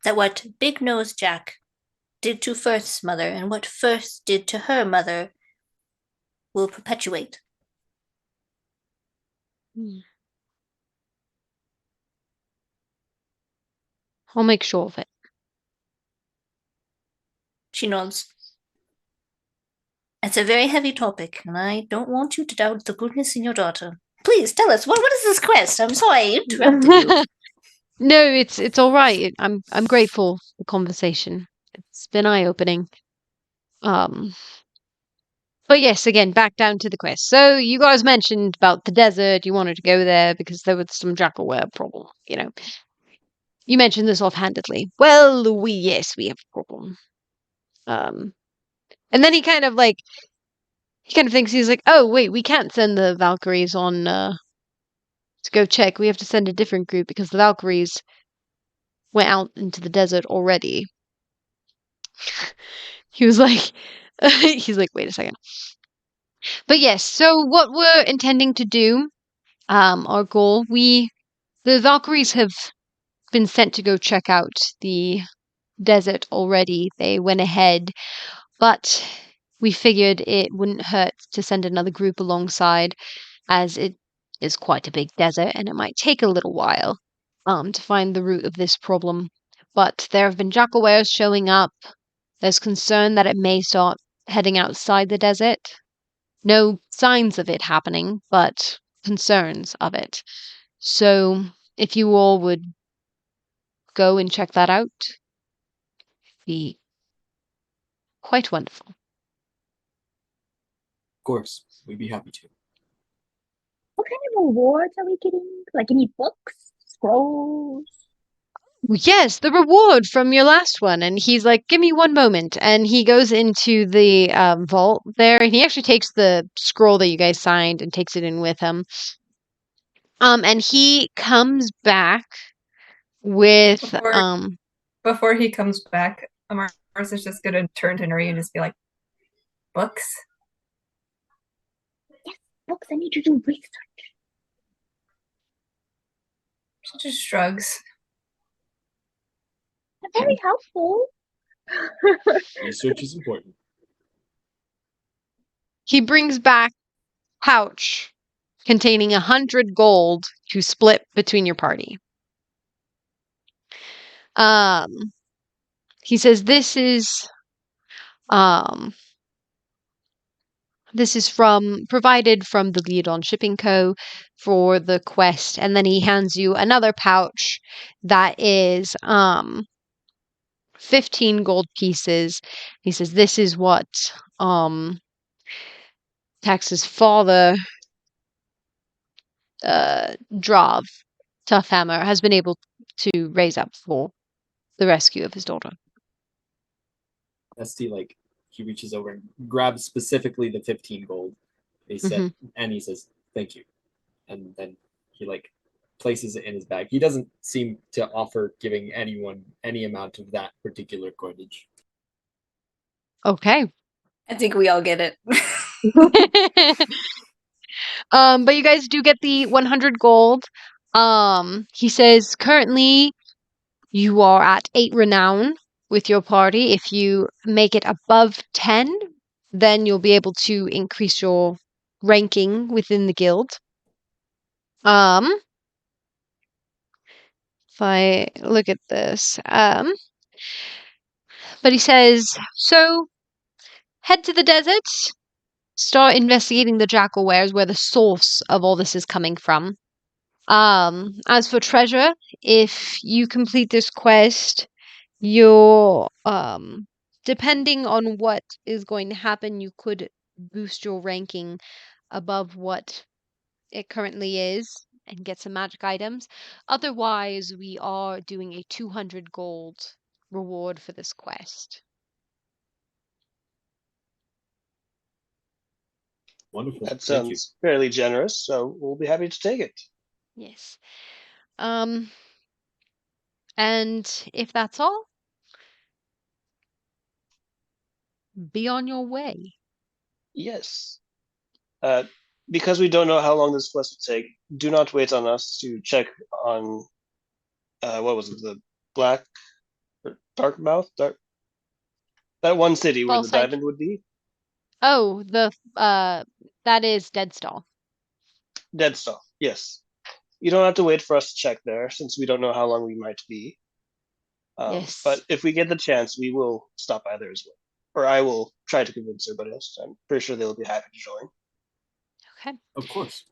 that what Big Nose Jack did to Firth's mother and what Firth did to her mother will perpetuate. I'll make sure of it. She nods. It's a very heavy topic, and I don't want you to doubt the goodness in your daughter. Please tell us, what is this quest? I'm sorry I interrupted you. No, it's all right. I'm grateful for the conversation. It's been eye-opening. Um, but yes, again, back down to the quest. So you guys mentioned about the desert. You wanted to go there because there was some jackalware problem. You mentioned this offhandedly. Well, yes, we have a problem. And then he kind of thinks he's like, oh wait, we can't send the Valkyries on to go check. We have to send a different group because the Valkyries went out into the desert already. He was like, he's like, wait a second. But yes, so what we're intending to do, our goal, the Valkyries have been sent to go check out the desert already. They went ahead, but we figured it wouldn't hurt to send another group alongside, as it is quite a big desert and it might take a little while to find the root of this problem. But there have been jackalwares showing up. There's concern that it may start heading outside the desert. No signs of it happening, but concerns of it. So if you all would go and check that out, be quite wonderful. Of course, we'd be happy to. What kind of rewards are we getting? Like any books, scrolls? Yes, the reward from your last one. And he's like, give me one moment. And he goes into the vault there, and he actually takes the scroll that you guys signed and takes it in with him. And he comes back with Before he comes back, Amaris is just gonna turn to Nuri and just be like, books? Yes, books. I need you to do research. She just shrugs. They're very helpful. Research is important. he brings back pouch containing 100 gold to split between your party. He says this is provided from the Lead on Shipping Co. for the quest, and then he hands you another pouch that is 15 gold pieces. He says this is what Tax's father, Drav Toughhammer, has been able to raise up for the rescue of his daughter. Esty, he reaches over and grabs specifically the 15 gold. And he says, thank you. And then he places it in his bag. He doesn't seem to offer giving anyone any amount of that particular coinage. Okay. I think we all get it. But you guys do get the 100 gold. He says currently you are at 8 renown with your party. If you make it above 10, then you'll be able to increase your ranking within the guild. If I look at this, but he says, so head to the desert, start investigating the jackalwares, where the source of all this is coming from. As for treasure, if you complete this quest, you're depending on what is going to happen, you could boost your ranking above what it currently is and get some magic items. Otherwise, we are doing a 200 gold reward for this quest. Wonderful. That sounds fairly generous, so we'll be happy to take it. Yes. And if that's all, be on your way. Yes. Because we don't know how long this quest will take, do not wait on us to check on what was it, the Black or Dark Mouth? That one city where the diamond would be? Oh, that is Deadstall. Deadstall, yes. You don't have to wait for us to check there, since we don't know how long we might be. Yes. But if we get the chance, we will stop by there as well. or I will try to convince everybody else. I'm pretty sure they'll be happy to join. Okay. Of course.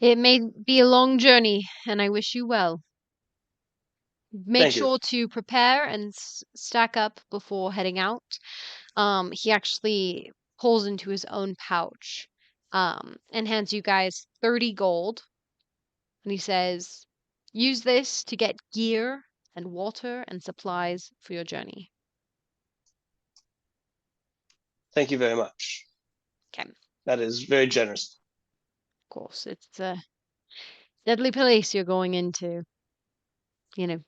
It may be a long journey, and I wish you well. Make Thank you. sure to prepare and stack up before heading out. He actually pulls into his own pouch, and hands you guys 30 gold. And he says, use this to get gear and water and supplies for your journey. Thank you very much. Okay. That is very generous. Of course, it's a deadly place you're going into. You know,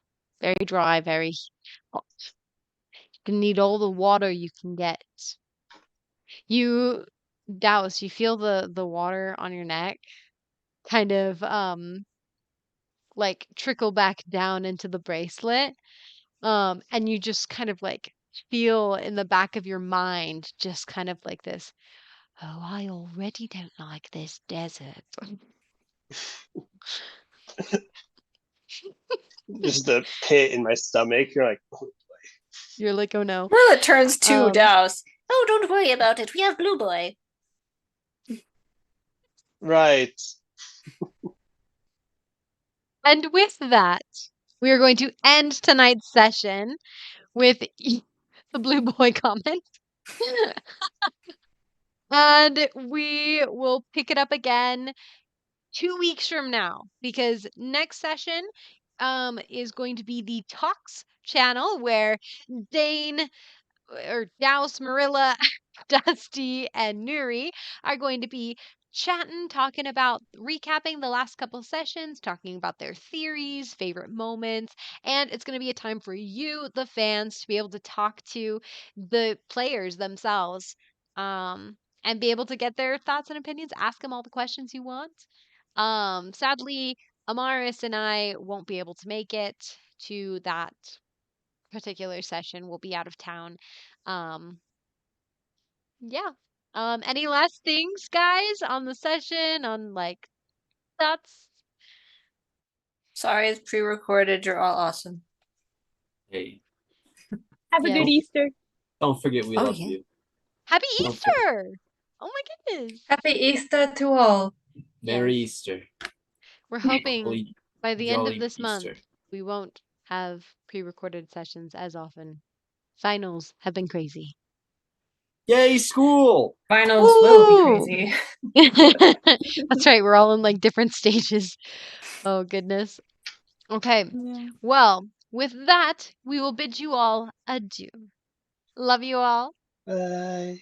very dry, very hot. You can need all the water you can get. You, Douse, you feel the water on your neck kind of like trickle back down into the bracelet. And you just kind of like feel in the back of your mind just kind of like this, oh, I already don't like this desert. Just a pit in my stomach. You're like, You're like, oh no. Well, it turns to Douse. Oh, don't worry about it. We have Blue Boy. right. And with that, we are going to end tonight's session with the Blue Boy comment. And we will pick it up again 2 weeks from now, because next session is going to be the Talks channel where Dane or Douse, Merilla, Dusty, and Nuri are going to be chatting, talking about recapping the last couple sessions, talking about their theories, favorite moments, and it's going to be a time for you, the fans, to be able to talk to the players themselves, and be able to get their thoughts and opinions, ask them all the questions you want. Sadly, Amaris and I won't be able to make it to that particular session. We'll be out of town. Um, yeah. Any last things, guys, on the session, on like thoughts? Sorry, it's pre-recorded. You're all awesome. Hey, Have a Yes. good Easter. don't forget we Oh, love yeah. you. Happy Don't forget. Easter! Oh my goodness. Happy Easter to all. Merry Yes. Easter. We're hoping Holy by the end of jolly this month, Easter. we won't have pre-recorded sessions as often. Finals have been crazy. Yay, school! Finals will be Ooh. crazy. That's right. We're all in like different stages. Oh, goodness. Okay. Well, with that, we will bid you all adieu. Love you all. Bye.